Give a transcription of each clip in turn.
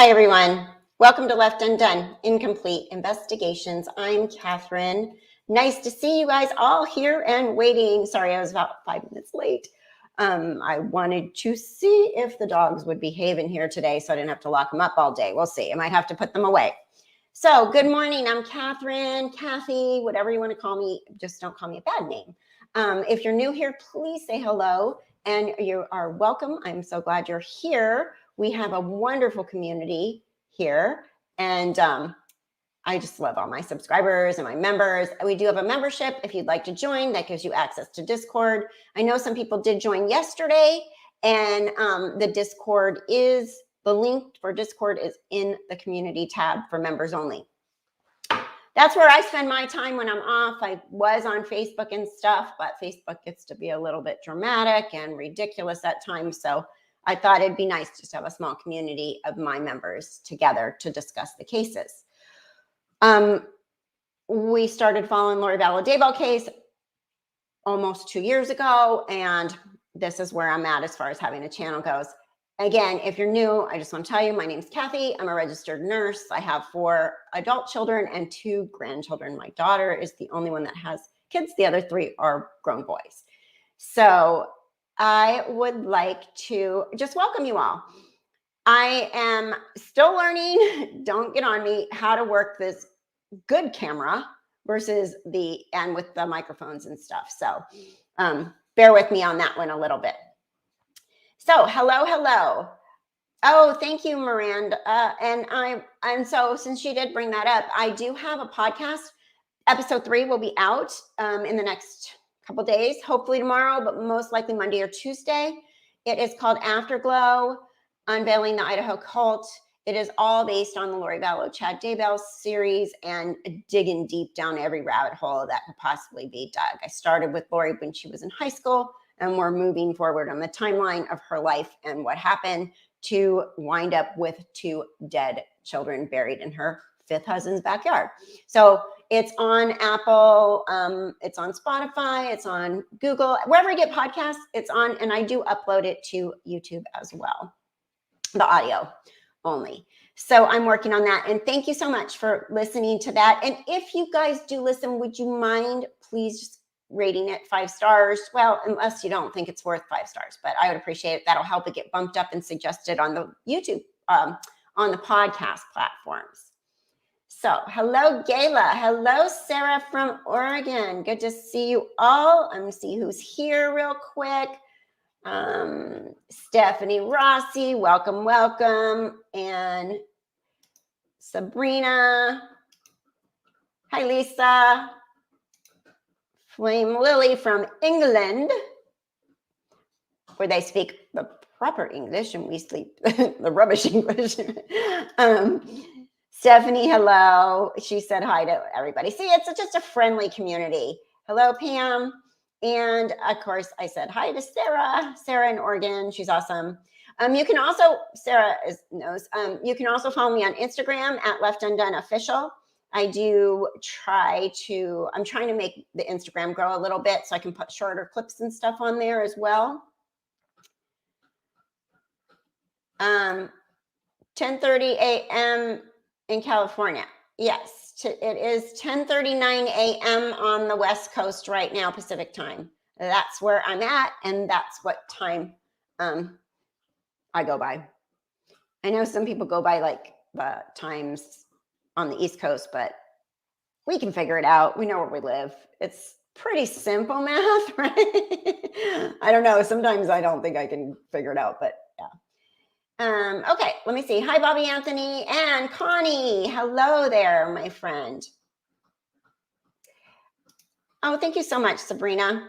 Hi, everyone. Welcome to Left Undone, Incomplete Investigations. I'm Catherine. Nice to see you guys all here and waiting. Sorry, I was about 5 minutes late. I wanted to see if the dogs would behave in here today so I didn't have to lock them up all day. We'll see. I might have to put them away. So good morning. I'm Catherine, Kathy, whatever you want to call me. Just don't call me a bad name. If you're new here, please say hello and you are welcome. I'm so glad you're here. We have a wonderful community here, and I just love all my subscribers and my members. We do have a membership if you'd like to join. That gives you access to Discord. I know some people did join yesterday, and the link for Discord is in the community tab for members only. That's where I spend my time when I'm off. I was on Facebook and stuff, but Facebook gets to be a little bit dramatic and ridiculous at times, so I thought it'd be nice just to have a small community of my members together to discuss the cases. We started following Lori Vallow Daybell case almost 2 years ago, and this is where I'm at as far as having a channel goes. Again, if you're new, I just want to tell you, my name's Kathy. I'm a registered nurse. I have 4 adult children and 2 grandchildren. My daughter is the only one that has kids. The other 3 are grown boys. So I would like to just welcome you all. I am still learning, don't get on me, how to work this good camera versus and with the microphones and stuff. So bear with me on that one a little bit. So hello. Oh, thank you, Miranda. And so since she did bring that up, I do have a podcast. Episode 3 will be out in the next couple days, hopefully tomorrow, but most likely Monday or Tuesday. It is called Afterglow, Unveiling the Idaho Cult. It is all based on the Lori Vallow Chad Daybell series and digging deep down every rabbit hole that could possibly be dug. I started with Lori when she was in high school, and we're moving forward on the timeline of her life and what happened to wind up with 2 dead children buried in her 5th husband's backyard. So it's on Apple, it's on Spotify, it's on Google, wherever you get podcasts, it's on, and I do upload it to YouTube as well, the audio only. So I'm working on that, and thank you so much for listening to that. And if you guys do listen, would you mind please just rating it 5 stars? Well, unless you don't think it's worth 5 stars, but I would appreciate it. That'll help it get bumped up and suggested on the YouTube, on the podcast platforms. So hello, Gayla. Hello, Sarah from Oregon. Good to see you all. I'm going to see who's here real quick. Stephanie Rossi, welcome. And Sabrina. Hi, Lisa. Flame Lily from England, where they speak the proper English and we speak the rubbish English. Stephanie, hello. She said hi to everybody. See, it's just a friendly community. Hello, Pam. And of course, I said hi to Sarah. Sarah in Oregon. She's awesome. You can also, Sarah knows, you can also follow me on Instagram at Left Undone Official. I'm trying to make the Instagram grow a little bit so I can put shorter clips and stuff on there as well. 10:30 a.m. in California. Yes, it is 10:39 a.m. on the West Coast right now, Pacific time. That's where I'm at, and that's what time I go by. I know some people go by like the times on the East Coast, but we can figure it out. We know where we live. It's pretty simple math, right? I don't know. Sometimes I don't think I can figure it out, but yeah. Okay, let me see. Hi, Bobby Anthony and Connie. Hello there, my friend. Oh, thank you so much, Sabrina.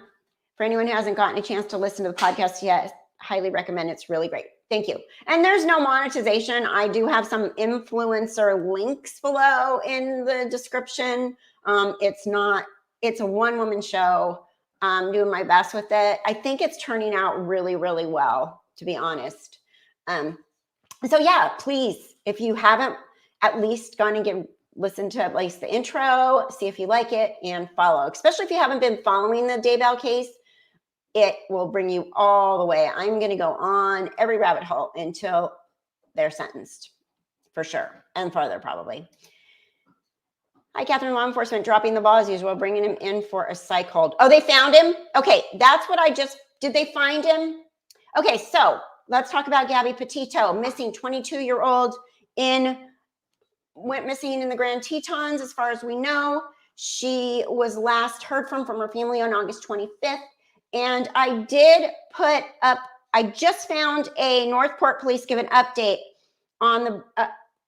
For anyone who hasn't gotten a chance to listen to the podcast yet, highly recommend. It's really great. Thank you. And there's no monetization. I do have some influencer links below in the description. It's a one-woman show. I'm doing my best with it. I think it's turning out really, really well, to be honest. So yeah, please, if you haven't at least gone and listen to at least the intro, see if you like it and follow, especially if you haven't been following the Daybell case. It will bring you all the way. I'm going to go on every rabbit hole until they're sentenced. for sure, and farther probably. Hi, Catherine. Law enforcement dropping the ball as usual, bringing him in for a psych hold. Oh, they found him? Okay, that's what did they find him? Okay, so let's talk about Gabby Petito, missing 22-year-old went missing in the Grand Tetons, as far as we know. She was last heard from her family on August 25th. And I just found a Northport police give an update on the,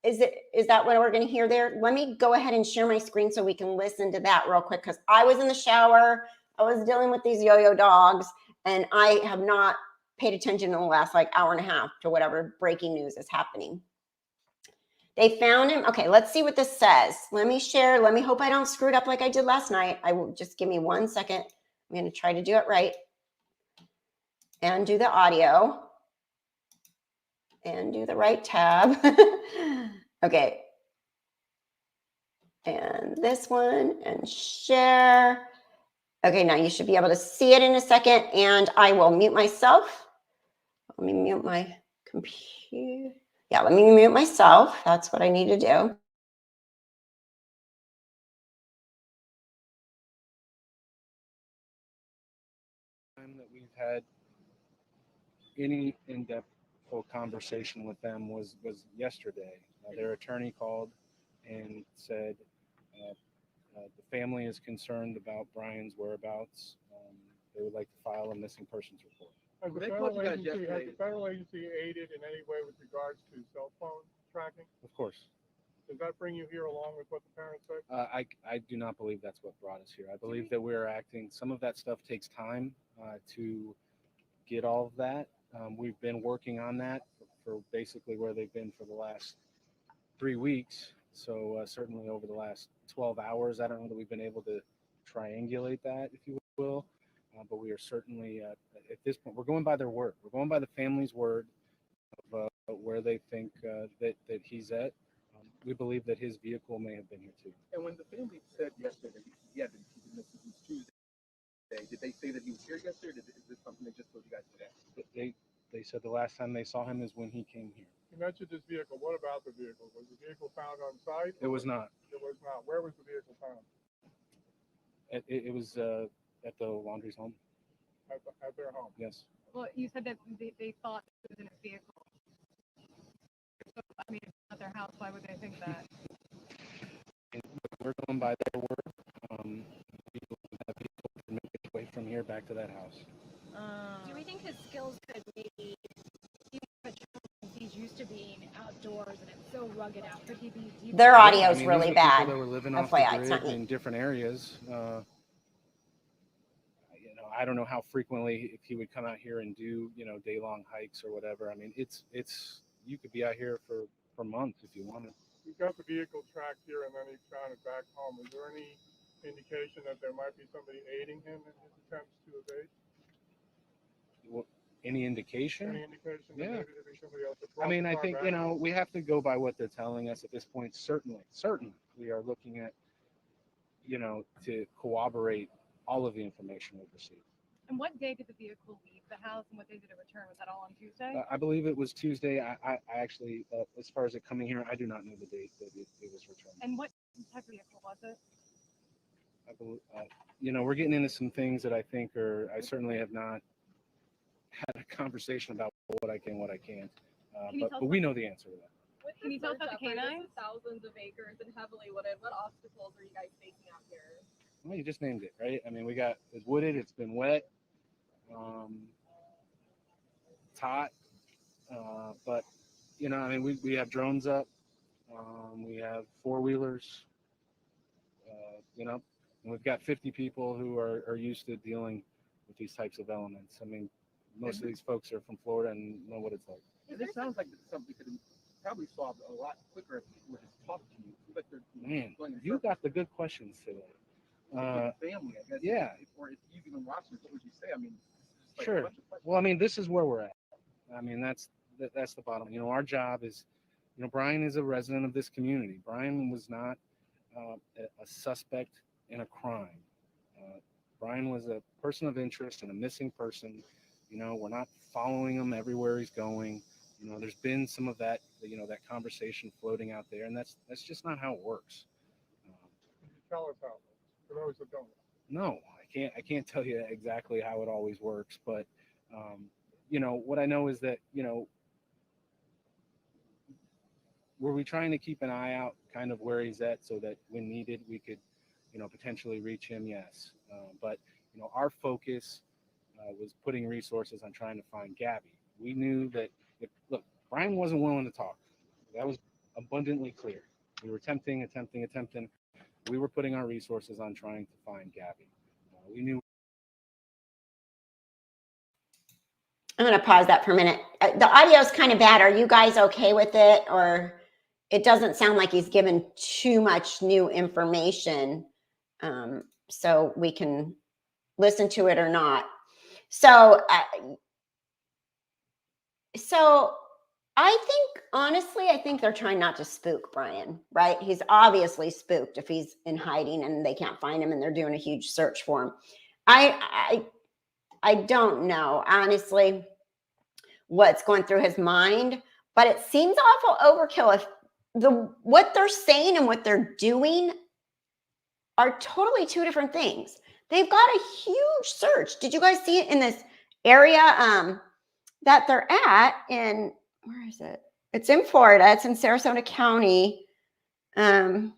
is that what we're going to hear there? Let me go ahead and share my screen so we can listen to that real quick, because I was in the shower. I was dealing with these yo-yo dogs, and I have not paid attention in the last hour and a half to whatever breaking news is happening. They found him. Okay, let's see what this says. Let me share. Let me hope I don't screw it up like I did last night. I will just give me 1 second. I'm going to try to do it right and do the audio and do the right tab. Okay. And this one and share. Okay, now you should be able to see it in a second, and I will mute myself. Let me mute my computer. Yeah, let me mute myself. That's what I need to do. Time that we've had any in-depth full conversation with them was yesterday. Their attorney called and said the family is concerned about Brian's whereabouts. They would like to file a missing persons report. Has the federal agency aided in any way with regards to cell phone tracking? Of course. Does that bring you here along with what the parents say? I do not believe that's what brought us here. I believe that we're acting. Some of that stuff takes time to get all of that. We've been working on that for basically where they've been for the last 3 weeks. So certainly over the last 12 hours, I don't know that we've been able to triangulate that, if you will. But we are certainly at this point, we're going by their word. We're going by the family's word of where they think that he's at. We believe that his vehicle may have been here too. And when the family said yesterday, yeah, that he was missing since Tuesday, did they say that he was here yesterday? Or is this something they just told you guys today? They said the last time they saw him is when he came here. You mentioned this vehicle. What about the vehicle? Was the vehicle found on site? It was not. It was not. Where was the vehicle found? It was at the laundry's home. At their home? Yes. Well, you said that they thought it was in a vehicle. So, I mean, it's not their house. Why would they think that? We're going by their word. We believe that vehicle can make its way from here back to that house. Do we think his skills could maybe, he's used to being outdoors and it's so rugged out, could he be deep? Their audio is really these are bad. People that were living off FYI, the it's not grid me. in different areas. I don't know how frequently if he would come out here and do day-long hikes or whatever. I mean, it's you could be out here for months if you wanted. He got the vehicle tracked here and then he found it back home. Is there any indication that there might be somebody aiding him in his attempts to evade? Well, any indication? Any indication that Yeah. maybe there'd be somebody else? I mean, I think, we have to go by what they're telling us at this point. Certainly, we are looking at, to corroborate all of the information we've received. And what day did the vehicle leave the house and what day did it return? Was that all on Tuesday? I believe it was Tuesday. I actually, as far as it coming here, I do not know the date that it was returned. And what type of vehicle was it? I believe, we're getting into some things that I think I certainly have not had a conversation about what I can, what I can't. But we know the answer to that. With Can you tell us about the canines? Thousands of acres and heavily wooded, what obstacles are you guys facing out here? Well, you just named it, right? I mean, it's wooded, it's been wet, it's hot, but we have drones up, we have four-wheelers, and we've got 50 people who are used to dealing with these types of elements. I mean, most of these folks are from Florida and know what it's like. This sounds like something could probably solved a lot quicker if people would just talk to you. Like Man, you got the good questions today. Family, I guess. Yeah. Or if you even watched it, what would you say? I mean, Sure. Well, I mean, this is where we're at. I mean, that's the bottom. Our job is, Brian is a resident of this community. Brian was not a suspect in a crime. Brian was a person of interest and a missing person. We're not following him everywhere he's going. There's been some of that, that conversation floating out there, and that's just not how it works. Can you tell us how? For those that don't. No, I can't tell you exactly how it always works, but what I know is that, were we trying to keep an eye out kind of where he's at so that when needed we could, potentially reach him? Yes. But, our focus was putting resources on trying to find Gabby. We knew that, look, Brian wasn't willing to talk. That was abundantly clear. We were attempting. We were putting our resources on trying to find Gabby. We knew. I'm going to pause that for a minute. The audio is kind of bad. Are you guys okay with it? Or it doesn't sound like he's given too much new information, so we can listen to it or not. So I think, honestly, I think they're trying not to spook Brian, right? He's obviously spooked if he's in hiding and they can't find him and they're doing a huge search for him. I don't know, honestly, what's going through his mind, but it seems awful overkill if what they're saying and what they're doing are totally two different things. They've got a huge search. Did you guys see it in this area that they're at in, where is it? It's in Florida. It's in Sarasota County. Let's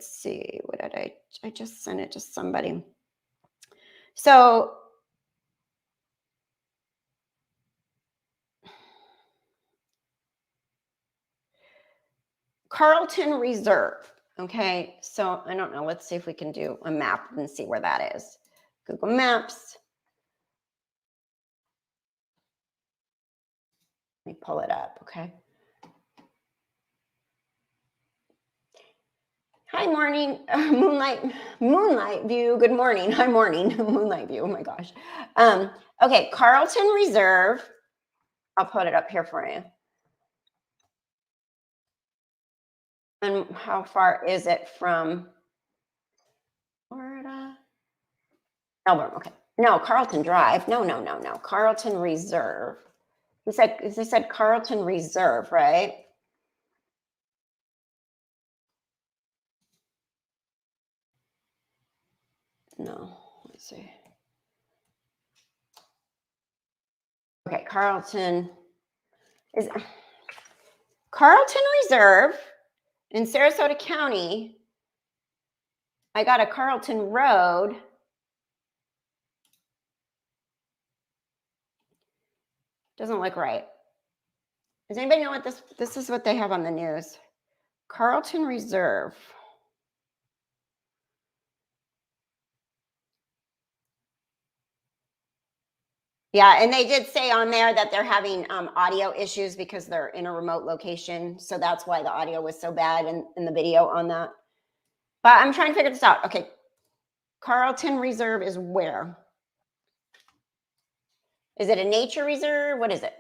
see. What did I just sent it to somebody. So Carlton Reserve. Okay. So I don't know. Let's see if we can do a map and see where that is. Google Maps. Let me pull it up. Okay. Hi, morning, moonlight view. Good morning. Hi, morning, moonlight view. Oh my gosh. Okay, Carlton Reserve. I'll put it up here for you. And how far is it from Florida? Melbourne. Okay. No, Carlton Drive. No. Carlton Reserve. They said Carlton Reserve, right? No. Let's see. Okay, Carlton Reserve in Sarasota County. I got a Carlton Road. Doesn't look right. Does anybody know what this is what they have on the news? Carlton Reserve. Yeah, and they did say on there that they're having audio issues because they're in a remote location. So that's why the audio was so bad in the video on that. But I'm trying to figure this out. Okay, Carlton Reserve is where? Is it a nature reserve? What is it?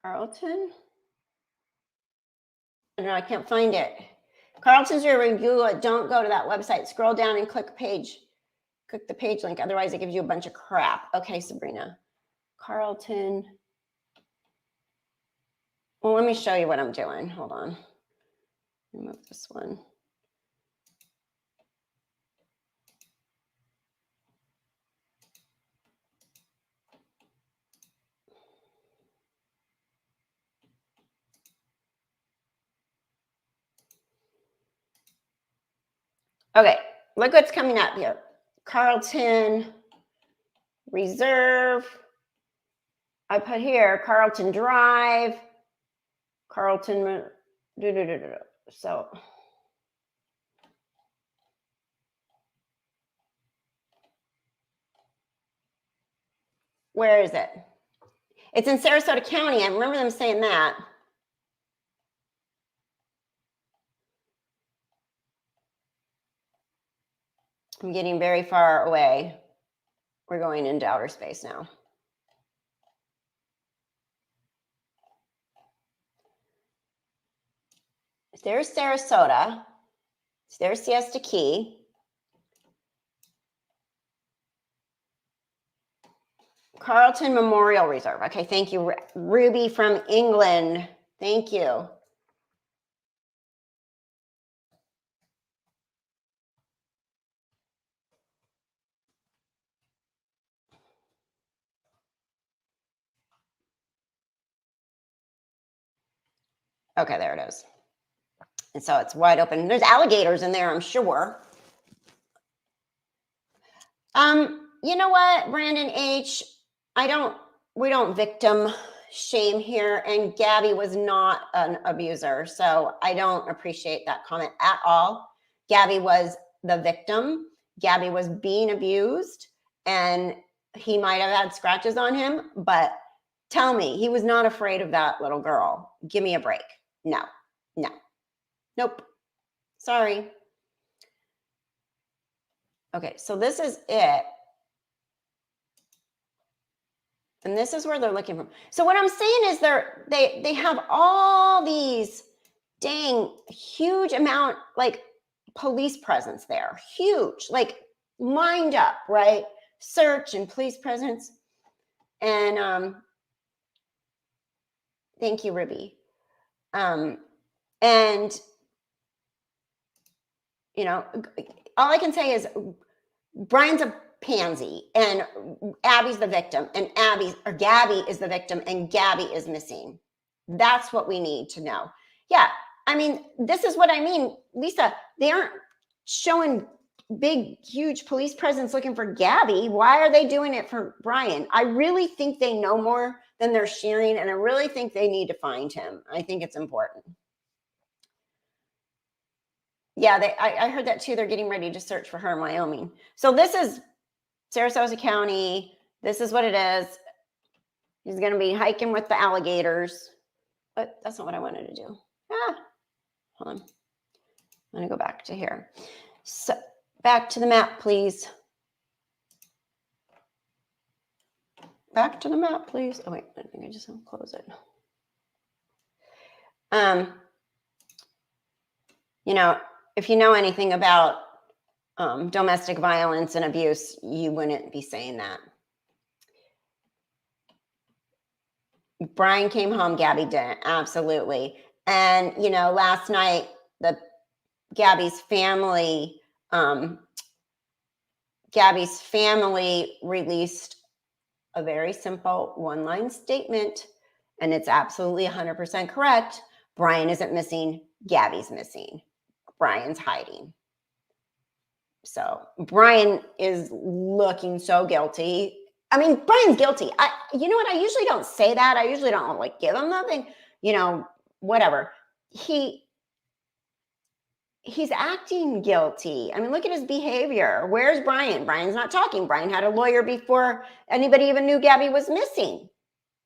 Carlton? No, I can't find it. Carlton's your review. Don't go to that website. Scroll down and click page. Click the page link. Otherwise, it gives you a bunch of crap. Okay, Sabrina. Carlton. Well, let me show you what I'm doing. Hold on. Remove this one. Okay, look what's coming up here. Carlton Reserve. I put here Carlton Drive. Carlton. So where is it? It's in Sarasota County. I remember them saying that. I'm getting very far away. We're going into outer space now. There's Sarasota. So there's Siesta Key. Carlton Memorial Reserve. Okay, thank you, Ruby from England. Thank you. Okay, there it is. And so it's wide open. There's alligators in there, I'm sure. You know what, Brandon H, we don't victim shame here, and Gabby was not an abuser, so I don't appreciate that comment at all. Gabby was the victim. Gabby was being abused, and he might have had scratches on him, but tell me, he was not afraid of that little girl. Give me a break. No, no, nope. Sorry. Okay, so this is it. And this is where they're looking from. So what I'm saying is they have all these dang huge amount, like police presence there, huge, like lined up, right? Search and police presence. And thank you, Ruby. And you know, all I can say is Brian's a pansy and Abby's the victim, and Gabby is the victim, and Gabby is missing. That's what we need to know. Yeah, I mean, this is what I mean, Lisa. They aren't showing big, huge police presence looking for Gabby. Why are they doing it for Brian? I really think they know more than they're sharing, and I really think they need to find him. I think it's important. Yeah, I heard that too. They're getting ready to search for her in Wyoming. So this is Sarasota County. This is what it is. He's going to be hiking with the alligators. But that's not what I wanted to do. Hold on. I'm going to go back to here. So back to the map, please. Back to the map, please. Oh, wait. I think I just want to close it. You know, if you know anything about domestic violence and abuse, you wouldn't be saying that. Brian came home, Gabby didn't. Absolutely. And, you know, last night, Gabby's family released a very simple one-line statement, and it's absolutely 100% correct. Brian isn't missing. Gabby's missing. Brian's hiding. So Brian is looking so guilty. I mean, Brian's guilty. You know what? I usually don't say that. I usually don't like give him nothing, you know, whatever. He's acting guilty. I mean, look at his behavior. Where's Brian? Brian's not talking. Brian had a lawyer before anybody even knew Gabby was missing.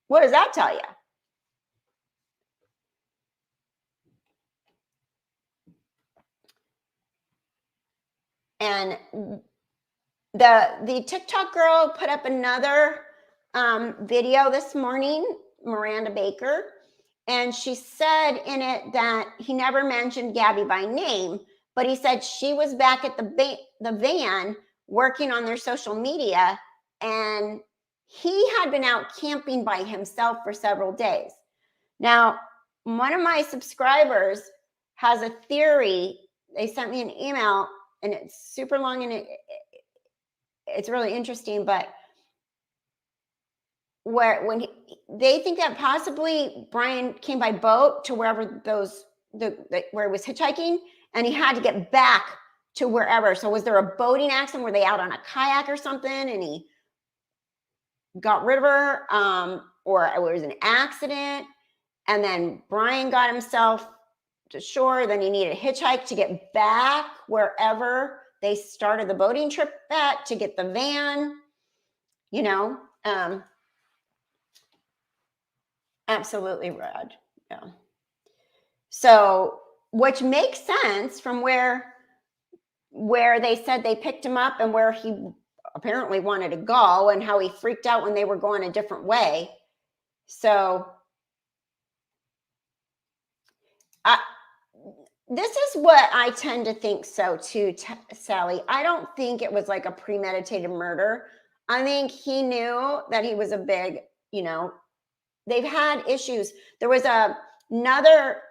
What does that tell you? And the TikTok girl put up another video this morning, Miranda Baker, and she said in it that he never mentioned Gabby by name, but he said she was back at the van working on their social media, and he had been out camping by himself for several days. Now, one of my subscribers has a theory. They sent me an email, and it's super long, and it's really interesting, but they think that possibly Brian came by boat to wherever where he was hitchhiking, and he had to get back to wherever. So was there a boating accident? Were they out on a kayak or something, and he got rid of her, or it was an accident, and then Brian got himself to shore, then he needed a hitchhike to get back wherever they started the boating trip at to get the van, you know. Absolutely rad. Yeah. So, which makes sense from where they said they picked him up and where he apparently wanted to go, and how he freaked out when they were going a different way. So This is what I tend to think so too, Sally. I don't think it was like a premeditated murder. I think he knew that he was a big, they've had issues. There was another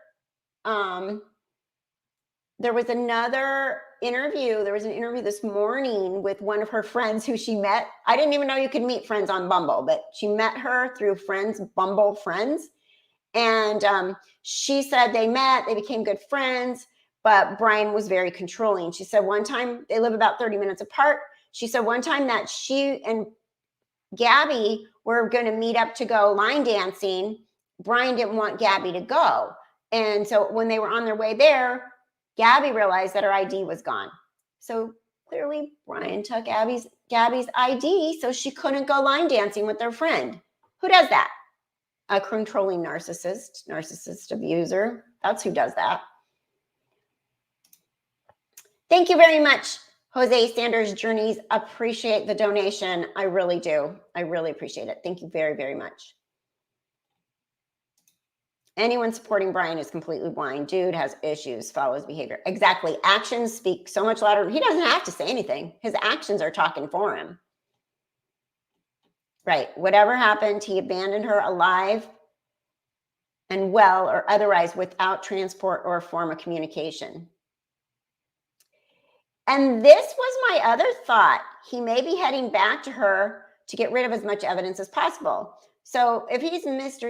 interview. There was an interview this morning with one of her friends who she met. I didn't even know you could meet friends on Bumble, but she met her through friends, Bumble friends. And she said they met, they became good friends, but Brian was very controlling. She said one time, they live about 30 minutes apart. She said one time that she and Gabby were going to meet up to go line dancing. Brian didn't want Gabby to go. And so when they were on their way there, Gabby realized that her ID was gone. So clearly Brian took Gabby's ID so she couldn't go line dancing with their friend. Who does that? A controlling narcissist abuser. That's who does that. Thank you very much, Jose Sanders Journeys. Appreciate the donation. I really do. I really appreciate it. Thank you very, very much. Anyone supporting Brian is completely blind. Dude has issues, follows behavior. Exactly. Actions speak so much louder. He doesn't have to say anything. His actions are talking for him. Right. Whatever happened, he abandoned her alive and well or otherwise without transport or form of communication. And this was my other thought. He may be heading back to her to get rid of as much evidence as possible. So if he's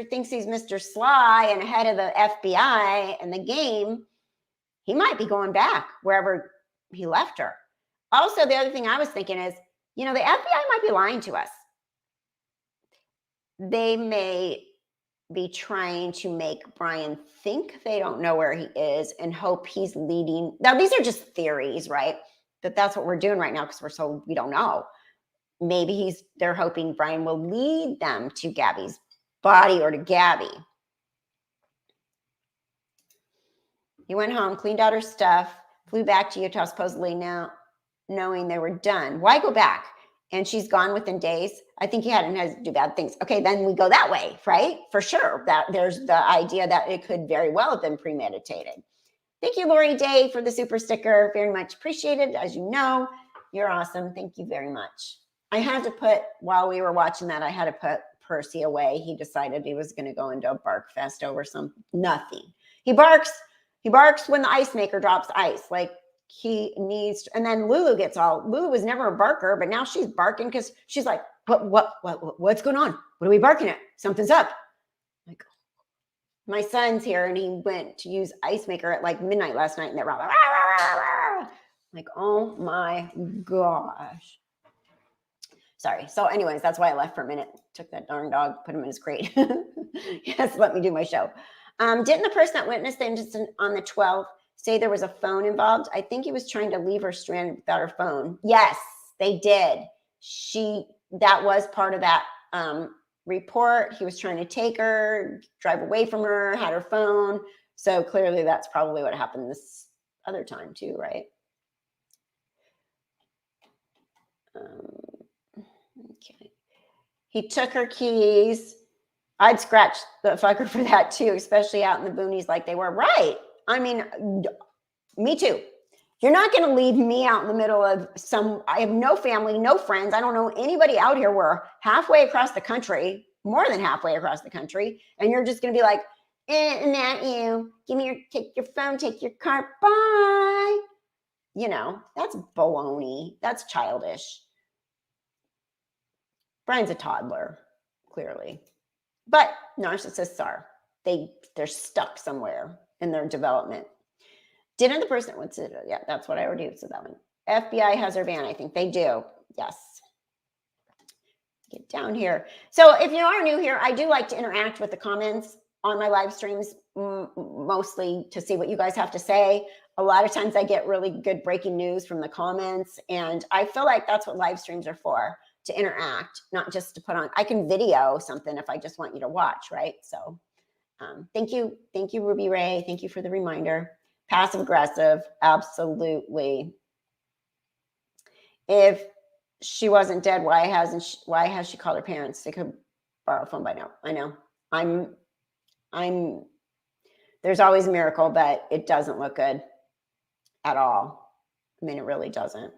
thinks he's Mr. Sly and ahead of the FBI and the game, he might be going back wherever he left her. Also, the other thing I was thinking is, the FBI might be lying to us. They may be trying to make Brian think they don't know where he is and hope he's leading. Now, these are just theories, right? That's what we're doing right now because we don't know. Maybe they're hoping Brian will lead them to Gabby's body or to Gabby. He went home, cleaned out her stuff, flew back to Utah, supposedly now knowing they were done. Why go back? And she's gone within days. I think he hadn't had to do bad things. Okay, then we go that way, right? For sure. That there's the idea that it could very well have been premeditated. Thank you, Lori Day, for the super sticker. Very much appreciated. As you know, you're awesome. Thank you very much. I had to put, while we were watching that, I had to put Percy away. He decided he was going to go into a bark fest over nothing. He barks when the ice maker drops ice. Like he needs, and then Lulu was never a barker, but now she's barking because she's like, what's going on? What are we barking at? Something's up. Like, my son's here and he went to use ice maker at like midnight last night and they're like, like, oh my gosh. Sorry. So anyways, that's why I left for a minute. Took that darn dog, put him in his crate. Yes, let me do my show. Didn't the person that witnessed the incident on the 12th say there was a phone involved? I think he was trying to leave her stranded without her phone. Yes, they did. That was part of that report. He was trying to take her, drive away from her, had her phone. So clearly that's probably what happened this other time too, right? Okay. He took her keys. I'd scratch the fucker for that too, especially out in the boonies like they were. Right. I mean, me too. You're not going to leave me out in the middle of I have no family, no friends. I don't know anybody out here. We're halfway across the country, more than halfway across the country. And you're just going to be like, not you. Take your phone, take your car. Bye. That's baloney. That's childish. Brian's a toddler, clearly. But narcissists are. They're stuck somewhere in their development. Didn't the person, yeah, that's what I already said that one. FBI has her van, I think they do. Yes. Get down here. So if you are new here, I do like to interact with the comments on my live streams, mostly to see what you guys have to say. A lot of times I get really good breaking news from the comments, and I feel like that's what live streams are for, to interact, not just to put on. I can video something if I just want you to watch, right? So thank you, Ruby Ray. Thank you for the reminder. Passive aggressive, absolutely. If she wasn't dead, why has she called her parents? They could borrow a phone by now. I know. I'm There's always a miracle, but it doesn't look good at all. I mean, it really doesn't.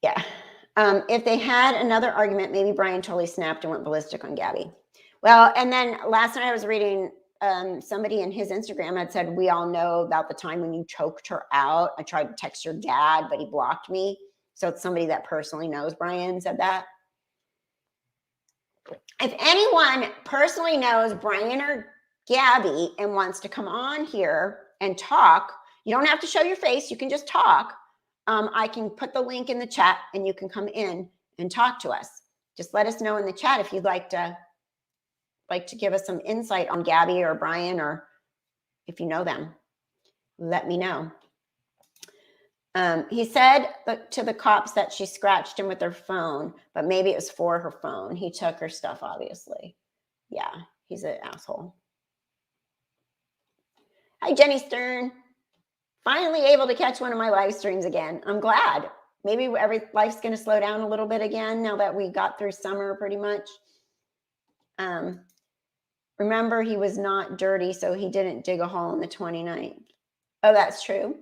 Yeah. If they had another argument, maybe Brian totally snapped and went ballistic on Gabby. Well, and then last night I was reading somebody in his Instagram had said, we all know about the time when you choked her out. I tried to text your dad, but he blocked me. So it's somebody that personally knows Brian said that. If anyone personally knows Brian or Gabby and wants to come on here and talk, you don't have to show your face. You can just talk. I can put the link in the chat and you can come in and talk to us. Just let us know in the chat if you'd like to give us some insight on Gabby or Brian, or if you know them, let me know. He said to the cops that she scratched him with her phone, but maybe it was for her phone. He took her stuff, obviously. Yeah, he's an asshole. Hi, Jenny Stern. Finally able to catch one of my live streams again. I'm glad. Maybe life's going to slow down a little bit again now that we got through summer pretty much. Remember, he was not dirty, so he didn't dig a hole on the 29th. Oh, that's true.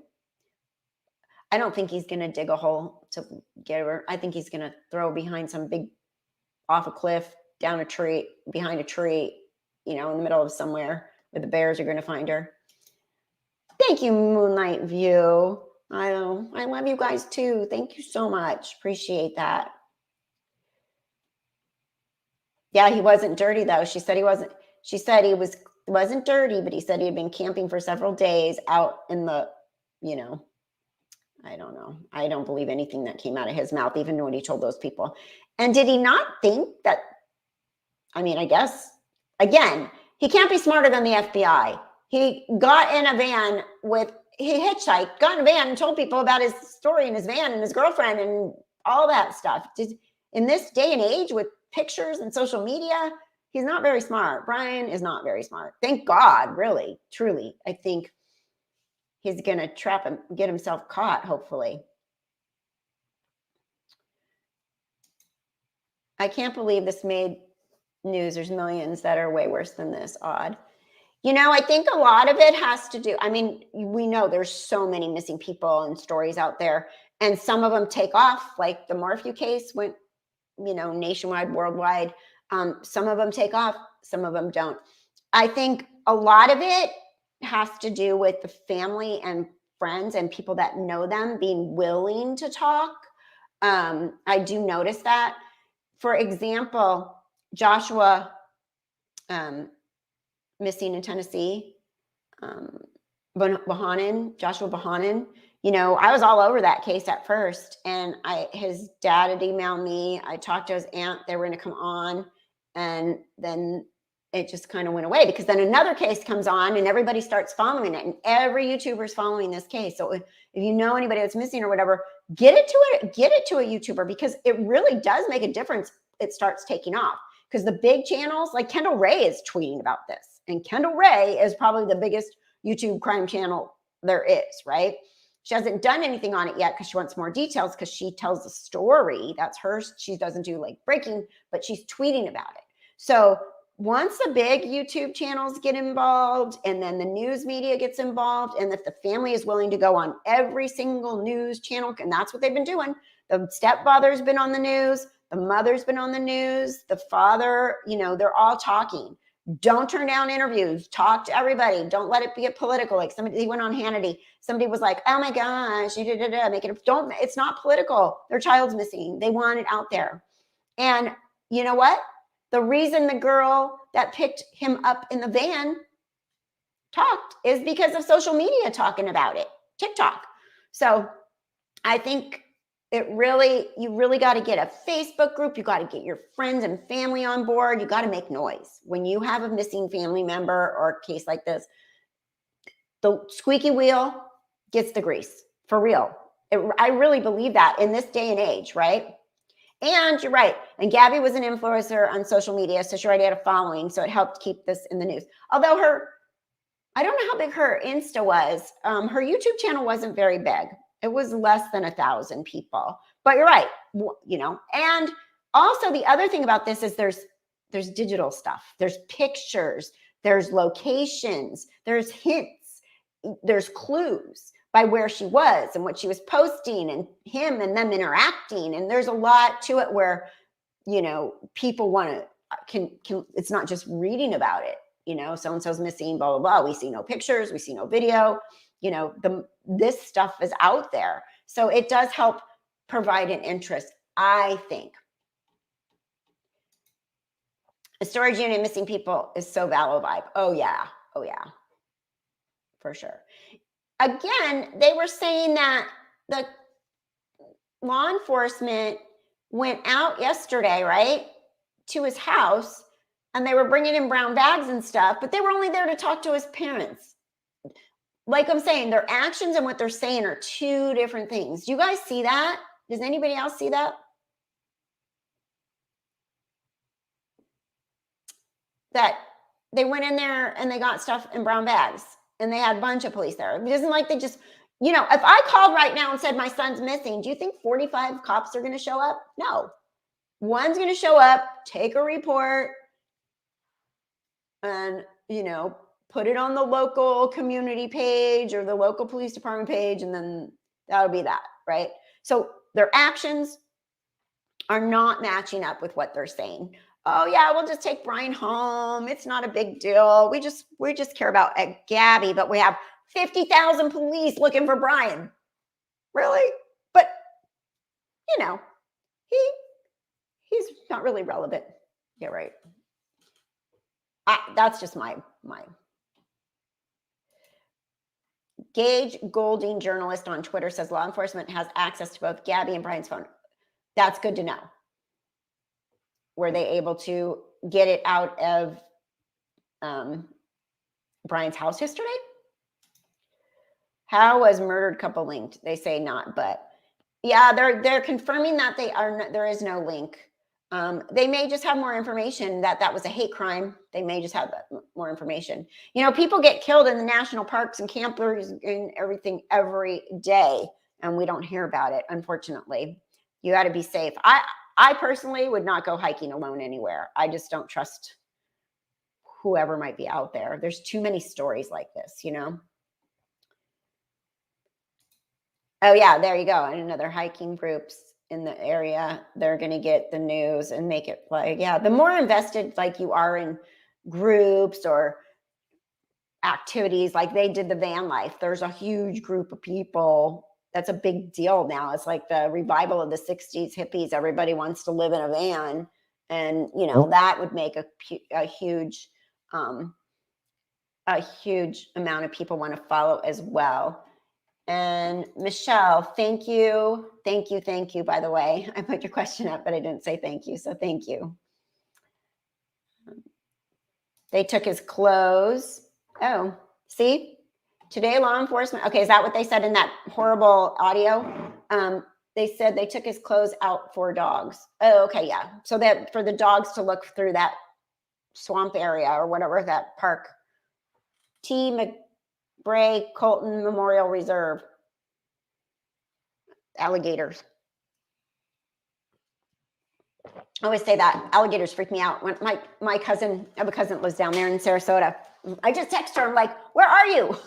I don't think he's going to dig a hole to get her. I think he's going to throw behind some big, off a cliff, down a tree, behind a tree, in the middle of somewhere where the bears are going to find her. Thank you, Moonlight View. I love you guys too. Thank you so much. Appreciate that. Yeah, he wasn't dirty though. She said he wasn't. She said he wasn't dirty, but he said he had been camping for several days out in the, I don't know. I don't believe anything that came out of his mouth, even when he told those people. And did he not think that, I guess, again, he can't be smarter than the FBI. He got in a van he hitchhiked, got in a van and told people about his story and his van and his girlfriend and all that stuff. In this day and age with pictures and social media, he's not very smart. Brian is not very smart. Thank God, really, truly. I think he's going to trap him, get himself caught, hopefully. I can't believe this made news. There's millions that are way worse than this. Odd. I think a lot of it has to do, we know there's so many missing people and stories out there, and some of them take off, like the Morphew case went, nationwide, worldwide. Some of them take off, some of them don't. I think a lot of it has to do with the family and friends and people that know them being willing to talk. I do notice that. For example, Joshua, missing in Tennessee, Joshua Bohannon, I was all over that case at first, and his dad had emailed me. I talked to his aunt. They were going to come on, and then it just kind of went away, because then another case comes on and everybody starts following it, and every YouTuber is following this case. So if you know anybody that's missing or whatever, get it to a YouTuber, because it really does make a difference. It starts taking off, because the big channels like Kendall Ray is tweeting about this. And Kendall Ray is probably the biggest YouTube crime channel there is, right? She hasn't done anything on it yet because she wants more details, because she tells the story. That's hers. She doesn't do like breaking, but she's tweeting about it. So once the big YouTube channels get involved, and then the news media gets involved, and if the family is willing to go on every single news channel, and that's what they've been doing. The stepfather's been on the news. The mother's been on the news. The father, they're all talking. Don't turn down interviews. Talk to everybody. Don't let it get political. Like somebody went on Hannity. Somebody was like, "Oh my gosh, it's not political. Their child's missing. They want it out there." And you know what? The reason the girl that picked him up in the van talked is because of social media talking about it, TikTok. So I think you really got to get a Facebook group. You got to get your friends and family on board. You got to make noise. When you have a missing family member or a case like this, the squeaky wheel gets the grease, for real. I really believe that in this day and age, right? And you're right. And Gabby was an influencer on social media, so she already had a following, so it helped keep this in the news. Although I don't know how big her Insta was. Her YouTube channel wasn't very big. It was less than 1,000 people. But you're right, And also the other thing about this is there's there's digital stuff, there's pictures, there's locations, there's hints, there's clues by where she was and what she was posting and him and them interacting. And there's a lot to it where, you know, people want to, can, it's not just reading about it, you know, so-and-so's missing, blah, blah, blah. We see no pictures, we see no video, you know, this stuff is out there. So it does help provide an interest, I think. A storage unit missing people is so valid vibe. Oh yeah. Oh yeah. For sure. Again, they were saying that the law enforcement went out yesterday, right, to his house, and they were bringing in brown bags and stuff, but they were only there to talk to his parents. Like I'm saying, their actions and what they're saying are two different things. Do you guys see that? Does anybody else see that? That they went in there and they got stuff in brown bags and they had a bunch of police there. It isn't like they just, you know, if I called right now and said my son's missing, do you think 45 cops are going to show up? No. One's going to show up, take a report, and, you know, put it on the local community page or the local police department page, and then that'll be that, right? So their actions are not matching up with what they're saying. Oh yeah, we'll just take Brian home. It's not a big deal. We just care about Gabby, but we have 50,000 police looking for Brian. Really? But you know, he's not really relevant. Yeah, right. That's just my Gage Golding, journalist on Twitter, says law enforcement has access to both Gabby and Brian's phone. That's good to know. Were they able to get it out of Brian's house yesterday? How was murdered couple linked? They say not, but yeah, they're confirming that they are. There is no link. They may just have more information that was a hate crime. They may just have more information. You know, people get killed in the national parks and campers and everything every day, and we don't hear about it. Unfortunately, you got to be safe. I personally would not go hiking alone anywhere. I just don't trust whoever might be out there. There's too many stories like this, you know? Oh yeah, there you go. And another hiking groups in the area, they're going to get the news and make it like, yeah, the more invested like you are in groups or activities, like they did the van life. There's a huge group of people. That's a big deal now. It's like the revival of the 60s hippies. Everybody wants to live in a van. And, you know, that would make a huge amount of people want to follow as well. And Michelle, thank you. Thank you, by the way. I put your question up, but I didn't say thank you. So thank you. They took his clothes. Oh, see? Today, law enforcement. Okay, is that what they said in that horrible audio? They said they took his clothes out for dogs. Oh, okay, yeah. So that for the dogs to look through that swamp area or whatever, that park. T. McBray Colton Memorial Reserve. Alligators. I always say that. Alligators freak me out. When my cousin, I have a cousin that lives down there in Sarasota. I just text her. I'm like, where are you?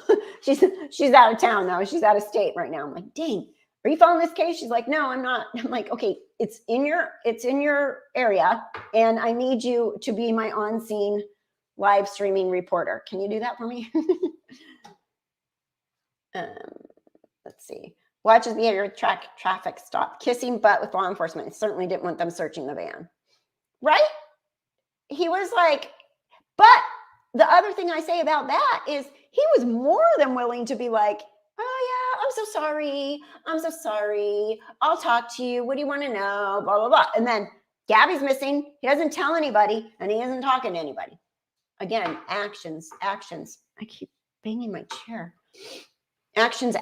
she's out of town though. She's out of state right now. I'm like, dang, are you following this case? She's like, no, I'm not. I'm like, okay, it's in your area, and I need you to be my on-scene live streaming reporter. Can you do that for me? Let's see. Watches behavior traffic stop. Kissing butt with law enforcement. Certainly didn't want them searching the van. Right? He was like, but the other thing I say about that is he was more than willing to be like, oh yeah, I'm so sorry. I'm so sorry. I'll talk to you. What do you want to know? Blah, blah, blah. And then Gabby's missing. He doesn't tell anybody and he isn't talking to anybody. Again, actions. I keep banging my chair. Actions.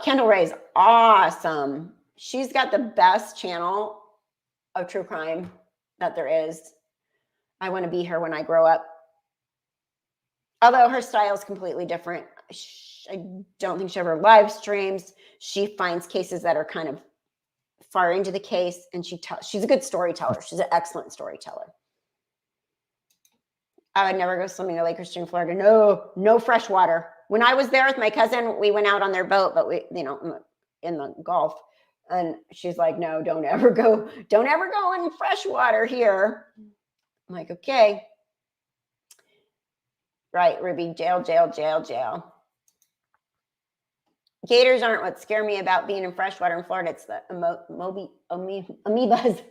Kendall Ray's awesome. She's got the best channel of true crime that there is. I want to be her when I grow up. Although her style is completely different. I don't think she ever live streams. She finds cases that are kind of far into the case, and she's a good storyteller. She's an excellent storyteller. I would never go swimming to Lake Christian, Florida. No fresh water. When I was there with my cousin, we went out on their boat, but we, in the Gulf, and she's like, no, don't ever go in fresh water here. I'm like, okay. Right, Ruby, jail. Gators aren't what scare me about being in freshwater in Florida. It's the amoebas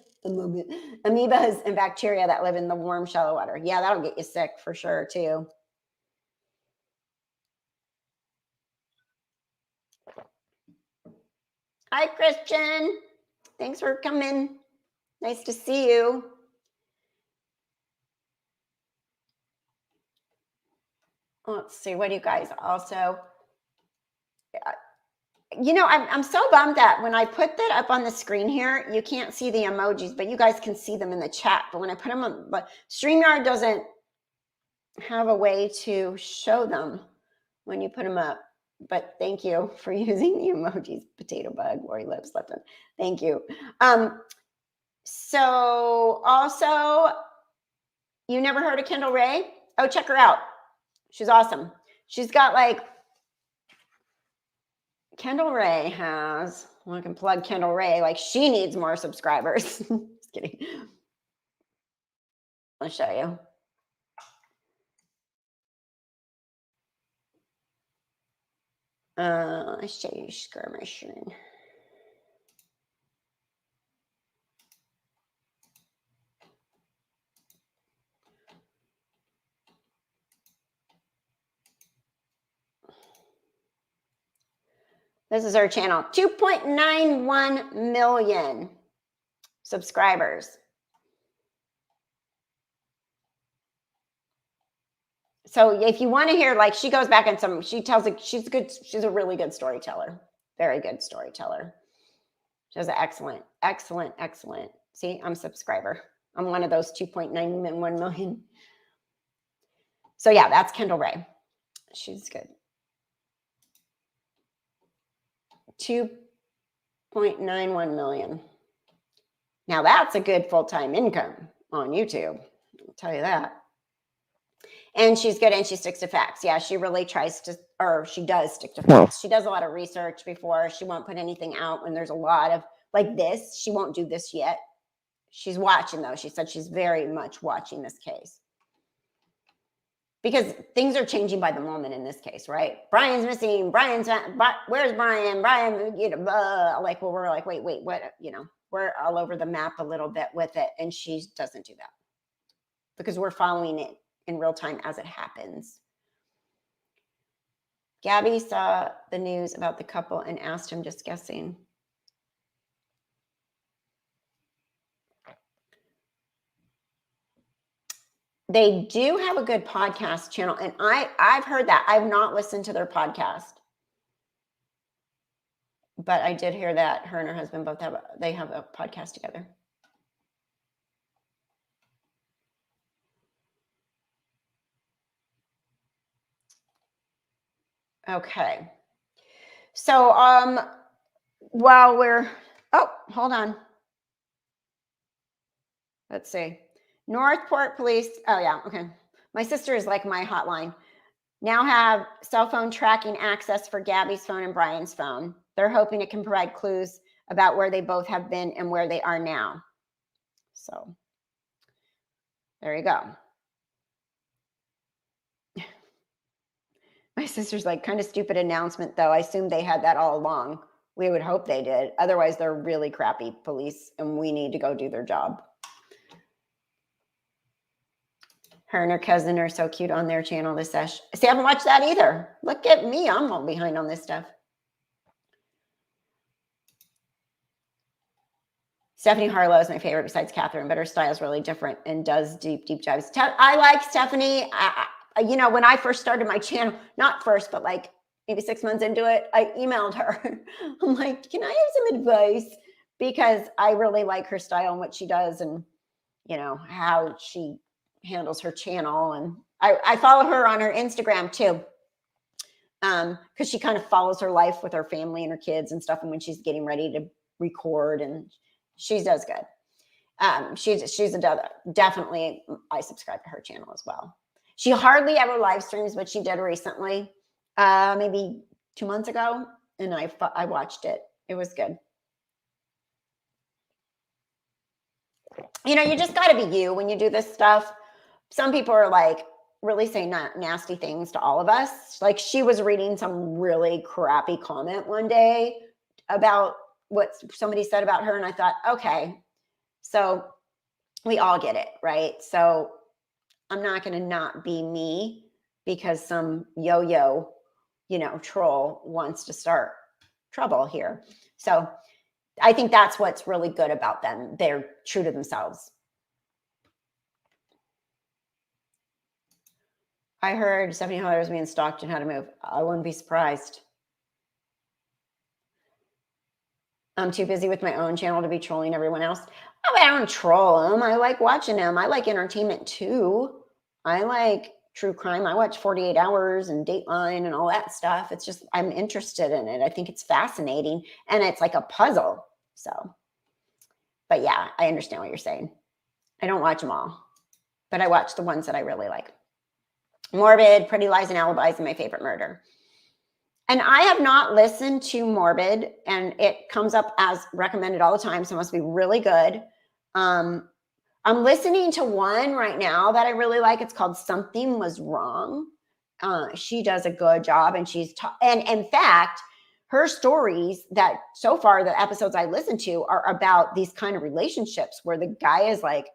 and bacteria that live in the warm, shallow water. Yeah, that'll get you sick for sure, too. Hi, Christian. Thanks for coming. Nice to see you. Let's see. What do you guys also... I'm so bummed that when I put that up on the screen here, you can't see the emojis, but you guys can see them in the chat. But when I put them on, but StreamYard doesn't have a way to show them when you put them up. But thank you for using the emojis. Potato bug, Lori Lips, Lipton. Thank you. So also, you never heard of Kendall Ray? Oh, check her out. She's awesome. She's got like, Kendall Ray has, well, I can plug Kendall Ray, like she needs more subscribers. Just kidding. I'll show you. Let's show you skirmishing. This is our channel, 2.91 million subscribers. So if you want to hear, like she goes back and she tells it, she's a really good storyteller, very good storyteller. She has an excellent. See, I'm a subscriber. I'm one of those 2.91 million. So yeah, that's Kendall Ray. She's good. 2.91 million. Now that's a good full-time income on YouTube. I'll tell you that. And she's good and she sticks to facts. Yeah, she really tries to, or she does stick to facts. She does a lot of research before. She won't put anything out when there's a lot of, like this. She won't do this yet. She's watching though. She said she's very much watching this case. Because things are changing by the moment in this case, right? Brian's missing. Where's Brian? Brian, like, well, we're like, wait, what? We're all over the map a little bit with it. And she doesn't do that because we're following it in real time as it happens. Gabby saw the news about the couple and asked him, just guessing. They do have a good podcast channel, and I've heard that. I've not listened to their podcast, but I did hear that her and her husband both have a podcast together. Okay. So while we're hold on. Let's see. Northport Police. Oh, yeah. Okay. My sister is like my hotline. Now have cell phone tracking access for Gabby's phone and Brian's phone. They're hoping it can provide clues about where they both have been and where they are now. So there you go. My sister's like, kind of stupid announcement, though. I assume they had that all along. We would hope they did. Otherwise, they're really crappy police, and we need to go do their job. Her and her cousin are so cute on their channel, this sesh. See, I haven't watched that either. Look at me. I'm all behind on this stuff. Stephanie Harlow is my favorite besides Catherine, but her style is really different and does deep dives. I like Stephanie. When I first started my channel, not first, but like maybe 6 months into it, I emailed her. I'm like, can I have some advice? Because I really like her style and what she does and, how she handles her channel. And I follow her on her Instagram too. because she kind of follows her life with her family and her kids and stuff. And when she's getting ready to record, and she does good. She's definitely, I subscribe to her channel as well. She hardly ever live streams, but she did recently, maybe 2 months ago, and I watched it. It was good. You know, you just got to be you when you do this stuff. Some people are like really saying nasty things to all of us. Like, she was reading some really crappy comment one day about what somebody said about her, and I thought, okay, so we all get it, right? So I'm not going to not be me because some yo-yo, troll wants to start trouble here. So I think that's what's really good about them. They're true to themselves. I heard Stephanie Heller was being stalked and how to move. I wouldn't be surprised. I'm too busy with my own channel to be trolling everyone else. Oh, I don't troll them. I like watching them. I like entertainment too. I like true crime. I watch 48 Hours and Dateline and all that stuff. It's just, I'm interested in it. I think it's fascinating, and it's like a puzzle. So, but yeah, I understand what you're saying. I don't watch them all, but I watch the ones that I really like. Morbid, Pretty Lies and Alibis, and My Favorite Murder. And I have not listened to Morbid, and it comes up as recommended all the time, so it must be really good. I'm listening to one right now that I really like. It's called Something Was Wrong. She does a good job, and and in fact, her stories that so far, the episodes I listen to, are about these kind of relationships where the guy is like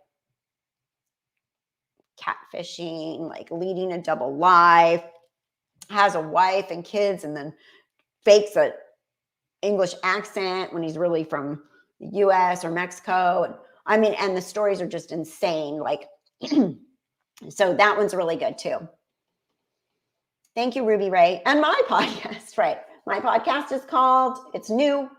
catfishing, like leading a double life, has a wife and kids, and then fakes an English accent when he's really from the US or Mexico. And I mean, and the stories are just insane. Like, so that one's really good too. Thank you, Ruby Ray. And my podcast, right? My podcast is called, it's new.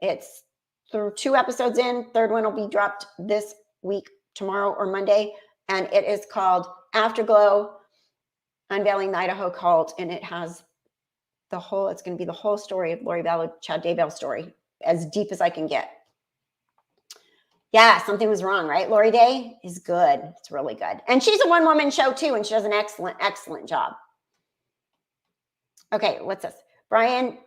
It's through 2 episodes in. Third one will be dropped this week, tomorrow or Monday. And it is called Afterglow, Unveiling the Idaho Cult. And it has it's going to be the whole story of Lori Vallow, Chad Daybell's story, as deep as I can get. Yeah, Something Was Wrong, right? Lori Day is good. It's really good. And she's a one-woman show too, and she does an excellent, excellent job. Okay, what's this? Brian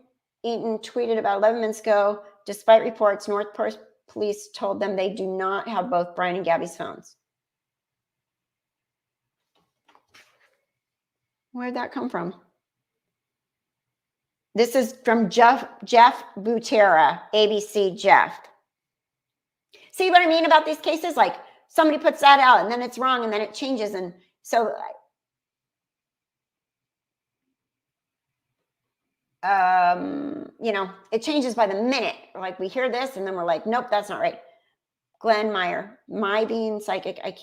Eaton tweeted about 11 minutes ago, despite reports, Northport police told them they do not have both Brian and Gabby's phones. Where'd that come from? This is from Jeff Butera, ABC Jeff. See what I mean about these cases? Like, somebody puts that out and then it's wrong and then it changes. And so, it changes by the minute. Like, we hear this and then we're like, nope, that's not right. Glenn Meyer, my being psychic, I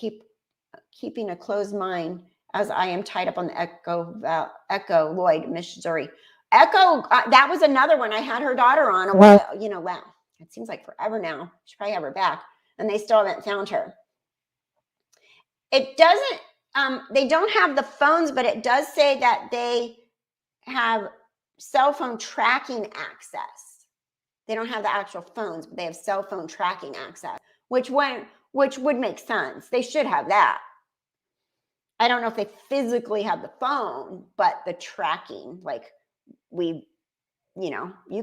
keeping a closed mind as I am tied up on the Echo Lloyd, Missouri. Echo, that was another one. I had her daughter on a while, it seems like forever now. Should probably have her back. And they still haven't found her. It doesn't, they don't have the phones, but it does say that they have cell phone tracking access. They don't have the actual phones, but they have cell phone tracking access, which would make sense. They should have that. I don't know if they physically have the phone, but the tracking, like, you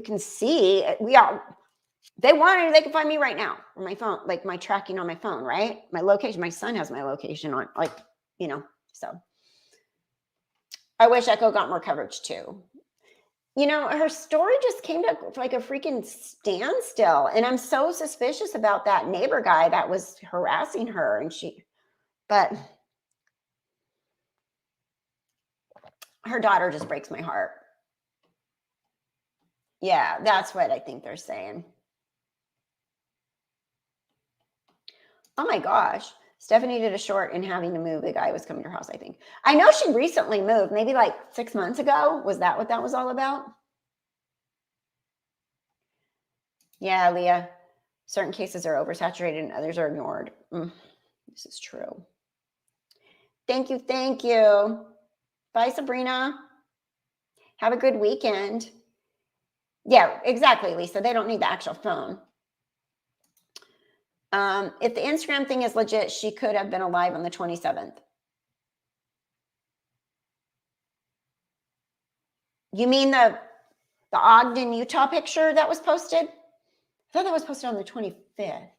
can see they can find me right now on my phone, like my tracking on my phone, right? My location, my son has my location on, so I wish Echo got more coverage too. Her story just came to like a freaking standstill. And I'm so suspicious about that neighbor guy that was harassing her. But her daughter just breaks my heart. Yeah, that's what I think they're saying. Oh my gosh. Stephanie did a short in having to move. The guy was coming to her house, I think. I know she recently moved, maybe like 6 months ago. Was that what that was all about? Yeah, Leah. Certain cases are oversaturated and others are ignored. This is true. Thank you. Bye, Sabrina. Have a good weekend. Yeah, exactly, Lisa. They don't need the actual phone. If the Instagram thing is legit, she could have been alive on the 27th. You mean the Ogden, Utah picture that was posted? I thought that was posted on the 25th.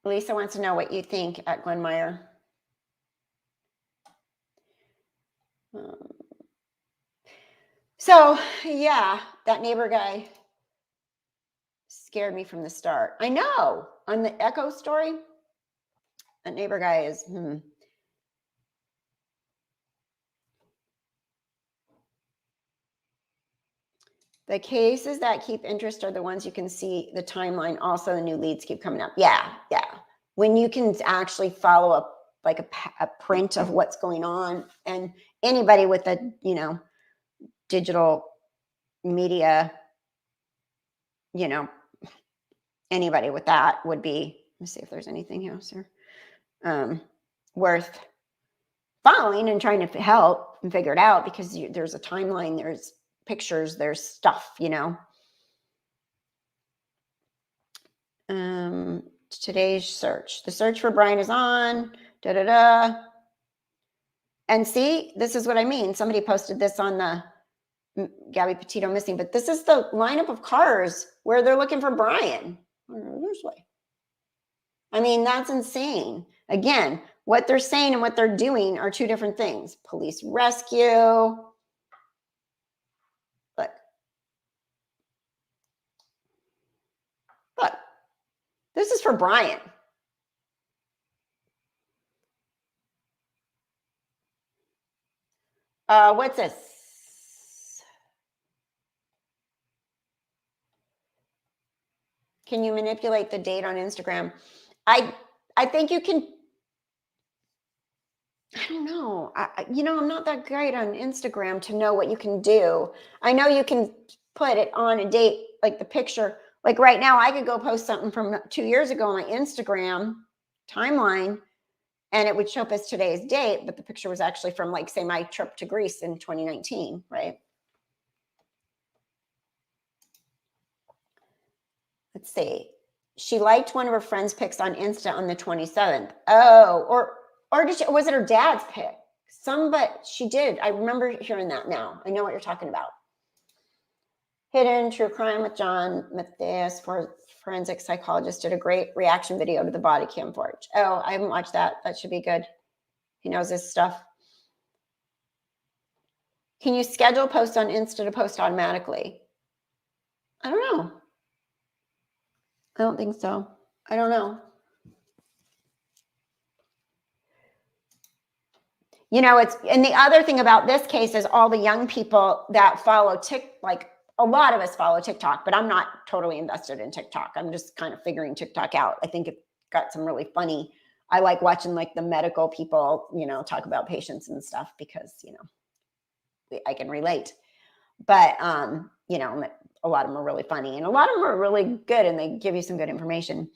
Lisa wants to know what you think at Glenmire. So, yeah, that neighbor guy scared me from the start. I know. On the Echo story, that neighbor guy is, The cases that keep interest are the ones you can see the timeline. Also, the new leads keep coming up. Yeah. When you can actually follow up like a print of what's going on, and anybody with a, digital media, anybody with that would be, let me see if there's anything else here, worth following and trying to help and figure it out, because there's a timeline, there's pictures, there's stuff, Today's search. The search for Brian is on. And see, this is what I mean. Somebody posted this on the Gabby Petito Missing, but this is the lineup of cars where they're looking for Brian. This way. I mean, that's insane. Again, what they're saying and what they're doing are two different things. Police rescue. Look, this is for Brian. What's this? Can you manipulate the date on Instagram? I think you can. I don't know. I'm not that great on Instagram to know what you can do. I know you can put it on a date, like the picture. Like right now, I could go post something from 2 years ago on my Instagram timeline, and it would show up as today's date, but the picture was actually from, like, say, my trip to Greece in 2019, right? Let's see. She liked one of her friends' pics on Insta on the 27th. Oh, or was it her dad's pic? She did. I remember hearing that now. I know what you're talking about. Hidden True Crime with John Matthias, forensic psychologist, did a great reaction video to the body cam footage. Oh, I haven't watched that. That should be good. He knows his stuff. Can you schedule posts on Insta to post automatically? I don't know. I don't think so. I don't know. And the other thing about this case is all the young people that follow like a lot of us follow TikTok, but I'm not totally invested in TikTok. I'm just kind of figuring TikTok out. I think it got some really funny. I like watching like the medical people, talk about patients and stuff because, I can relate. But, a lot of them are really funny and a lot of them are really good and they give you some good information.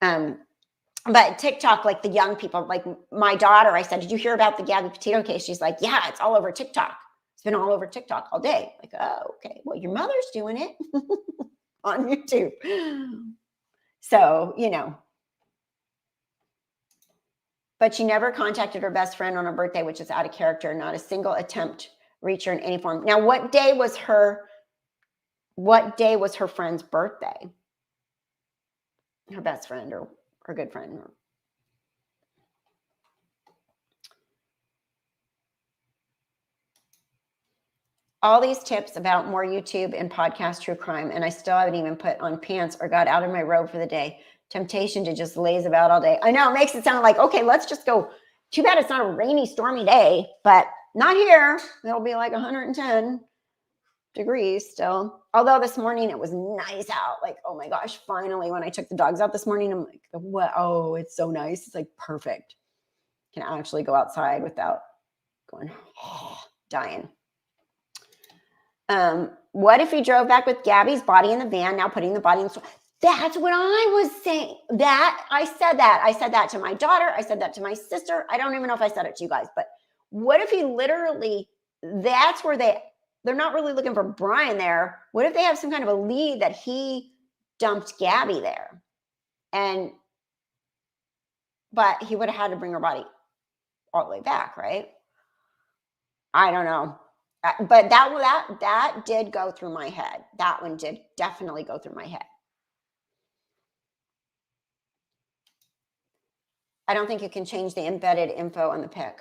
But TikTok, like the young people, like my daughter, I said, did you hear about the Gabby Potito case? She's like, yeah, it's all over TikTok. It's been all over TikTok all day. Like, oh, okay. Well, your mother's doing it on YouTube. So, But she never contacted her best friend on her birthday, which is out of character. Not a single attempt to reach her in any form. Now, what day was her friend's birthday? Her best friend or her good friend? All these tips about more YouTube and podcast true crime, and I still haven't even put on pants or got out of my robe for the day. Temptation to just laze about all day. I know, it makes it sound like, okay, let's just go. Too bad it's not a rainy, stormy day, but not here. It'll be like 110 degrees still. Although this morning it was nice out. Like, oh my gosh, finally, when I took the dogs out this morning, I'm like, what? Oh, it's so nice. It's like perfect. Can actually go outside without going, dying. What if he drove back with Gabby's body in the van, now putting the body in the That's what I was saying. I said that to my daughter. I said that to my sister. I don't even know if I said it to you guys, but what if he literally, that's where they're not really looking for Brian there. What if they have some kind of a lead that he dumped Gabby there? But he would have had to bring her body all the way back, right? I don't know. But that did go through my head. That one did definitely go through my head. I don't think you can change the embedded info on the pic.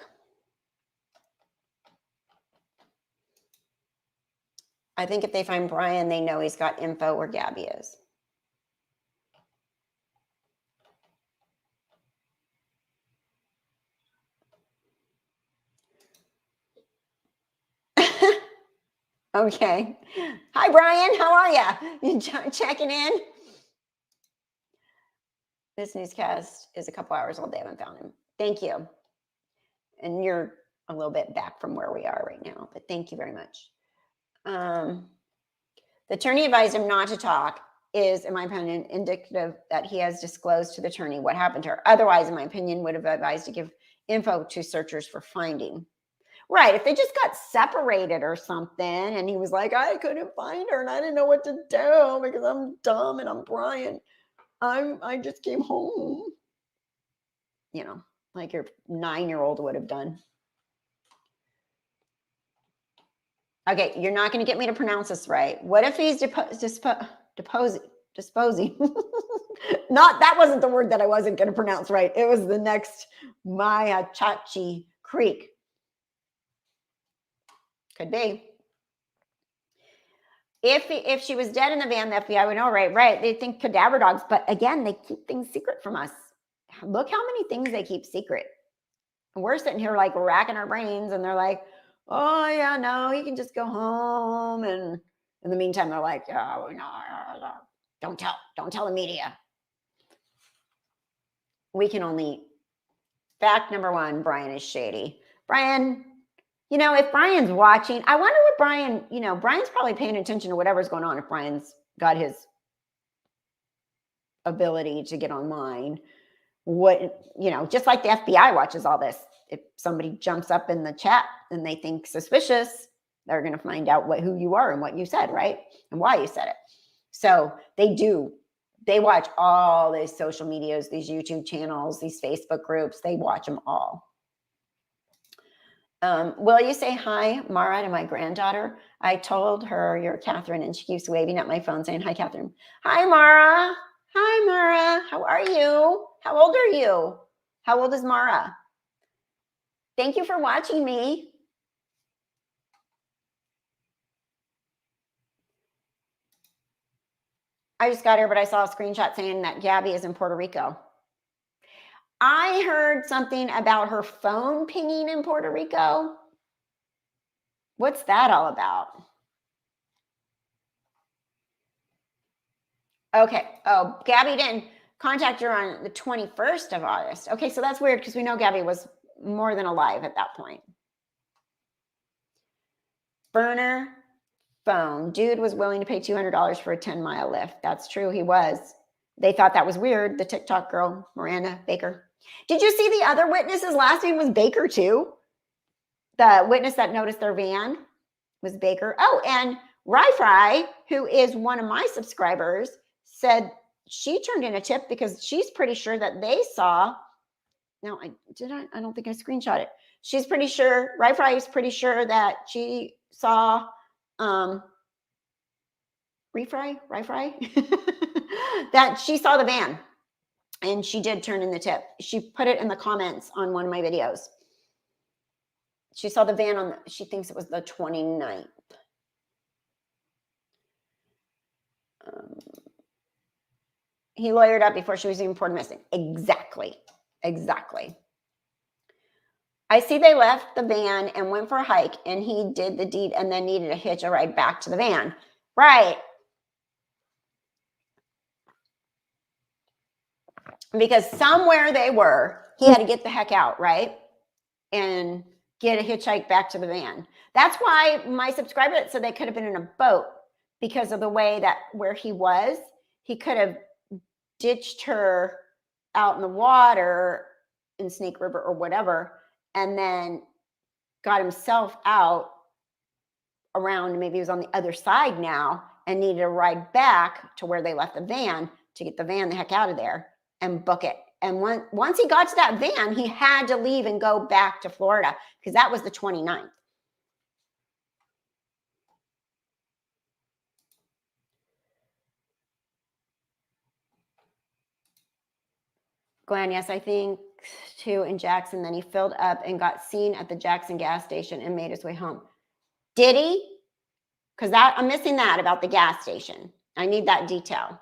I think if they find Brian, they know he's got info where Gabby is. Okay. Hi, Brian. How are you? You checking in? This newscast is a couple hours old. They haven't found him. Thank you. And you're a little bit back from where we are right now, but thank you very much. The attorney advised him not to talk is, in my opinion, indicative that he has disclosed to the attorney what happened to her. Otherwise, in my opinion, would have advised to give info to searchers for finding. Right. If they just got separated or something and he was like, I couldn't find her and I didn't know what to do because I'm dumb and I'm Brian. I just came home. You know, like your 9-year-old would have done. Okay, you're not going to get me to pronounce this right. What if he's disposing? Not, that wasn't the word that I wasn't going to pronounce right. It was the next Maya Chachi Creek. Could be. If she was dead in the van, the FBI would know, right? They think cadaver dogs, but again, they keep things secret from us. Look how many things they keep secret. And we're sitting here like racking our brains, and they're like, oh yeah, no, you can just go home. And in the meantime, they're like, oh no, don't tell the media. We can only, fact number one, Brian is shady. Brian, you know, if Brian's watching, I wonder what Brian, you know, Brian's probably paying attention to whatever's going on if Brian's got his ability to get online. What, you know, just like the FBI watches all this. If somebody jumps up in the chat and they think suspicious, they're going to find out who you are and what you said, right? And why you said it. So they watch all these social medias, these YouTube channels, these Facebook groups, they watch them all. Will you say hi, Mara, to my granddaughter? I told her you're Catherine, and she keeps waving at my phone saying, hi, Catherine. Hi, Mara. Hi, Mara. How are you? How old are you? How old is Mara? Thank you for watching me. I just got here, but I saw a screenshot saying that Gabby is in Puerto Rico. I heard something about her phone pinging in Puerto Rico. What's that all about? Okay. Oh, Gabby didn't contact her on the 21st of August. Okay, so that's weird because we know Gabby was more than alive at that point. Burner phone. Dude was willing to pay $200 for a 10-mile lift. That's true. He was. They thought that was weird. The TikTok girl, Miranda Baker. Did you see the other witness's last name was Baker too? The witness that noticed their van was Baker. Oh, and Ri-Fry, who is one of my subscribers, said she turned in a tip because she's pretty sure that they saw. No, I don't think I screenshot it. She's pretty sure, Ri-Fry is pretty sure that she saw Ri-Fry that she saw the van. And she did turn in the tip. She put it in the comments on one of my videos. She saw the van on, she thinks it was the 29th. He lawyered up before she was even reported missing. Exactly. I see they left the van and went for a hike, and he did the deed and then needed to hitch a ride back to the van. Right. Because somewhere they were, he had to get the heck out, right? And get a hitchhike back to the van. That's why my subscriber said they could have been in a boat because of the way that where he was, he could have ditched her out in the water in Snake River or whatever, and then got himself out around, maybe he was on the other side now and needed a ride back to where they left the van to get the van the heck out of there and book it. And once he got to that van, he had to leave and go back to Florida because that was the 29th. Glenn, yes, I think too, in Jackson. Then he filled up and got seen at the Jackson gas station and made his way home. Did he? Because I'm missing that about the gas station. I need that detail.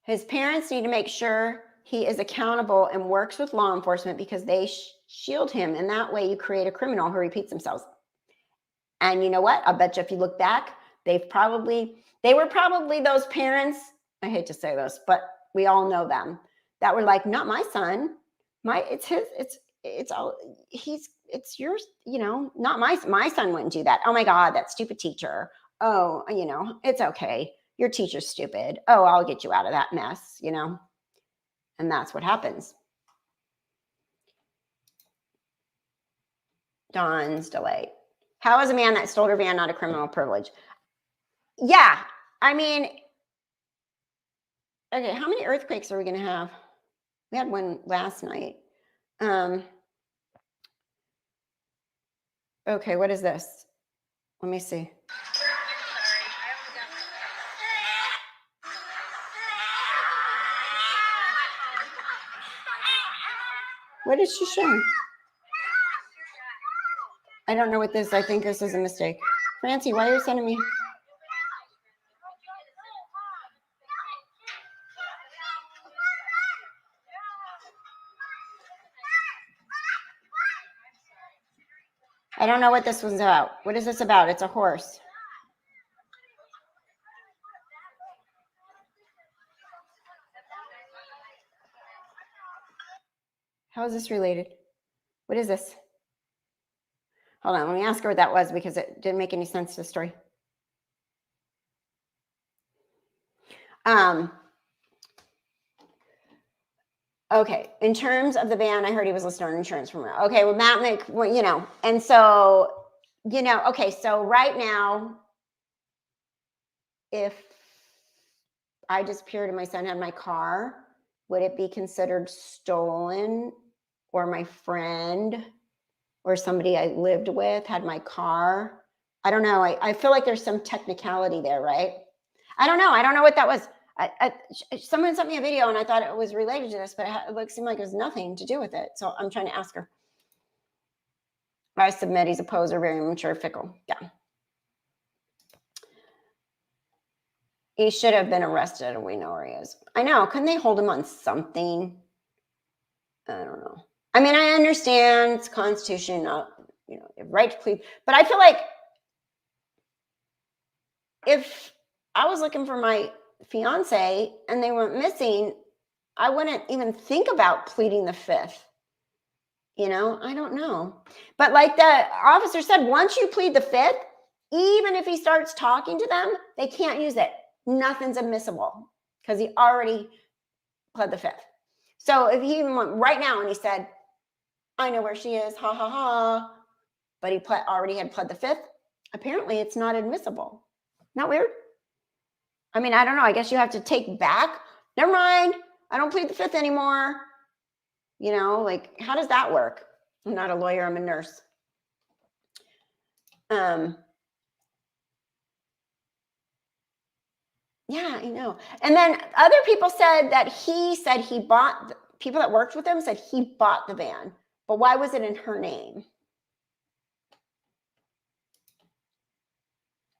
His parents need to make sure he is accountable and works with law enforcement because they shield him. And that way you create a criminal who repeats themselves. And you know what? I bet you if you look back, they were probably those parents. I hate to say this, but we all know them that were like, not my son. It's yours, not my son wouldn't do that. Oh my God, that stupid teacher. Oh, it's okay. Your teacher's stupid. Oh, I'll get you out of that mess, and that's what happens. Dawn's delay. How is a man that stole her van not a criminal privilege? Yeah, I mean, okay, how many earthquakes are we going to have? We had one last night. Okay, what is this? Let me see. What is she showing? I don't know what this, I think this is a mistake. Francie, why are you sending me? I don't know what this one's about. What is this about? It's a horse. How is this related? What is this? Hold on, let me ask her what that was because it didn't make any sense to the story. Okay, in terms of the van, I heard he was listed on insurance from it. Okay, well, Matt, and so, okay, so right now, if I disappeared and my son had my car, would it be considered stolen? Or my friend or somebody I lived with had my car? I don't know. I feel like there's some technicality there, right? I don't know. I don't know what that was. Someone sent me a video and I thought it was related to this, but it seemed like it was nothing to do with it. So I'm trying to ask her. I submit he's a poser, very immature, fickle. Yeah. He should have been arrested and we know where he is. I know. Couldn't they hold him on something? I don't know. I mean, I understand it's Constitution, right to plead, but I feel like if I was looking for my fiance and they went missing, I wouldn't even think about pleading the fifth. I don't know. But like the officer said, once you plead the fifth, even if he starts talking to them, they can't use it. Nothing's admissible because he already pled the fifth. So if he even went right now and he said, I know where she is, ha, ha, ha, but he already had pled the fifth, apparently it's not admissible. Not weird? I mean, I don't know. I guess you have to take back. Never mind. I don't plead the fifth anymore. How does that work? I'm not a lawyer. I'm a nurse. Yeah, I know. And then other people said that people that worked with him said he bought the van. But why was it in her name?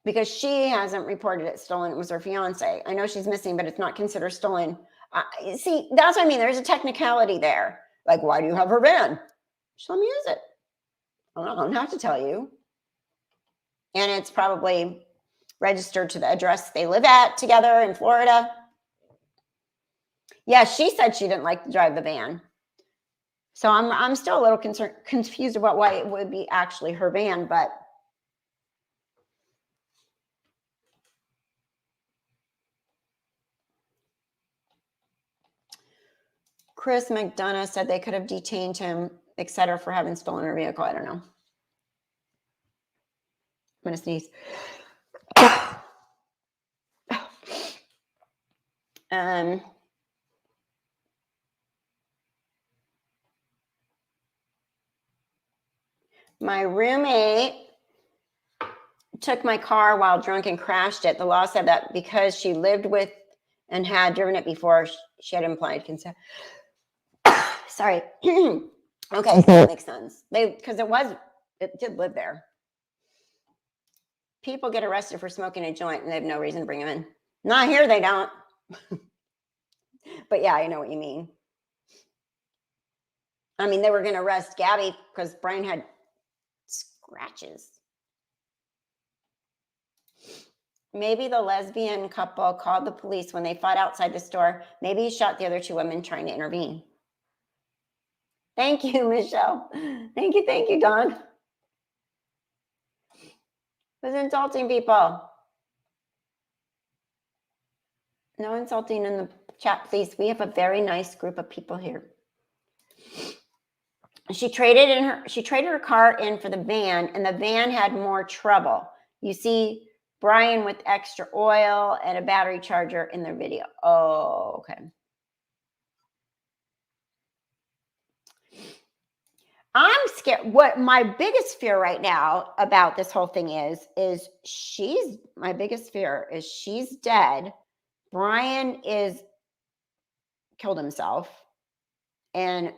Because she hasn't reported it stolen. It was her fiance. I know she's missing, but it's not considered stolen. See, that's what I mean. There's a technicality there. Like, why do you have her van? Just let me use it. I don't have to tell you. And it's probably registered to the address they live at together in Florida. Yeah, she said she didn't like to drive the van. So I'm still a little confused about why it would be actually her van, but Chris McDonough said they could have detained him, etc., for having stolen her vehicle. I don't know. I'm gonna sneeze. My roommate took my car while drunk and crashed it. The law said that because she lived with and had driven it before, she had implied consent. Sorry. Okay, so that makes sense. Because it did live there. People get arrested for smoking a joint and they have no reason to bring them in. Not here, they don't. But yeah, I know what you mean. I mean, they were going to arrest Gabby because Brian had scratches. Maybe the lesbian couple called the police when they fought outside the store. Maybe he shot the other two women trying to intervene. Thank you, Michelle. Thank you, Don. Who's insulting people? No insulting in the chat, please. We have a very nice group of people here. She traded her car in for the van, and the van had more trouble. You see Brian with extra oil and a battery charger in their video. Oh, okay. I'm scared. What my biggest fear right now about this whole thing is my biggest fear is she's dead. Brian is killed himself, and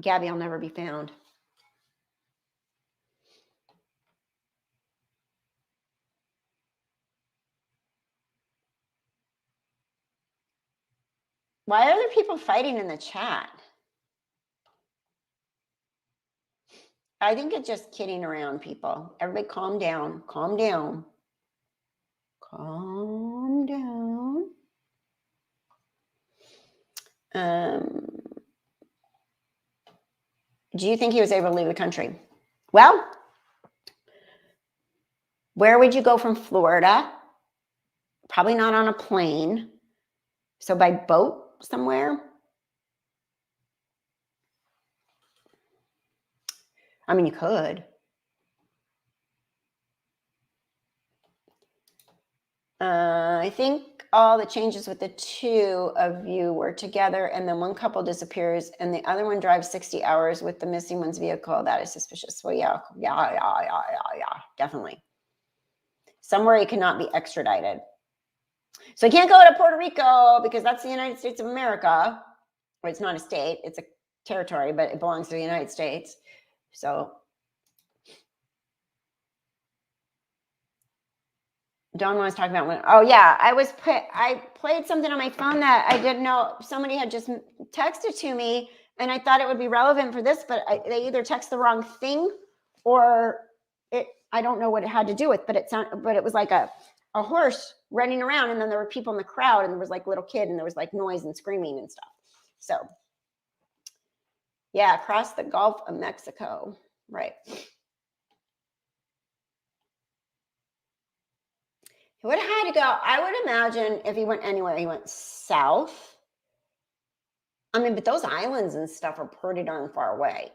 Gabby will never be found. Why are there people fighting in the chat? I think it's just kidding around, people. Everybody calm down. Calm down. Calm down. Do you think he was able to leave the country? Well, where would you go from Florida? Probably not on a plane. So by boat somewhere? I mean, you could. I think all the changes with the two of you were together, and then one couple disappears and the other one drives 60 hours with the missing one's vehicle. That is suspicious. Well, yeah, definitely. Somewhere he cannot be extradited. So he can't go to Puerto Rico because that's the United States of America. Or it's not a state, it's a territory, but it belongs to the United States. So Dawn was talking about when, oh yeah, I played something on my phone that I didn't know somebody had just texted to me, and I thought it would be relevant for this, but they either text the wrong thing or I don't know what it had to do with, but it was like a horse running around, and then there were people in the crowd, and there was like a little kid, and there was like noise and screaming and stuff. So yeah, across the Gulf of Mexico, right? He would have had to go. I would imagine if he went anywhere, he went south. I mean, but those islands and stuff are pretty darn far away.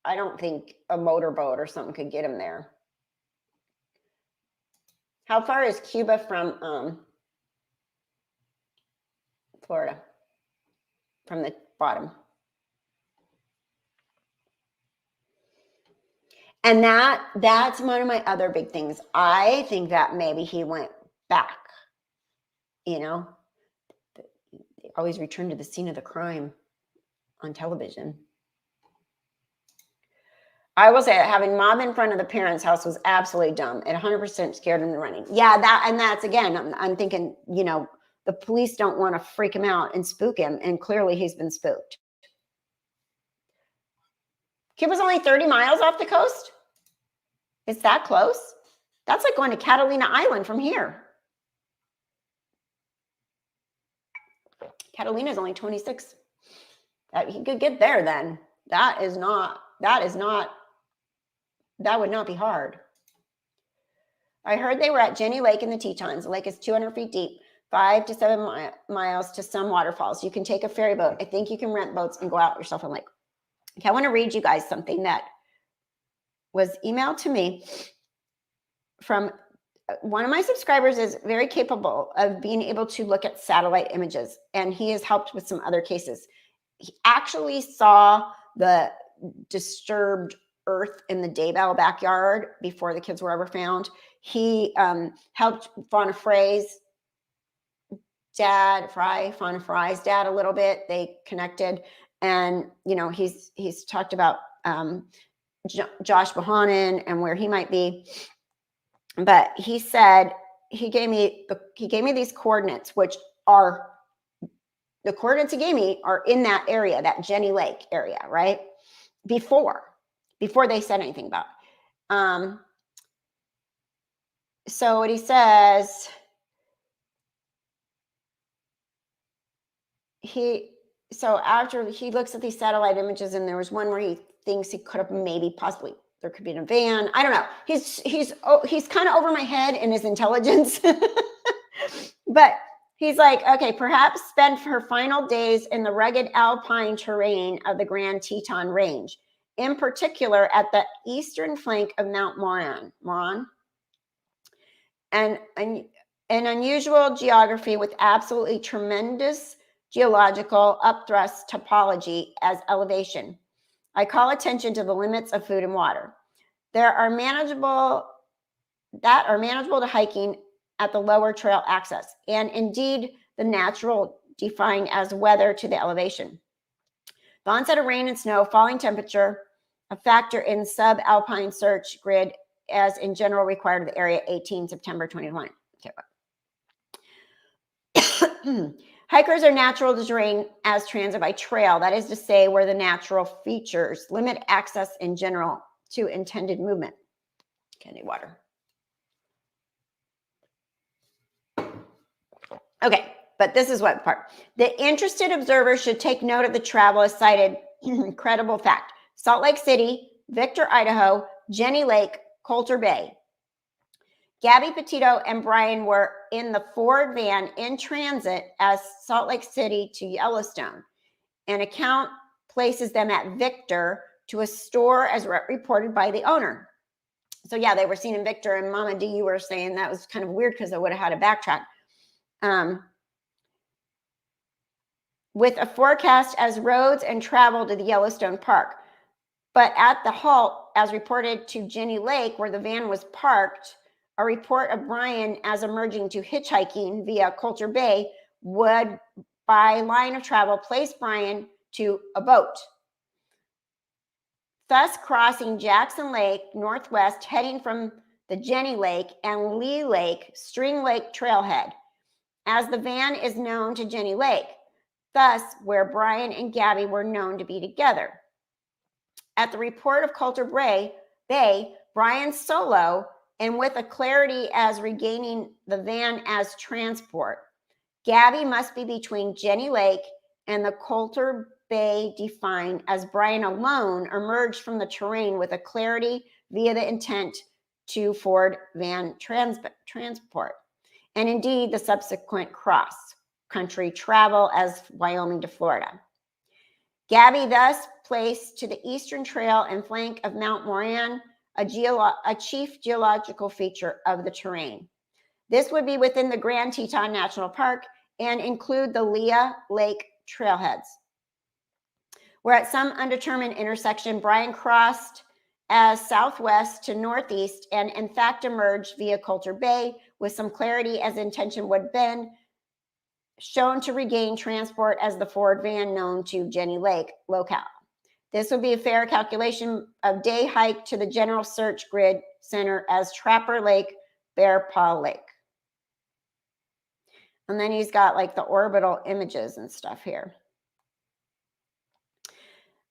I don't think a motorboat or something could get him there. How far is Cuba from Florida? From the bottom. And that's one of my other big things. I think that maybe he went back, you know. They always return to the scene of the crime on television. I will say that having mom in front of the parents' house was absolutely dumb. It 100% scared him to running. Yeah, that's again, I'm thinking, you know, the police don't want to freak him out and spook him, and clearly he's been spooked. Cuba's only 30 miles off the coast. It's that close. That's like going to Catalina Island from here. Catalina is only 26. that he could get there then. That would not be hard. I heard they were at Jenny Lake in the Tetons. The lake is 200 feet deep, 5 to 7 miles to some waterfalls. You can take a ferry boat. I think you can rent boats and go out yourself on lake. Okay, I want to read you guys something that was emailed to me from one of my subscribers. Is very capable of being able to look at satellite images, and he has helped with some other cases. He actually saw the disturbed earth in the Daybell backyard before the kids were ever found. He helped Fauna Frey's dad a little bit. They connected, and he's talked about Josh Bohannon and where he might be. But he said he gave me these coordinates, which are the coordinates he gave me are in that area, that Jenny Lake area, right? Before they said anything about it. So what he says, after he looks at these satellite images, and there was one where he thinks he could have possibly there could be in a van. I don't know. He's kind of over my head in his intelligence, but he's like, okay, perhaps spend her final days in the rugged alpine terrain of the Grand Teton Range, in particular at the eastern flank of Mount Moran. And an unusual geography with absolutely tremendous geological upthrust topology as elevation. I call attention to the limits of food and water. That are manageable to hiking at the lower trail access, and indeed the natural defined as weather to the elevation. The onset of rain and snow, falling temperature, a factor in subalpine search grid as in general required of the area, 18 September 2021. Okay. Hikers are natural to terrain as transit by trail, that is to say, where the natural features limit access in general to intended movement. Okay, I need water. Okay, but this is what part. The interested observer should take note of the travel as cited credible fact. Salt Lake City, Victor, Idaho, Jenny Lake, Coulter Bay. Gabby Petito and Brian were in the Ford van in transit as Salt Lake City to Yellowstone. An account places them at Victor to a store as reported by the owner. So yeah, they were seen in Victor, and Mama D, you were saying that was kind of weird because I would have had to backtrack. With a forecast as roads and travel to the Yellowstone Park. But at the halt, as reported to Jenny Lake, where the van was parked, a report of Brian as emerging to hitchhiking via Coulter Bay would, by line of travel, place Brian to a boat, thus crossing Jackson Lake northwest, heading from the Jenny Lake and Lee Lake, String Lake trailhead, as the van is known to Jenny Lake, thus where Brian and Gabby were known to be together. At the report of Coulter Bay, Brian solo and with a clarity as regaining the van as transport. Gabby must be between Jenny Lake and the Coulter Bay defined as Brian alone emerged from the terrain with a clarity via the intent to Ford van transport. And indeed the subsequent cross-country travel as Wyoming to Florida. Gabby thus placed to the eastern trail and flank of Mount Moran, a chief geological feature of the terrain. This would be within the Grand Teton National Park and include the Leah Lake trailheads, where at some undetermined intersection, Brian crossed as southwest to northeast and in fact emerged via Coulter Bay with some clarity as intention would have been shown to regain transport as the Ford van known to Jenny Lake locale. This would be a fair calculation of day hike to the general search grid center as Trapper Lake, Bear Paw Lake. And then he's got like the orbital images and stuff here.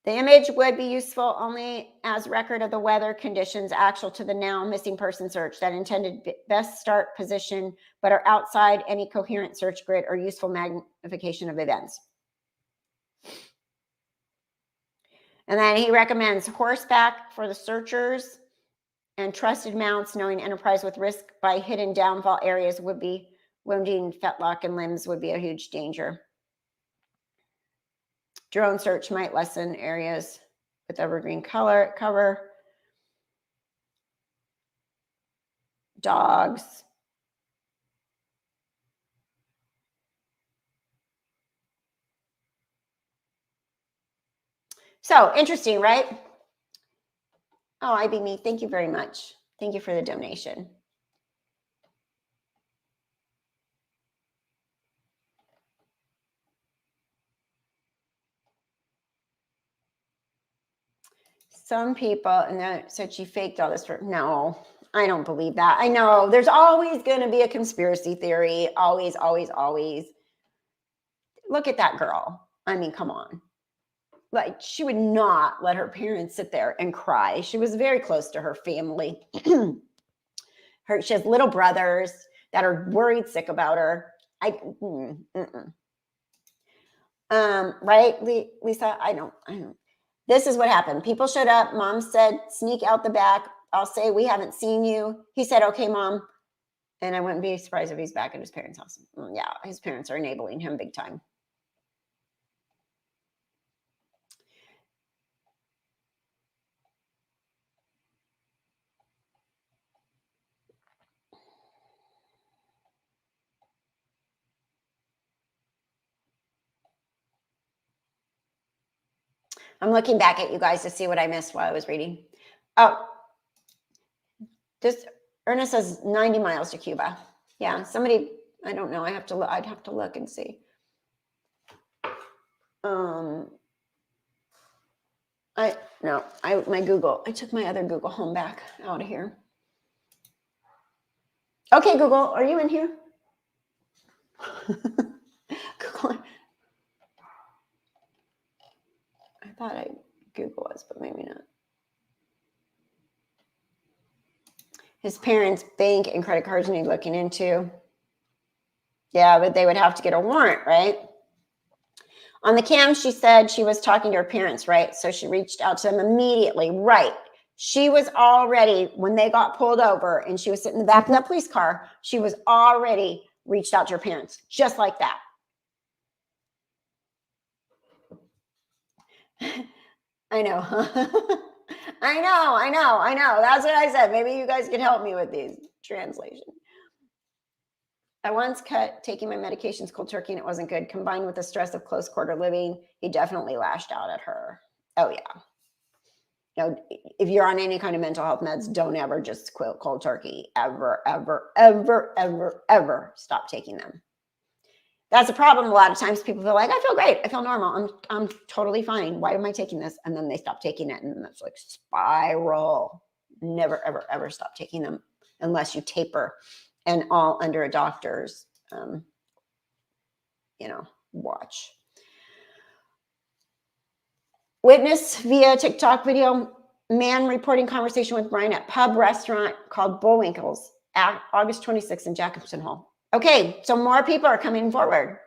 The image would be useful only as record of the weather conditions actual to the now missing person search that intended best start position, but are outside any coherent search grid or useful magnification of events. And then he recommends horseback for the searchers and trusted mounts, knowing enterprise with risk by hidden downfall areas would be wounding fetlock and limbs would be a huge danger. Drone search might lessen areas with evergreen cover. Dogs. So interesting, right? Oh, IB me, thank you very much. Thank you for the donation. Some people, and then said she faked all this for, no, I don't believe that. I know there's always going to be a conspiracy theory. Always, always, always. Look at that girl. I mean, come on. Like, she would not let her parents sit there and cry. She was very close to her family. She has little brothers that are worried sick about her. Right, Lisa? I don't. This is what happened. People showed up. Mom said, sneak out the back. I'll say, we haven't seen you. He said, okay, Mom. And I wouldn't be surprised if he's back at his parents' house. Yeah, his parents are enabling him big time. I'm looking back at you guys to see what I missed while I was reading. Oh, this Ernest says 90 miles to Cuba. Yeah, somebody, I don't know. I'd have to look and see. I took my other Google home back out of here. Okay, Google, are you in here? Google. I thought Google was, but maybe not. His parents' bank and credit cards need looking into. Yeah, but they would have to get a warrant, right? On the cam, she said she was talking to her parents, right? So she reached out to them immediately, right? She was already, when they got pulled over and she was sitting in the back of that police car, she was already reached out to her parents, just like that. I know. I know. That's what I said. Maybe you guys could help me with these translations. I once cut taking my medications cold turkey and it wasn't good. Combined with the stress of close quarter living, he definitely lashed out at her. Oh, yeah. You know, if you're on any kind of mental health meds, don't ever just quit cold turkey. Ever, ever, ever, ever, ever stop taking them. That's a problem. A lot of times people feel like, I feel great. I feel normal. I'm totally fine. Why am I taking this? And then they stop taking it. And that's like spiral. Never, ever, ever stop taking them unless you taper, and all under a doctor's, watch. Witness via TikTok video, man reporting conversation with Brian at pub restaurant called Bullwinkle's at August 26th in Jacobson Hall. Okay, so more people are coming forward.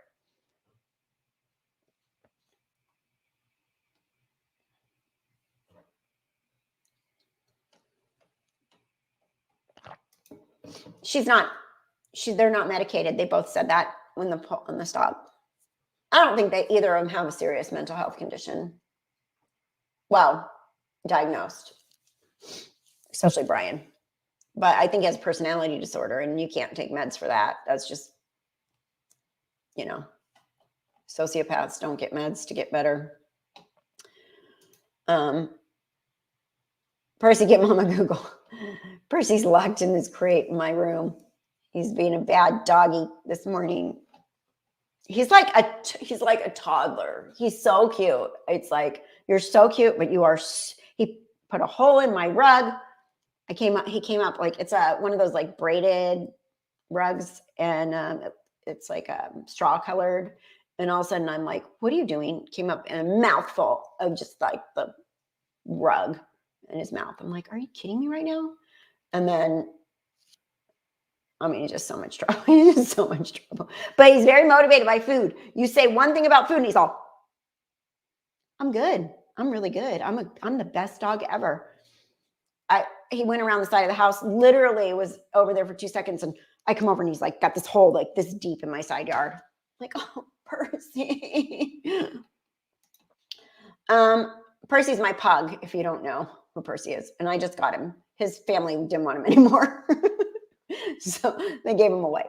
They're not medicated. They both said that on the stop. I don't think either of them have a serious mental health condition. Well, diagnosed, especially Brian. But I think he has a personality disorder and you can't take meds for that. That's just, sociopaths don't get meds to get better. Percy, get Mama Google. Percy's locked in his crate in my room. He's being a bad doggy this morning. He's like a toddler. He's so cute. It's like, you're so cute, but he put a hole in my rug. He came up like, it's one of those like braided rugs, and it's like straw colored. And all of a sudden I'm like, what are you doing? Came up in a mouthful of just like the rug in his mouth. I'm like, are you kidding me right now? And then, he's just so much trouble. He's just so much trouble. But he's very motivated by food. You say one thing about food and he's all, I'm good. I'm really good. I'm the best dog ever. He went around the side of the house, literally was over there for 2 seconds. And I come over and he's like, got this hole like this deep in my side yard. I'm like, oh, Percy. Percy's my pug, if you don't know who Percy is. And I just got him. His family didn't want him anymore. So they gave him away.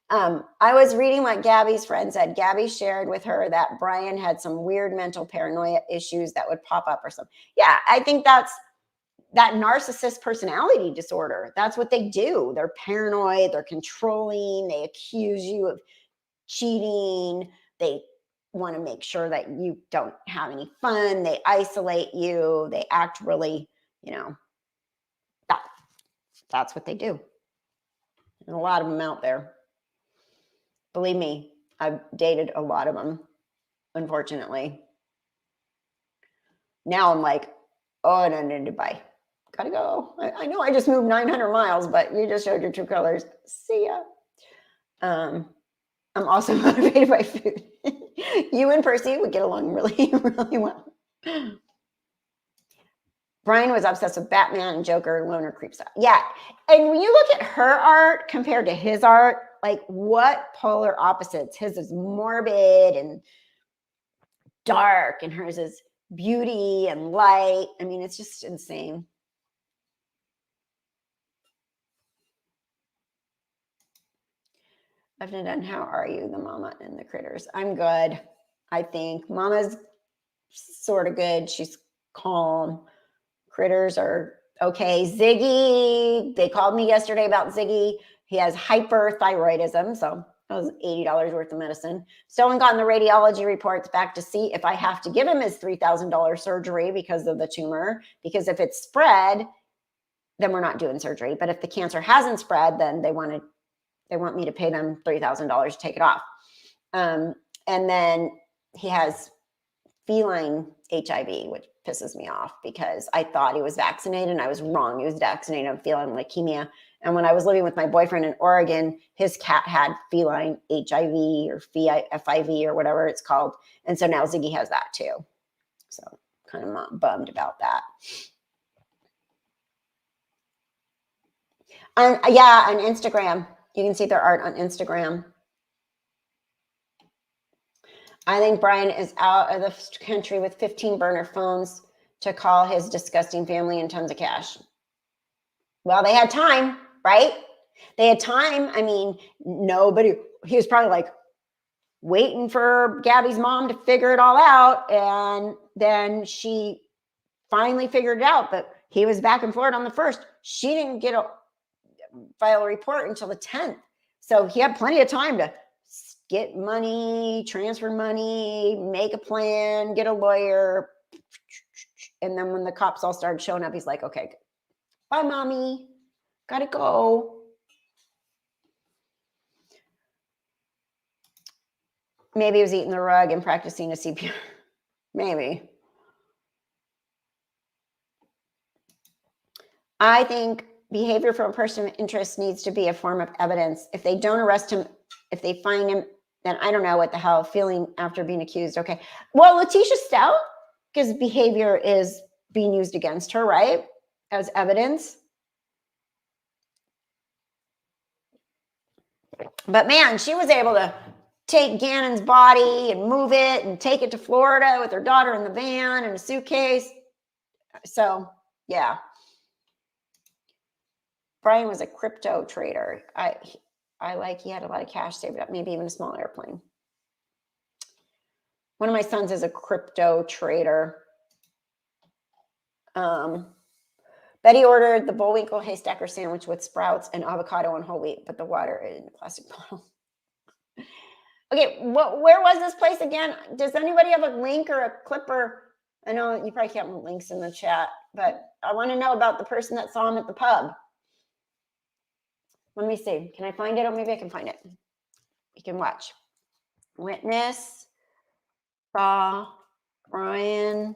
I was reading what Gabby's friend said. Gabby shared with her that Brian had some weird mental paranoia issues that would pop up or something. Yeah, I think that's that narcissist personality disorder. That's what they do. They're paranoid, they're controlling, they accuse you of cheating, they want to make sure that you don't have any fun, they isolate you, they act really, that's what they do. And a lot of them out there. Believe me, I've dated a lot of them, unfortunately. Now I'm like, oh, no, bye. Gotta go. I know I just moved 900 miles, but you just showed your true colors. See ya. I'm also motivated by food. You and Percy would get along really, really well. Brian was obsessed with Batman and Joker, loner creeps out. Yeah. And when you look at her art compared to his art, like what polar opposites. His is morbid and dark, and hers is beauty and light. I mean, it's just insane. I've done. How are you, the mama and the critters? I'm good. I think Mama's sort of good. She's calm. Critters are okay. Ziggy, they called me yesterday about Ziggy. He has hyperthyroidism, so that was $80 worth of medicine. Still haven't gotten the radiology reports back to see if I have to give him his $3,000 surgery because of the tumor. Because if it's spread, then we're not doing surgery. But if the cancer hasn't spread, then they want me to pay them $3,000 to take it off. And then he has feline HIV, which pisses me off because I thought he was vaccinated and I was wrong. He was vaccinated on feline leukemia. And when I was living with my boyfriend in Oregon, his cat had feline HIV or FIV or whatever it's called. And so now Ziggy has that too. So kind of bummed about that. Yeah, on Instagram. You can see their art on Instagram. I think Brian is out of the country with 15 burner phones to call his disgusting family and tons of cash. Well, they had time, right? They had time. I mean, he was probably like waiting for Gabby's mom to figure it all out. And then she finally figured it out, but he was back in Florida on the 1st. She didn't file a report until the 10th. So he had plenty of time to get money, transfer money, make a plan, get a lawyer. And then when the cops all started showing up, he's like, okay, bye, mommy. Gotta go. Maybe he was eating the rug and practicing a CPR. Maybe. I think behavior from a person of interest needs to be a form of evidence. If they don't arrest him, if they find him, then I don't know what the hell, feeling after being accused. Okay. Well, Letitia Stout, because behavior is being used against her, right? As evidence. But man, she was able to take Gannon's body and move it and take it to Florida with her daughter in the van and a suitcase. So, yeah. Brian was a crypto trader. He had a lot of cash saved up, maybe even a small airplane. One of my sons is a crypto trader. Betty ordered the Bullwinkle haystacker sandwich with sprouts and avocado and whole wheat, but the water in a plastic bottle. Okay, where was this place again? Does anybody have a link or a clipper? I know you probably can't put links in the chat, but I want to know about the person that saw him at the pub. Let me see. Can I find it? Or maybe I can find it. You can watch. Witness saw Brian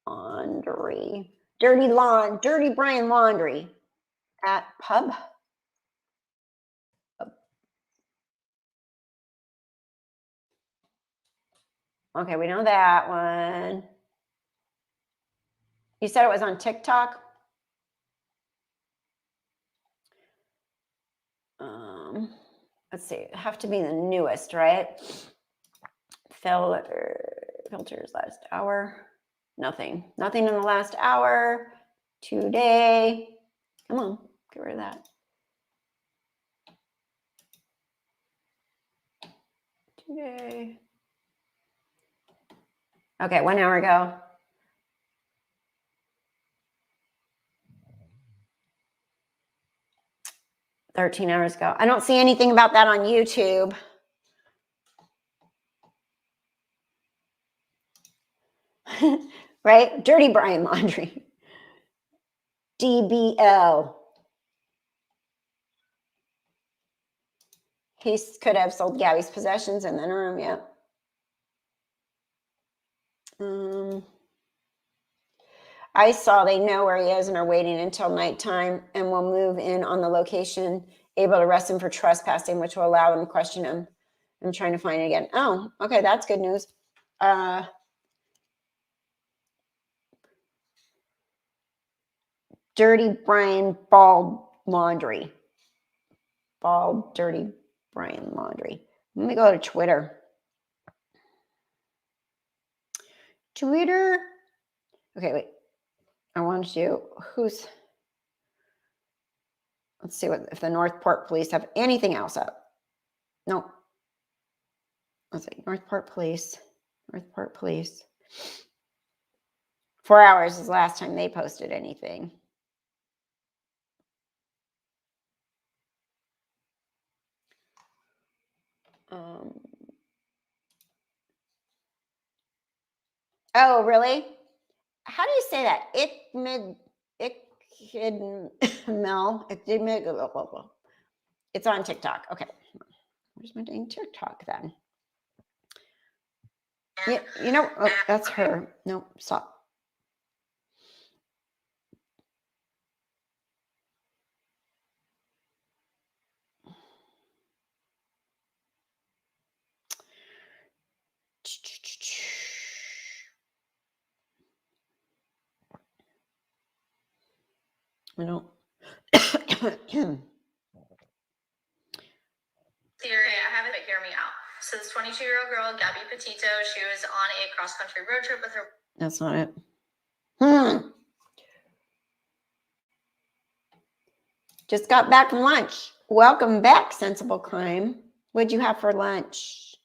Laundrie. Dirty Brian Laundrie at pub. Okay, we know that one. You said it was on TikTok? Let's see. It have to be the newest, right? Filters last hour. Nothing. Nothing in the last hour. Today. Come on. Get rid of that. Today. Okay, 1 hour ago. $13 hours ago. I don't see anything about that on YouTube. Right? Dirty Brian Laundrie. DBL. He could have sold Gabby's possessions in the room, yeah. I saw they know where he is and are waiting until nighttime and will move in on the location, able to arrest him for trespassing, which will allow them to question him. I'm trying to find it again. Oh, okay, that's good news. Dirty Brian Bald Laundry. Bald Dirty Brian Laundry. Let me go to Twitter. Twitter. Okay, wait. I want you. Let's see if the Northport Police have anything else up. No. Let's see. Northport Police. 4 hours is the last time they posted anything. Oh, really? How do you say that? It's on TikTok. Okay. Where's my dang TikTok then? Yeah, you know, oh, that's her. No, stop. I don't. Theory, I have it, but hear me out. So this 22-year-old girl, Gabby Petito, she was on a cross-country road trip with her. That's not it. Just got back from lunch. Welcome back, Sensible Crime. What'd you have for lunch?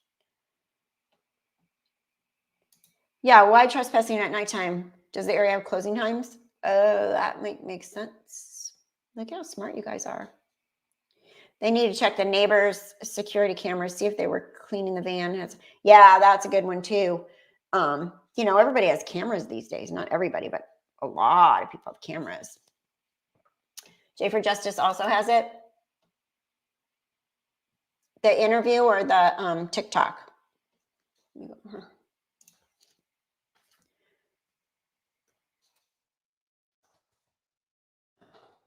Yeah, why trespassing at nighttime? Does the area have closing times? That makes sense. Look how smart you guys are. They need to check the neighbors' security cameras, see if they were cleaning the van. Yeah, that's a good one too. You know, everybody has cameras these days. Not everybody, but a lot of people have cameras. J for Justice also has it. The interview or the TikTok?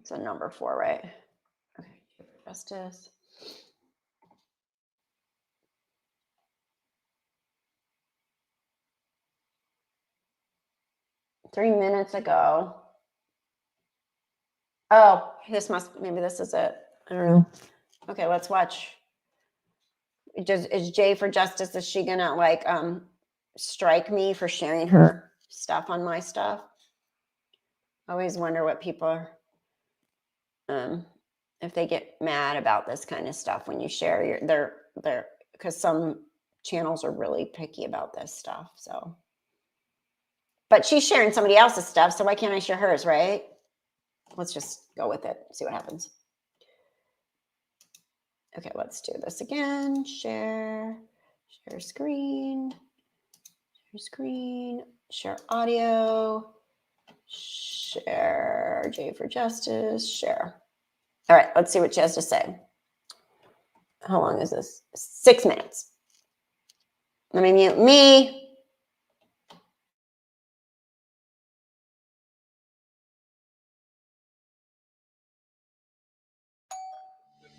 It's a number 4, right? Okay, J for Justice. Three minutes ago. Oh, maybe this is it. I don't know. Okay, let's watch. Is J for Justice, is she gonna like strike me for sharing her stuff on my stuff? I always wonder what people are, if they get mad about this kind of stuff when you share their because some channels are really picky about this stuff. So, but she's sharing somebody else's stuff, so why can't I share hers, right? Let's just go with it, see what happens. Okay, let's do this again. Share screen, share audio, share J for Justice, share. All right, let's see what she has to say. How long is this? 6 minutes. Let me mute me.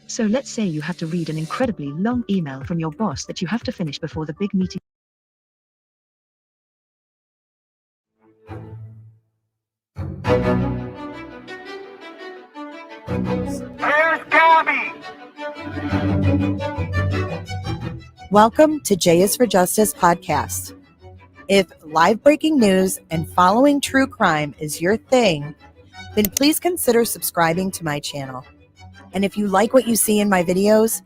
So let's say you have to read an incredibly long email from your boss that you have to finish before the big meeting. Welcome to J is for Justice podcast. If live breaking news and following true crime is your thing, then please consider subscribing to my channel. And if you like what you see in my videos,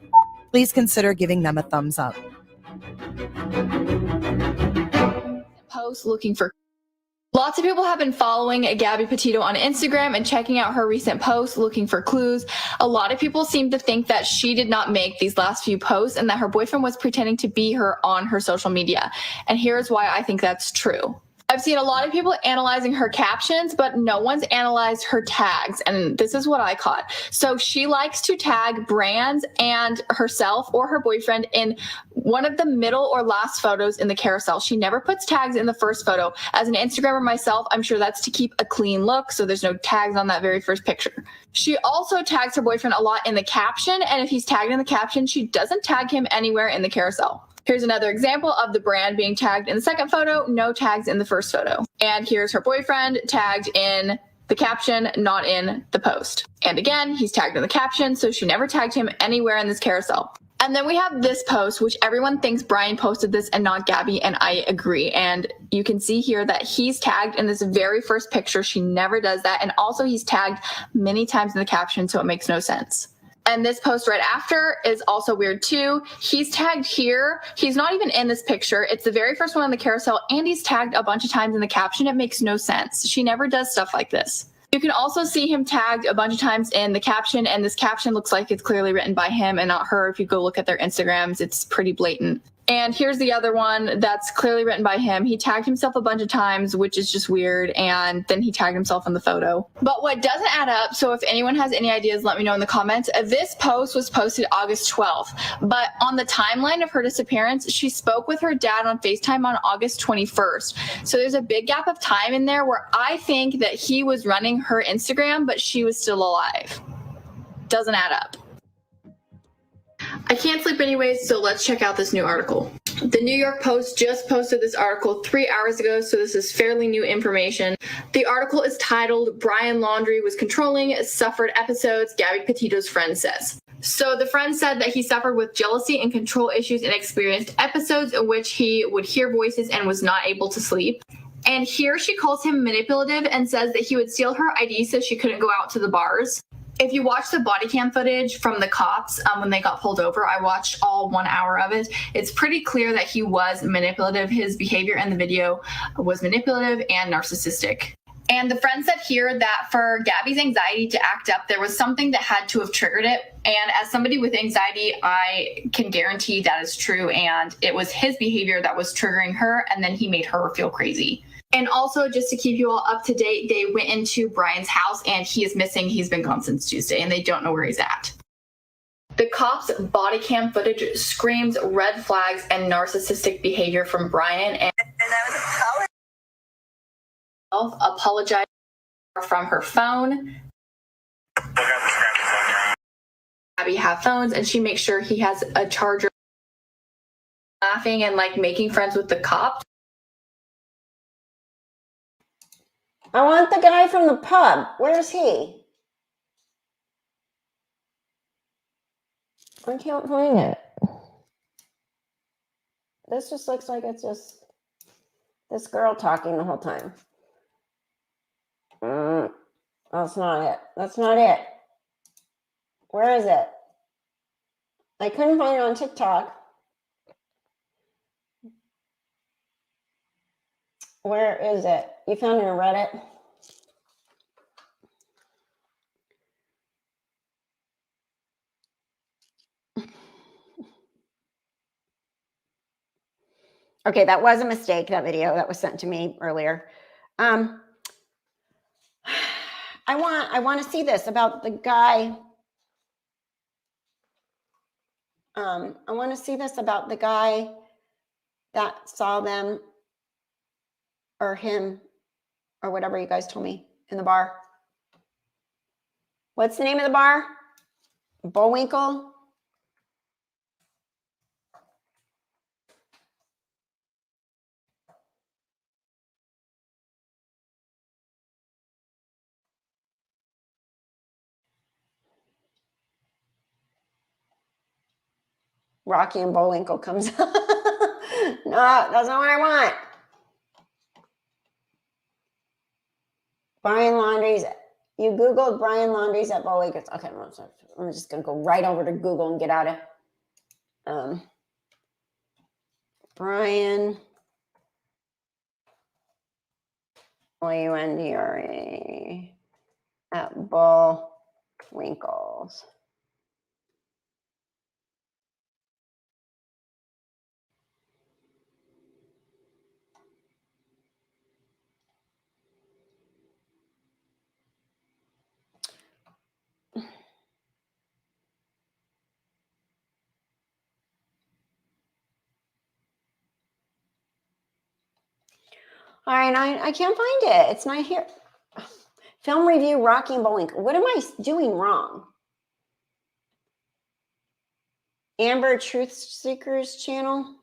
please consider giving them a thumbs up. Post looking for. Lots of people have been following Gabby Petito on Instagram and checking out her recent posts looking for clues. A lot of people seem to think that she did not make these last few posts and that her boyfriend was pretending to be her on her social media. And here's why I think that's true. I've seen a lot of people analyzing her captions, but no one's analyzed her tags. And this is what I caught. So she likes to tag brands and herself or her boyfriend in one of the middle or last photos in the carousel. She never puts tags in the first photo. As an Instagrammer myself, I'm sure that's to keep a clean look, so there's no tags on that very first picture. She also tags her boyfriend a lot in the caption, and if he's tagged in the caption, she doesn't tag him anywhere in the carousel. Here's another example of the brand being tagged in the second photo, no tags in the first photo. And here's her boyfriend tagged in the caption, not in the post. And again, he's tagged in the caption, so she never tagged him anywhere in this carousel. And then we have this post, which everyone thinks Brian posted this and not Gabby, and I agree. And you can see here that he's tagged in this very first picture. She never does that. And also he's tagged many times in the caption, so it makes no sense. And this post right after is also weird too. He's tagged here. He's not even in this picture. It's the very first one on the carousel, and he's tagged a bunch of times in the caption. It makes no sense. She never does stuff like this. You can also see him tagged a bunch of times in the caption, and this caption looks like it's clearly written by him and not her. If you go look at their Instagrams, it's pretty blatant. And here's the other one that's clearly written by him. He tagged himself a bunch of times, which is just weird, and then he tagged himself in the photo. But what doesn't add up, so if anyone has any ideas, let me know in the comments. This post was posted August 12th, but on the timeline of her disappearance, she spoke with her dad on FaceTime on August 21st. So there's a big gap of time in there where I think that he was running her Instagram, but she was still alive. Doesn't add up. I can't sleep anyways, so let's check out this new article. The New York Post just posted this article 3 hours ago, so this is fairly new information. The article is titled, Brian Laundrie was controlling, suffered episodes, Gabby Petito's friend says. So the friend said that he suffered with jealousy and control issues and experienced episodes in which he would hear voices and was not able to sleep. And here she calls him manipulative and says that he would steal her ID so she couldn't go out to the bars. If you watch the body cam footage from the cops when they got pulled over, I watched all 1 hour of it. It's pretty clear that he was manipulative. His behavior in the video was manipulative and narcissistic. And the friend said here that for Gabby's anxiety to act up, there was something that had to have triggered it. And as somebody with anxiety, I can guarantee that is true. And it was his behavior that was triggering her, and then he made her feel crazy. And also, just to keep you all up to date, they went into Brian's house and he is missing. He's been gone since Tuesday and they don't know where he's at. The cops' body cam footage screams red flags and narcissistic behavior from Brian, and I was apologized from her phone. Gabby have phones and she makes sure he has a charger. Laughing and like making friends with the cops. I want the guy from the pub. Where's he? I can't find it. This just looks like it's just this girl talking the whole time. That's not it. That's not it. Where is it? I couldn't find it on TikTok. Where is it? You found it on Reddit? Okay, that was a mistake, that video that was sent to me earlier. I want to see this about the guy. I want to see this about the guy that saw them or him or whatever you guys told me in the bar. What's the name of the bar? Bullwinkle? Rocky and Bullwinkle comes up. No, that's not what I want. Brian Laundrie's. You Googled Brian Laundrie's at Bullwinkle. Okay, I'm just going to go right over to Google and get out of Brian Laundrie at Bullwinkle's. All right, I can't find it. It's not here. Film review, Rocky and Bullwinkle. What am I doing wrong? Amber Truth Seekers channel.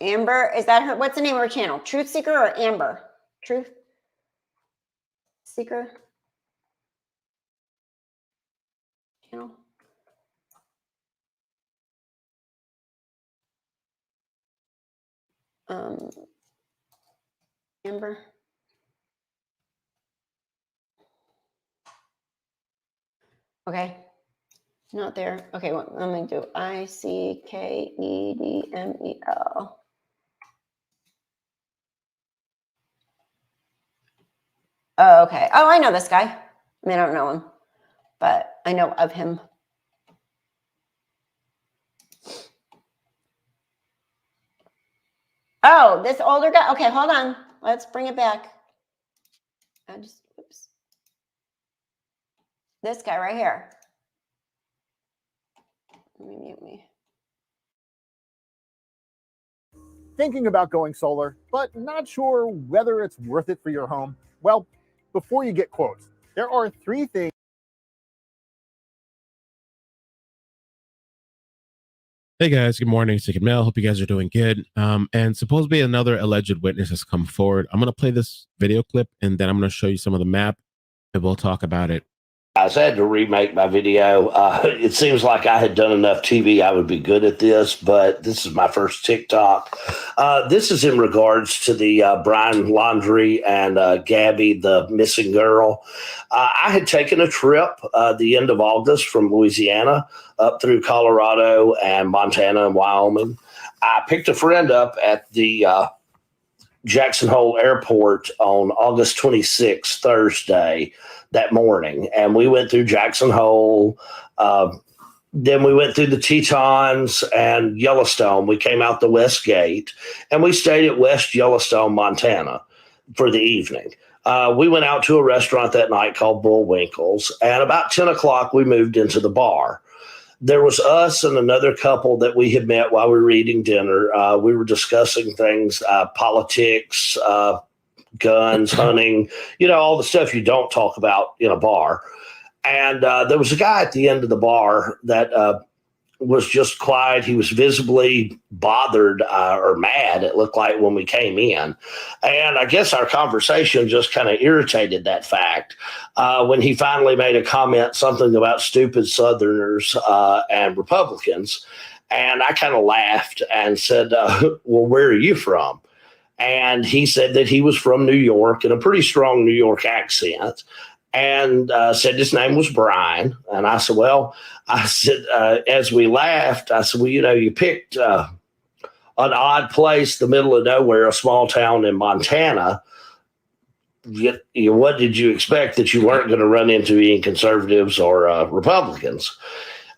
Amber, is that her? What's the name of her channel? Truth Seeker or Amber? Truth Seeker channel. Amber. Okay, not there. Okay, well, let me do ICKEDMEL. Oh, okay. Oh, I know this guy. I mean, I don't know him, but I know of him. Oh, this older guy. Okay, hold on. Let's bring it back. Oops. This guy right here. Let me mute me. Thinking about going solar, but not sure whether it's worth it for your home? Well, before you get quotes, there are 3 things. Hey guys, good morning. It's Nick Mel. Hope you guys are doing good. And supposedly another alleged witness has come forward. I'm going to play this video clip and then I'm going to show you some of the map and we'll talk about it. I had to remake my video. It seems like I had done enough TV, I would be good at this, but this is my first TikTok. This is in regards to the Brian Laundrie and Gabby, the missing girl. I had taken a trip the end of August from Louisiana up through Colorado and Montana and Wyoming. I picked a friend up at the Jackson Hole Airport on August 26th, Thursday, that morning. And we went through Jackson Hole. Then we went through the Tetons and Yellowstone. We came out the West Gate and we stayed at West Yellowstone, Montana for the evening. We went out to a restaurant that night called Bullwinkle's. And about 10 o'clock, we moved into the bar. There was us and another couple that we had met while we were eating dinner. We were discussing things, politics, guns, hunting, all the stuff you don't talk about in a bar. And there was a guy at the end of the bar that was just quiet. He was visibly bothered or mad, it looked like, when we came in. And I guess our conversation just kind of irritated that fact when he finally made a comment, something about stupid Southerners and Republicans. And I kind of laughed and said, well, where are you from? And he said that he was from New York in a pretty strong New York accent and said his name was Brian. And I said, as we laughed, I said, well, you picked an odd place, the middle of nowhere, a small town in Montana. What did you expect, that you weren't going to run into any conservatives or Republicans?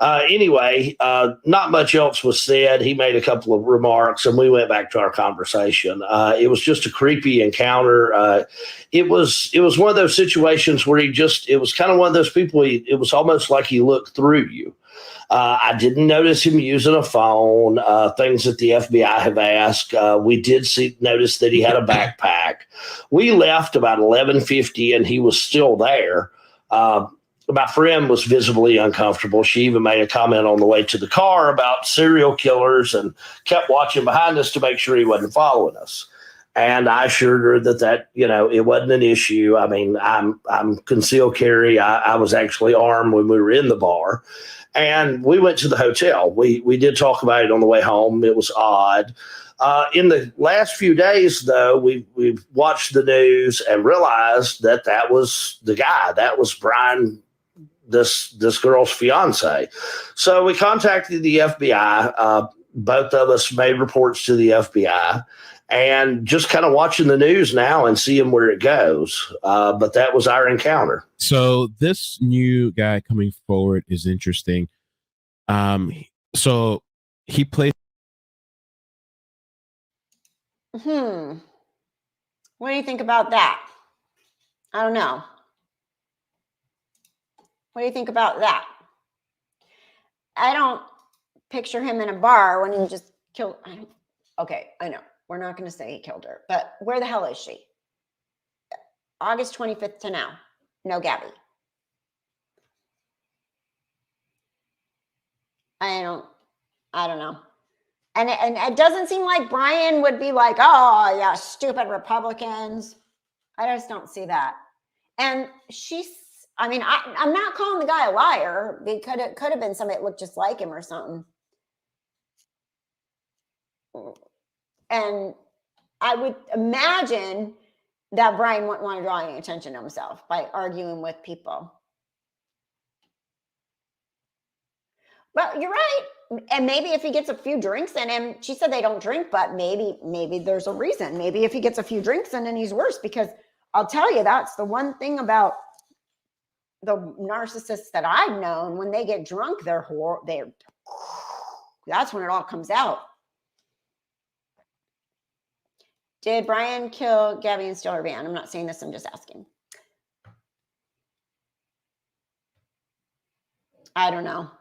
Anyway, not much else was said. He made a couple of remarks and we went back to our conversation. It was just a creepy encounter. It was one of those situations where it was kind of one of those people, it was almost like he looked through you. I didn't notice him using a phone, things that the FBI have asked. We did notice that he had a backpack. We left about 11:50 and he was still there. My friend was visibly uncomfortable. She even made a comment on the way to the car about serial killers and kept watching behind us to make sure he wasn't following us. And I assured her that it wasn't an issue. I mean, I'm concealed carry. I was actually armed when we were in the bar, and we went to the hotel. We did talk about it on the way home. It was odd. In the last few days, though, we've watched the news and realized that was the guy. That was Brian, this girl's fiance. So we contacted the FBI. Both of us made reports to the FBI. And just kind of watching the news now and seeing where it goes. But that was our encounter. So this new guy coming forward is interesting. So he played. What do you think about that? I don't know. What do you think about that? I don't picture him in a bar when he just killed. Okay, I know. We're not going to say he killed her, but where the hell is she? August 25th to now. No Gabby. I don't know. And it doesn't seem like Brian would be like, oh, yeah, stupid Republicans. I just don't see that. And I'm not calling the guy a liar. It could have been somebody that looked just like him or something. And I would imagine that Brian wouldn't want to draw any attention to himself by arguing with people. But you're right. And maybe if he gets a few drinks in him, she said they don't drink, but maybe there's a reason. Maybe if he gets a few drinks in him, he's worse, because I'll tell you, that's the one thing about the narcissists that I've known. When they get drunk, that's when it all comes out. Did Brian kill Gabby and steal her van? I'm not saying this, I'm just asking. I don't know.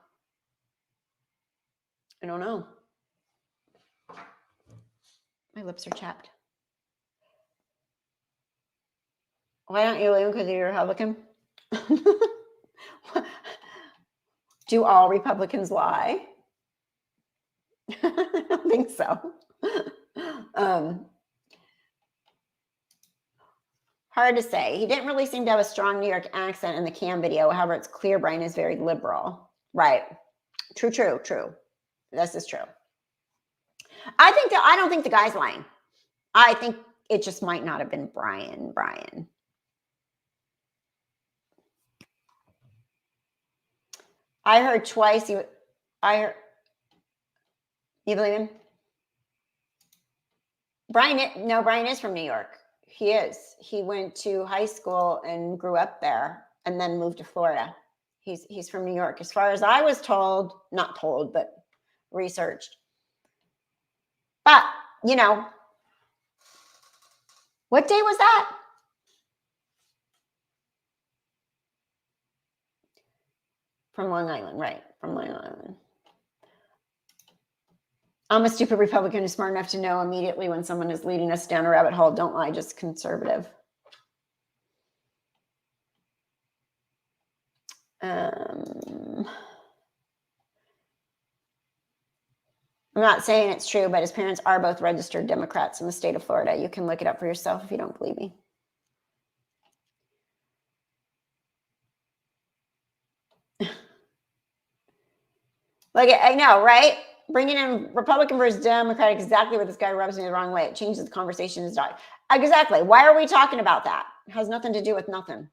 My lips are chapped. Why don't you leave? Because you're a Republican? Do all Republicans lie? I don't think so. Hard to say. He didn't really seem to have a strong New York accent in the cam video. However, it's clear Brian is very liberal. Right. True. This is true. I don't think the guy's lying. I think it just might not have been Brian. I heard twice. You believe him? Brian is from New York. He is. He went to high school and grew up there and then moved to Florida. He's from New York. As far as I was told, not told, but researched. But, what day was that? From Long Island, right. From Long Island. I'm a stupid Republican who's smart enough to know immediately when someone is leading us down a rabbit hole. Don't lie, just conservative. I'm not saying it's true, but his parents are both registered Democrats in the state of Florida. You can look it up for yourself if you don't believe me. Like, I know, right? Bringing in Republican versus Democratic, exactly what this guy rubs me the wrong way. It changes the conversation. Exactly. Why are we talking about that? It has nothing to do with nothing.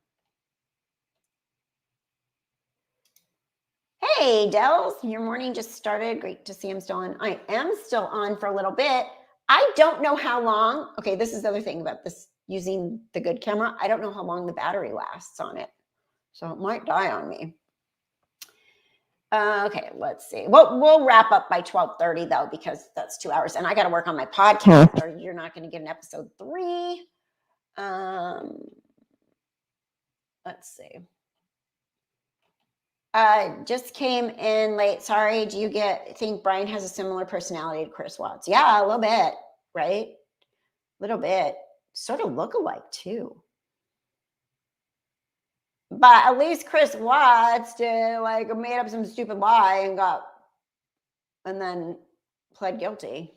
Hey, Dells, your morning just started. Great to see him still on. I am still on for a little bit. I don't know how long. Okay, this is the other thing about this using the good camera. I don't know how long the battery lasts on it. So it might die on me. Okay, let's see. We'll wrap up by 12:30 though, because that's 2 hours, and I got to work on my podcast, or you're not going to get an episode 3. Let's see. Just came in late. Sorry. Do you think Brian has a similar personality to Chris Watts? Yeah, a little bit, right? A little bit. Sort of look alike too. But at least Chris Watts made up some stupid lie and then pled guilty.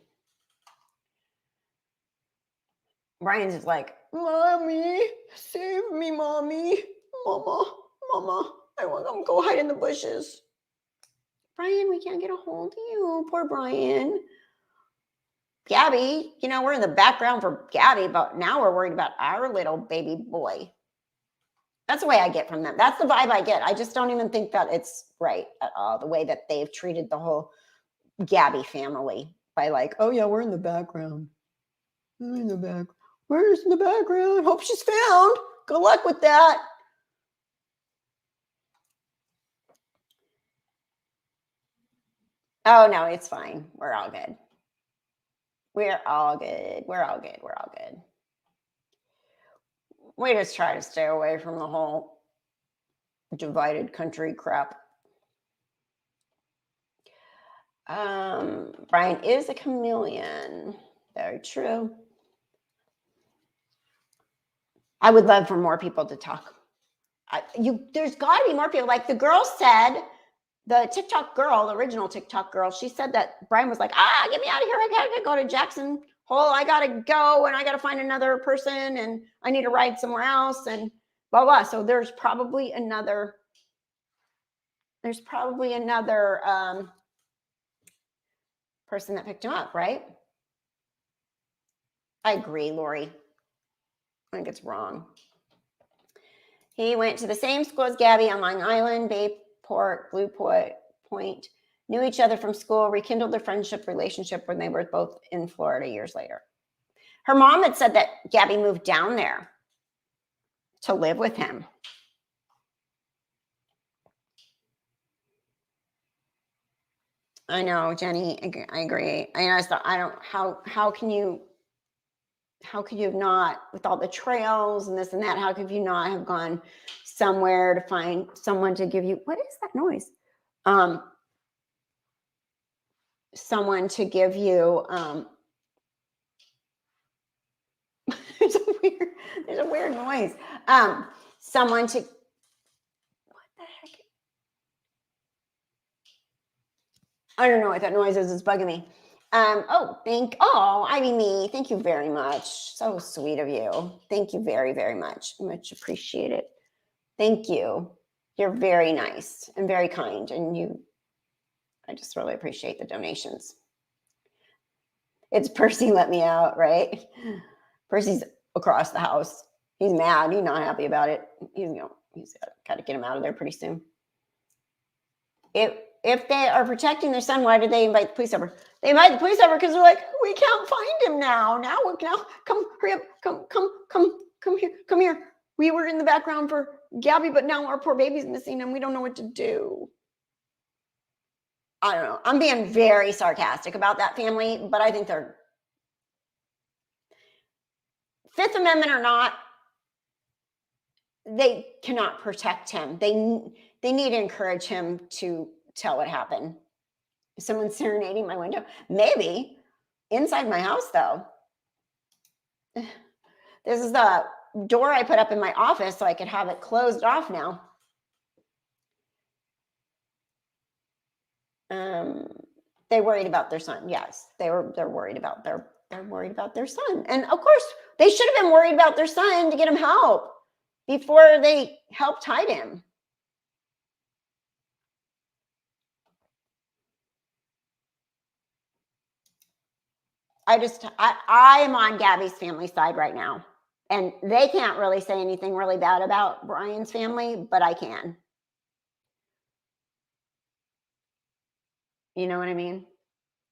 Brian's just like, Mommy, save me, Mommy. Mama, I want to go hide in the bushes. Brian, we can't get a hold of you. Poor Brian. Gabby, we're in the background for Gabby, but now we're worried about our little baby boy. That's the way I get from them. That's the vibe I get. I just don't even think that it's right at all, the way that they've treated the whole Gabby family by like, oh yeah, we're in the background. We're in the back. Where's in the background? Hope she's found. Good luck with that. Oh no, it's fine. We're all good. We're all good. We're all good. We're all good. We just try to stay away from the whole divided country crap. Brian is a chameleon. Very true. I would love for more people to talk. There's got to be more people. Like the girl said, the TikTok girl, the original TikTok girl, she said that Brian was like, get me out of here. I gotta go to Jackson Hole. I gotta go and I gotta find another person and I need to ride somewhere else and blah, blah. So there's probably another person that picked him up, right? I agree, Lori. I think it's wrong. He went to the same school as Gabby on Long Island, Bayport, Blue Point, knew each other from school, rekindled their friendship relationship when they were both in Florida years later. Her mom had said that Gabby moved down there to live with him. I know, Jenny, I agree. How can you have not, with all the trails and this and that, how could you not have gone somewhere to find someone to give you, what is that noise? Someone to give you, there's a weird noise. Someone to, what the heck? I don't know what that noise is. It's bugging me. Ivy Me, thank you very much. So sweet of you. Thank you very, very much. Much appreciate it. Thank you. You're very nice and very kind. And I just really appreciate the donations. It's Percy let me out, right? Percy's across the house. He's mad. He's not happy about it. He's got to get him out of there pretty soon. If they are protecting their son, why did they invite the police over? They invite the police over because they're like, we can't find him now. Now come, hurry up, come here. We were in the background for Gabby, but now our poor baby's missing and we don't know what to do. I don't know. I'm being very sarcastic about that family, but I think they're Fifth Amendment or not, they cannot protect him. They need to encourage him to tell what happened. Is someone serenading my window? Maybe. Inside my house, though. This is the door I put up in my office so I could have it closed off now. They worried about their son. Yes, they're worried about their son. And of course, they should have been worried about their son to get him help before they helped hide him. I am on Gabby's family side right now. And they can't really say anything really bad about Brian's family, but I can. You know what I mean?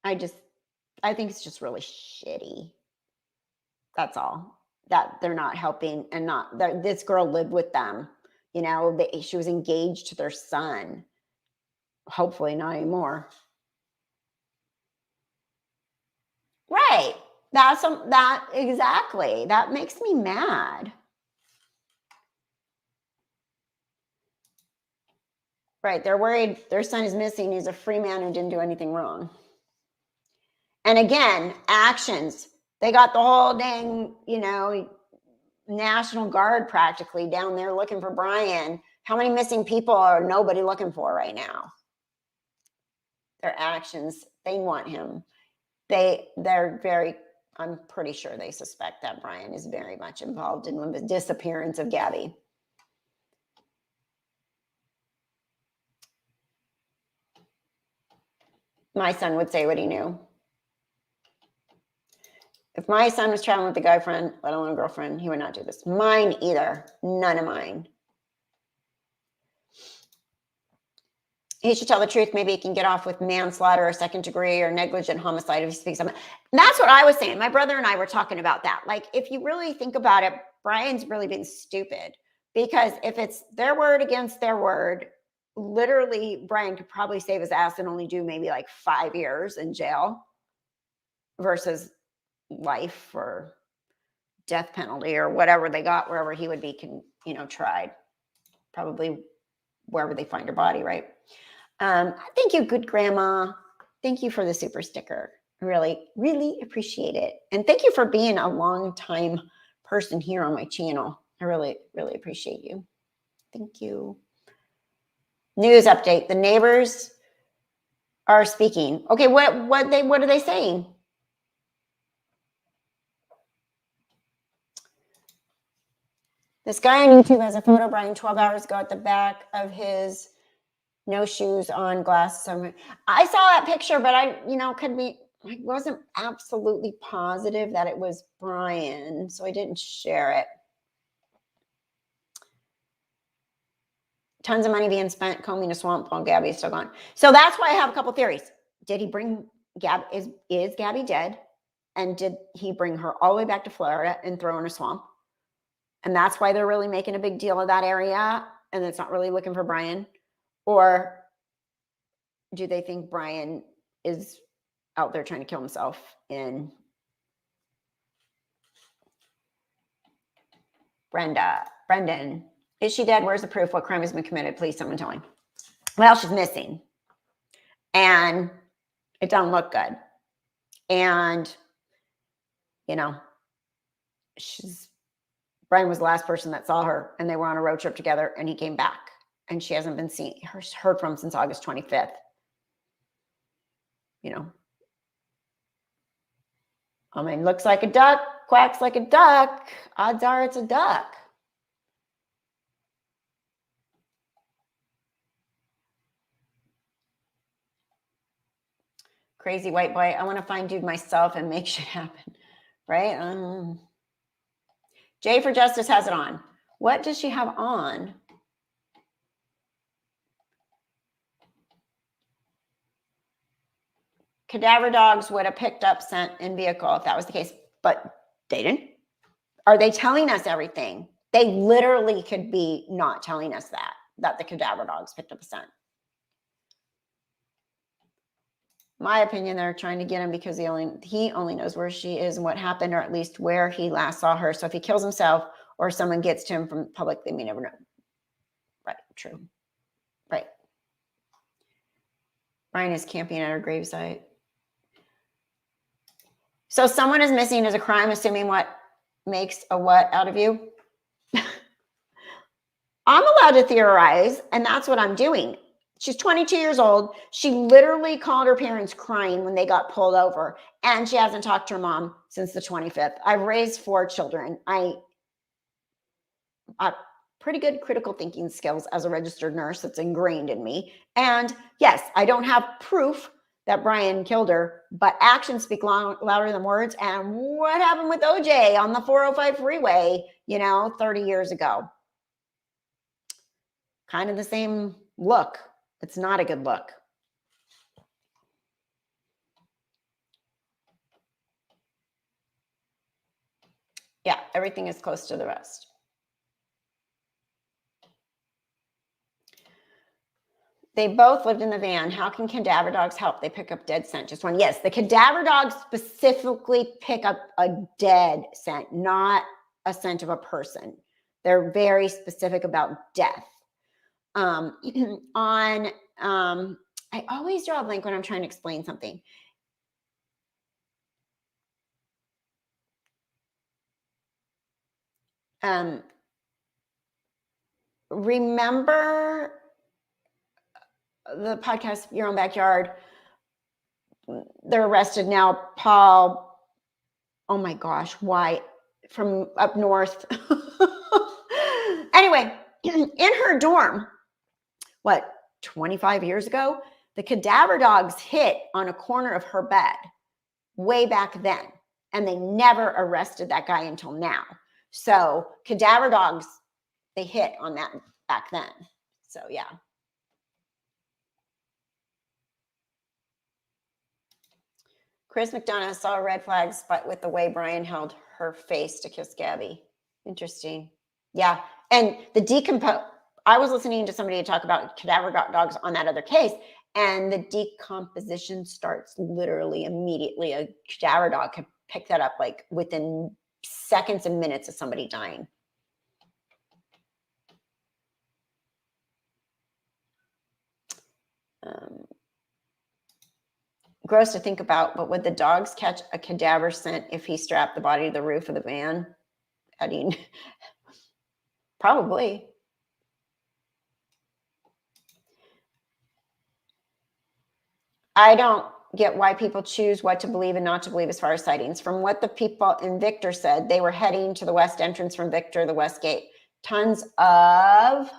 I think it's just really shitty. That's all. That they're not helping and not that this girl lived with them. She was engaged to their son. Hopefully not anymore. Right. Exactly. That makes me mad. Right. They're worried their son is missing. He's a free man who didn't do anything wrong. And again, actions. They got the whole dang, National Guard practically down there looking for Brian. How many missing people are nobody looking for right now? Their actions. They want him. They're very I'm pretty sure they suspect that Brian is very much involved in the disappearance of Gabby. My son would say what he knew. If my son was traveling with a guy friend, let alone a girlfriend, he would not do this. Mine either. None of mine. He should tell the truth. Maybe he can get off with manslaughter or second degree or negligent homicide if he speaks up. That's what I was saying. My brother and I were talking about that. Like, if you really think about it, Brian's really been stupid, because if it's their word against their word, literally Brian could probably save his ass and only do maybe like 5 years in jail versus life or death penalty or whatever they got, wherever he would be, tried, probably wherever they find her body, right? Thank you, good grandma. Thank you for the super sticker. Really, really appreciate it. And thank you for being a long time person here on my channel. I really, really appreciate you. Thank you. News update. The neighbors are speaking. Okay, what are they saying? This guy on YouTube has a photo of Brian 12 hours ago at the back of his no shoes on glass somewhere. I saw that picture, but I wasn't absolutely positive that it was Brian, so I didn't share it. Tons of money being spent combing a swamp while Gabby is still gone. So that's why I have a couple theories. Did he bring Gabby? Is Gabby dead? And did he bring her all the way back to Florida and throw in a swamp? And that's why they're really making a big deal of that area, and it's not really looking for Brian. Or do they think Brian is out there trying to kill himself in Brendan? Is she dead? Where's the proof? What crime has been committed? Please, someone tell me. Well, she's missing. And it doesn't look good. And, Brian was the last person that saw her, and they were on a road trip together, and he came back. And she hasn't been heard from since August 25th. Looks like a duck, quacks like a duck. Odds are it's a duck. Crazy white boy. I want to find dude myself and make shit happen. Right? Jay for Justice has it on. What does she have on? Cadaver dogs would have picked up scent in vehicle if that was the case, but they didn't. Are they telling us everything? They literally could be not telling us that the cadaver dogs picked up a scent. My opinion, they're trying to get him because he only knows where she is and what happened, or at least where he last saw her. So if he kills himself or someone gets to him from public, they may never know. Right, true. Right. Brian is camping at her gravesite. So someone is missing is a crime, assuming what makes a what out of you? I'm allowed to theorize, and that's what I'm doing. She's 22 years old. She literally called her parents crying when they got pulled over, and she hasn't talked to her mom since the 25th. I've raised 4 children. I have pretty good critical thinking skills as a registered nurse. That's ingrained in me. And yes, I don't have proof that Brian killed her, but actions speak louder than words. And what happened with OJ on the 405 freeway, 30 years ago? Kind of the same look. It's not a good look. Yeah, everything is close to the rest. They both lived in the van. How can cadaver dogs help? They pick up dead scent. Just one. Yes, the cadaver dogs specifically pick up a dead scent, not a scent of a person. They're very specific about death. I always draw a blank when I'm trying to explain something. Remember the podcast, Your Own Backyard? They're arrested now. Paul Oh my gosh, why? From up north. Anyway, in her dorm, what, 25 years ago, the cadaver dogs hit on a corner of her bed way back then. And they never arrested that guy until now. So cadaver dogs, they hit on that back then. So yeah. Chris McDonough saw red flags, but with the way Brian held her face to kiss Gabby. Interesting. Yeah. And the decompose, I was listening to somebody talk about cadaver dogs on that other case, and the decomposition starts literally immediately. A cadaver dog can pick that up like within seconds and minutes of somebody dying. Gross to think about, but would the dogs catch a cadaver scent if he strapped the body to the roof of the van? I mean, probably. I don't get why people choose what to believe and not to believe as far as sightings. From what the people in Victor said, they were heading to the west entrance from Victor, the west gate. Tons of...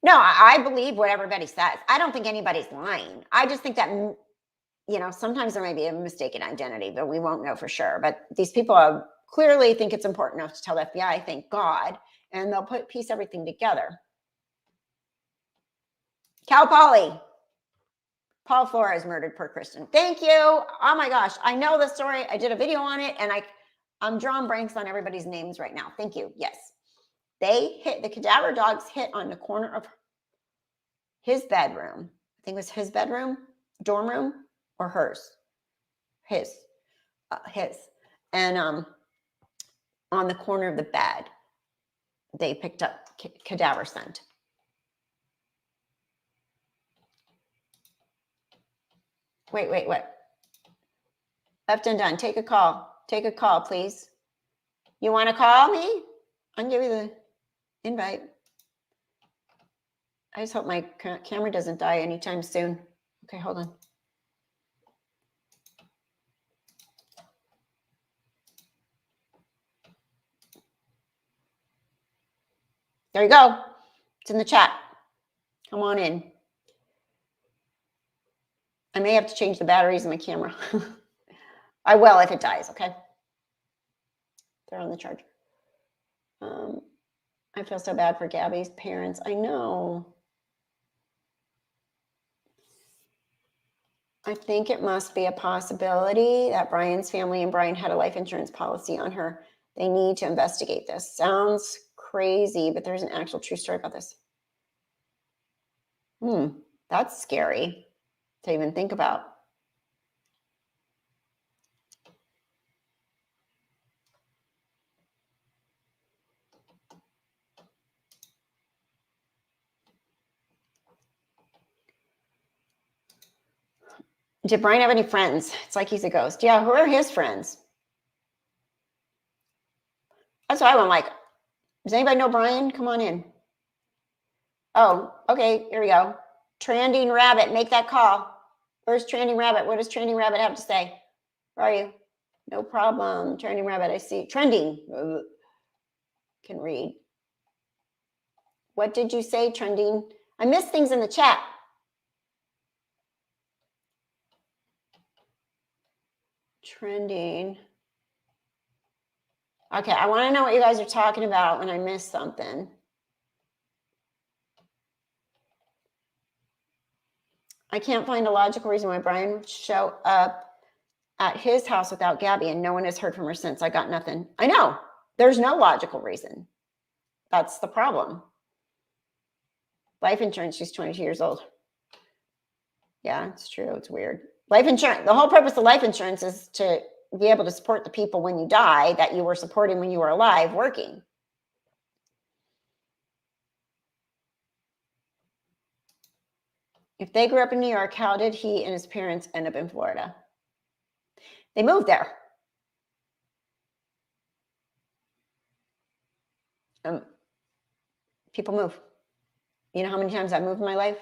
No, I believe what everybody says. I don't think anybody's lying. I just think that, you know, sometimes there may be a mistaken identity, but we won't know for sure. But these people clearly think it's important enough to tell the FBI, thank God, and they'll piece everything together. Cal Poly. Paul Flores murdered per Kristen. Thank you. Oh my gosh. I know the story. I did a video on it, and I'm drawing blanks on everybody's names right now. Thank you. Yes. They hit, the cadaver dogs hit on the corner of his bedroom. I think it was his bedroom, dorm room, or hers. His. And on the corner of the bed, they picked up cadaver scent. Wait. Left and done. Take a call. Take a call, please. You want to call me? I'll give you the invite. I just hope my camera doesn't die anytime soon. Okay, hold on. There you go. It's in the chat. Come on in. I may have to change the batteries in my camera. I will if it dies, okay? They're on the charger. I feel so bad for Gabby's parents. I know. I think it must be a possibility that Brian's family and Brian had a life insurance policy on her. They need to investigate this. Sounds crazy, but there's an actual true story about this. That's scary to even think about. Did Brian have any friends? It's like he's a ghost. Yeah, who are his friends? That's what I want. Like, does anybody know Brian? Come on in. Oh, okay. Here we go. Trending Rabbit, make that call. Where's Trending Rabbit? What does Trending Rabbit have to say? Where are you? No problem. Trending Rabbit, I see. Trending. Can read. What did you say, Trending? I missed things in the chat. Trending. Okay, I want to know what you guys are talking about when I miss something. I can't find a logical reason why Brian would show up at his house without Gabby, and no one has heard from her since. I got nothing. I know. There's no logical reason. That's the problem. Life insurance, she's 22 years old. Yeah, it's true. It's weird. Life insurance, the whole purpose of life insurance is to be able to support the people when you die that you were supporting when you were alive working. If they grew up in New York, how did he and his parents end up in Florida? They moved there. People move. You know how many times I've moved in my life?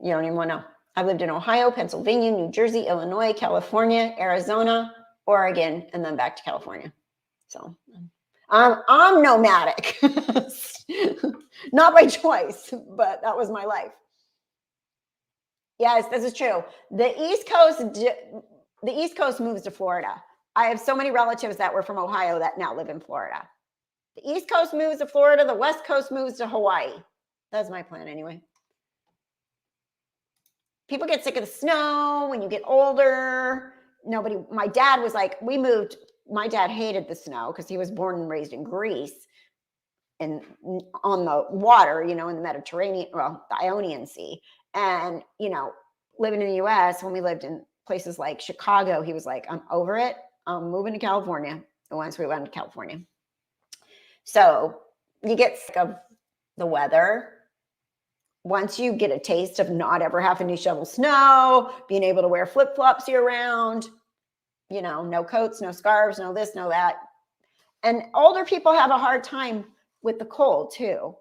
You don't even want to know. I've lived in Ohio, Pennsylvania, New Jersey, Illinois, California, Arizona, Oregon, and then back to California. So I'm nomadic. Not by choice, but that was my life. Yes, this is true. The East Coast moves to Florida. I have so many relatives that were from Ohio that now live in Florida. The East Coast moves to Florida. The West Coast moves to Hawaii. That's my plan anyway. People get sick of the snow when you get older. My dad was like, my dad hated the snow because he was born and raised in Greece and on the water, in the Mediterranean, well, the Ionian Sea. And, living in the US, when we lived in places like Chicago, he was like, I'm over it. I'm moving to California. And once we went to California. So you get sick of the weather. Once you get a taste of not ever having to shovel snow, being able to wear flip-flops year round, no coats, no scarves, no this, no that. And older people have a hard time with the cold too.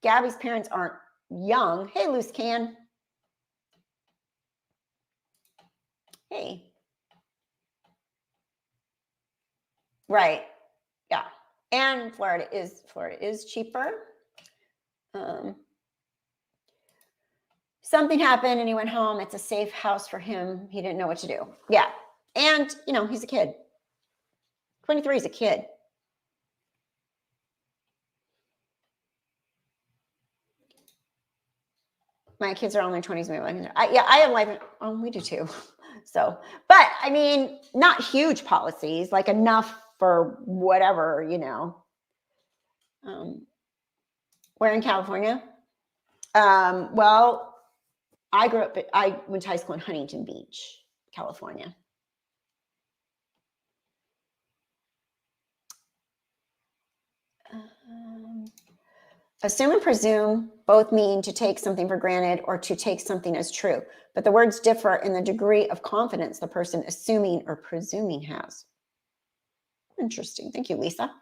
Gabby's parents aren't young. Hey, loose can. Hey. Right. Yeah. And Florida is cheaper. Something happened and he went home. It's a safe house for him. He didn't know what to do. Yeah. And, he's a kid. 23 is a kid. My kids are all in their 20s. I have life. Oh, we do too. So, but I mean, not huge policies, like enough for whatever, We're in California. Well, I went to high school in Huntington Beach, California. Assume and presume both mean to take something for granted or to take something as true, but the words differ in the degree of confidence the person assuming or presuming has. Interesting. Thank you, Lisa.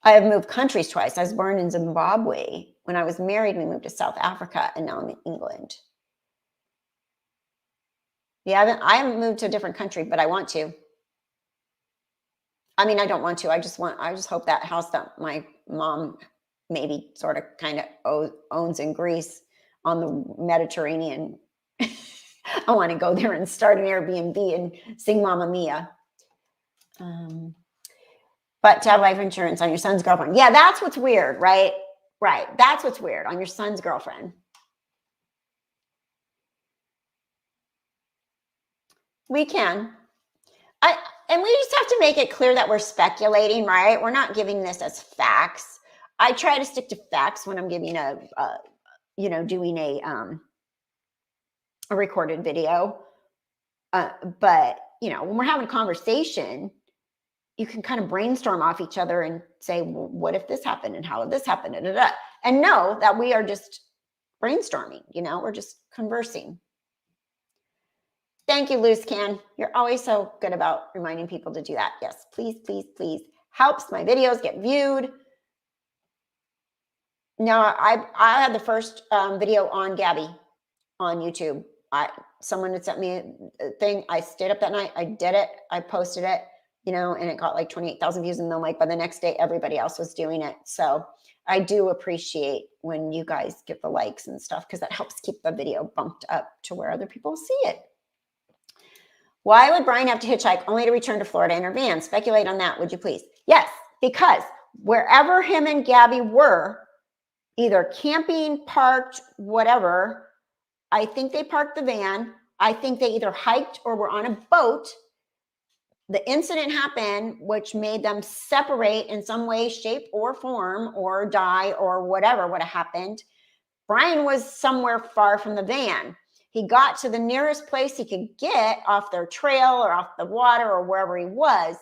I have moved countries twice. I was born in Zimbabwe. When I was married, we moved to South Africa, and now I'm in England. Yeah, I haven't moved to a different country, but I want to. I mean, I don't want to. I just hope that house that my mom maybe sort of kind of owns in Greece on the Mediterranean. I want to go there and start an Airbnb and sing Mamma Mia. But to have life insurance on your son's girlfriend. Yeah, that's what's weird, right? Right. That's what's weird, on your son's girlfriend. We can. And we just have to make it clear that we're speculating, right? We're not giving this as facts. I try to stick to facts when I'm giving doing a recorded video. But, when we're having a conversation, you can kind of brainstorm off each other and say, well, what if this happened and how did this happen? And know that we are just brainstorming, we're just conversing. Thank you, Loose Can. You're always so good about reminding people to do that. Yes, please, please, please. Helps my videos get viewed. No, I had the first video on Gabby on YouTube. Someone had sent me a thing. I stayed up that night. I did it. I posted it, and it got like 28,000 views. And then by the next day, everybody else was doing it. So I do appreciate when you guys get the likes and stuff, because that helps keep the video bumped up to where other people see it. Why would Brian have to hitchhike only to return to Florida in her van? Speculate on that, would you please? Yes, because wherever him and Gabby were, either camping, parked, whatever, I think they parked the van. I think they either hiked or were on a boat. The incident happened, which made them separate in some way, shape, or form, or die, or whatever would have happened. Brian was somewhere far from the van. He got to the nearest place he could get off their trail or off the water or wherever he was,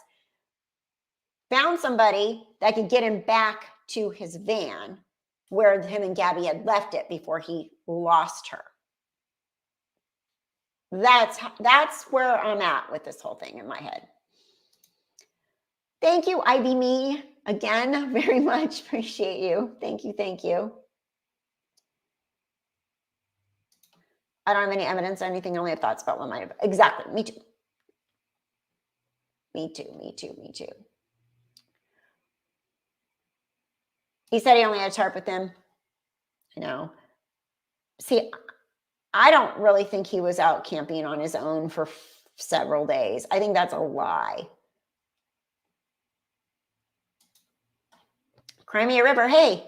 found somebody that could get him back to his van where him and Gabby had left it before he lost her. That's where I'm at with this whole thing in my head. Thank you, IB Me, again, very much. Appreciate you. Thank you. Thank you. I don't have any evidence, anything. I only have thoughts about what might have. Exactly. Me too. Me too. Me too. Me too. He said he only had a tarp with him. I know. See, I don't really think he was out camping on his own for several days. I think that's a lie. Crimea River, hey,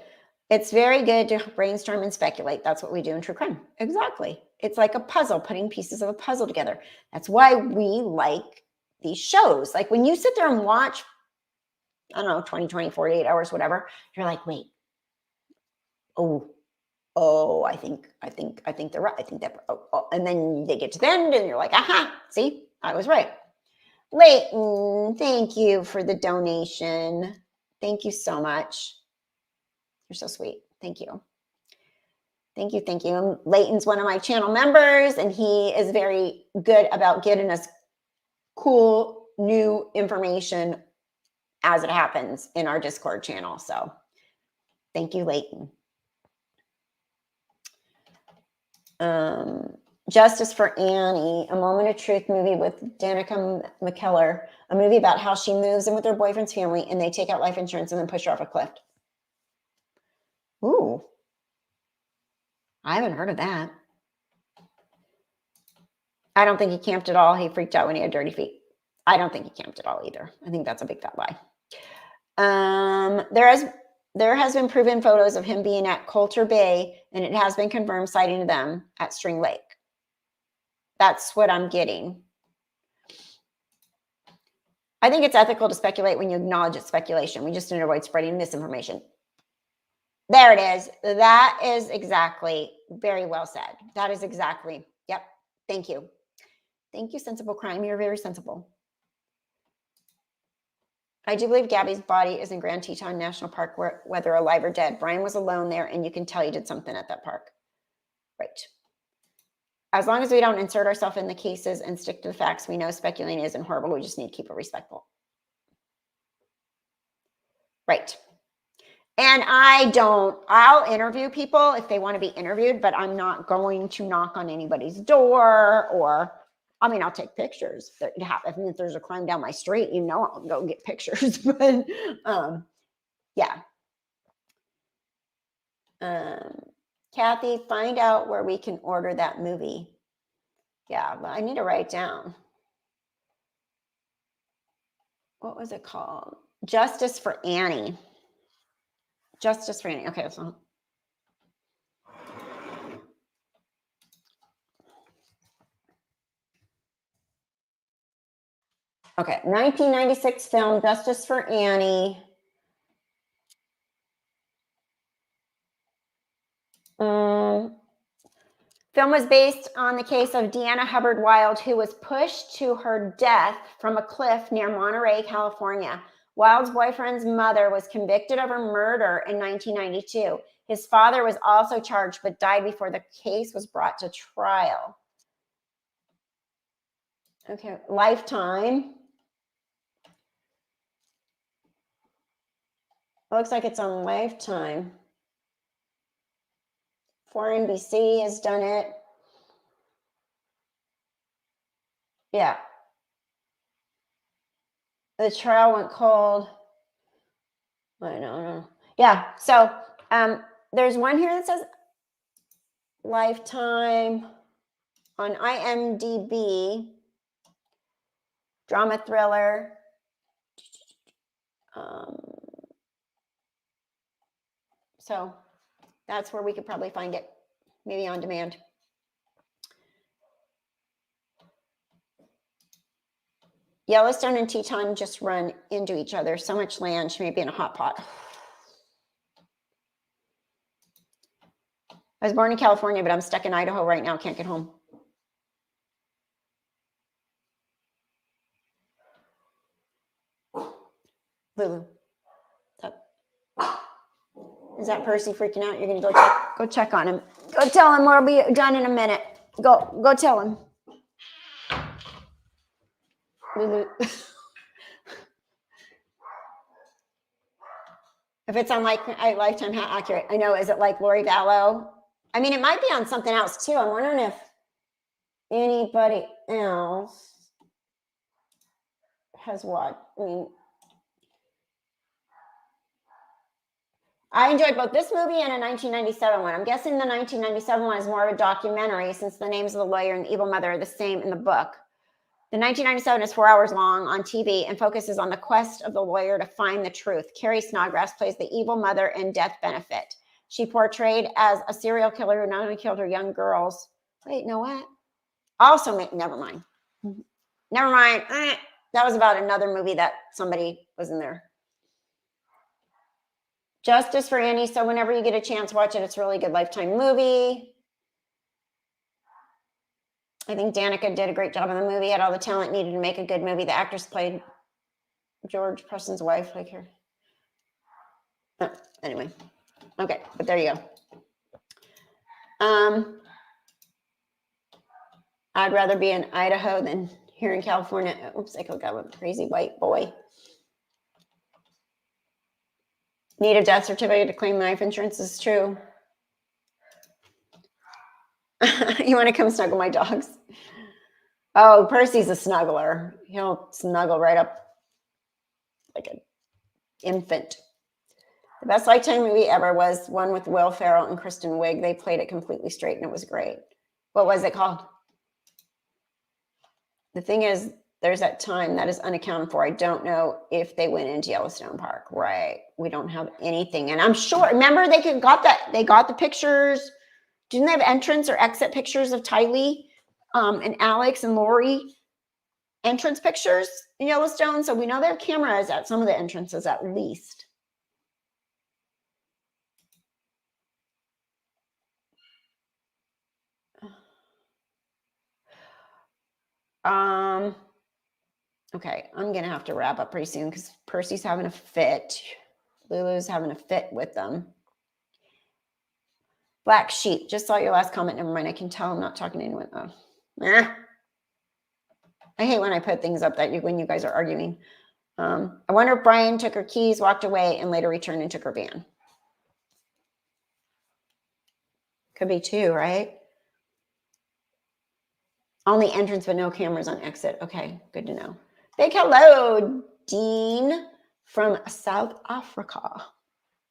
it's very good to brainstorm and speculate. That's what we do in true crime. Exactly. It's like a puzzle, putting pieces of a puzzle together. That's why we like these shows. Like when you sit there and watch, I don't know, 20, 48 hours, whatever, you're like, wait, I think they're right. I think that, and then they get to the end and you're like, aha, see, I was right. Leighton, thank you for the donation. Thank you so much. You're so sweet. Thank you. Thank you. Thank you. Leighton's one of my channel members, and he is very good about getting us cool new information as it happens in our Discord channel. So thank you, Leighton. Justice for Annie, a Moment of Truth movie with Danica McKellar, a movie about how she moves in with her boyfriend's family and they take out life insurance and then push her off a cliff. Ooh, I haven't heard of that. I don't think he camped at all. He freaked out when he had dirty feet. I don't think he camped at all either. I think that's a big fat lie. There has been proven photos of him being at Coulter Bay, and it has been confirmed sighting of them at String Lake. That's what I'm getting. I think it's ethical to speculate when you acknowledge it's speculation. We just need to avoid spreading misinformation. There it is. That is exactly very well said. That is exactly. Yep. Thank you. Thank you, Sensible Crime. You're very sensible. I do believe Gabby's body is in Grand Teton National Park, whether alive or dead. Brian was alone there, and you can tell he did something at that park. Right. As long as we don't insert ourselves in the cases and stick to the facts, we know speculating isn't horrible. We just need to keep it respectful. Right. And I'll interview people if they want to be interviewed, but I'm not going to knock on anybody's door or, I mean, I'll take pictures. If there's a crime down my street, I'll go get pictures. But yeah. Kathy, find out where we can order that movie. Yeah, but I need to write down. What was it called? Justice for Annie. Justice for Annie. Okay, so. Okay, 1996 film, Justice for Annie. Film was based on the case of Deanna Hubbard Wild, who was pushed to her death from a cliff near Monterey, California. Wild's boyfriend's mother was convicted of her murder in 1992. His father was also charged, but died before the case was brought to trial. Okay, Lifetime. Looks like it's on Lifetime. 4NBC has done it. Yeah. The trial went cold. I don't know. Yeah. So there's one here that says Lifetime on IMDb. Drama thriller. So that's where we could probably find it, maybe on demand. Yellowstone and Teton just run into each other. So much land, she may be in a hot pot. I was born in California, but I'm stuck in Idaho right now. Can't get home. Lulu. Is that Percy freaking out? You're going to go check on him. Go tell him we'll be done in a minute. Go tell him. Lulu. If it's on Lifetime, how accurate? I know. Is it like Lori Vallow? I mean, it might be on something else too. I'm wondering if anybody else has watched. I mean, I enjoyed both this movie and a 1997 one. I'm guessing the 1997 one is more of a documentary since the names of the lawyer and the evil mother are the same in the book. The 1997 is 4 hours long on TV and focuses on the quest of the lawyer to find the truth. Carrie Snodgrass plays the evil mother in Death Benefit. She portrayed as a serial killer who not only killed her young girls. Wait, know what? Also, never mind. Never mind. That was about another movie that somebody was in there. Justice for Annie. So whenever you get a chance, watch it. It's a really good Lifetime movie. I think Danica did a great job in the movie. Had all the talent needed to make a good movie. The actress played George Preston's wife, like her. Anyway, okay, but there you go. I'd rather be in Idaho than here in California. Oops, I got a crazy white boy. Need a death certificate to claim life insurance is true. You want to come snuggle my dogs? Oh, Percy's a snuggler. He'll snuggle right up like an infant. The best Lifetime movie ever was one with Will Ferrell and Kristen Wiig. They played it completely straight and it was great. What was it called? The thing is, there's that time that is unaccounted for. I don't know if they went into Yellowstone Park. Right. We don't have anything. And I'm sure, remember they got the pictures. Didn't they have entrance or exit pictures of Tylee and Alex and Lori? Entrance pictures in Yellowstone. So we know they have cameras at some of the entrances at least. Okay, I'm gonna have to wrap up pretty soon because Percy's having a fit. Lulu's having a fit with them. Black Sheep, just saw your last comment. Never mind, I can tell I'm not talking to anyone. Oh, I hate when I put things up that when you guys are arguing. I wonder if Brian took her keys, walked away, and later returned and took her van. Could be too, right? Only entrance, but no cameras on exit. Okay, good to know. Big hello, Dean from South Africa.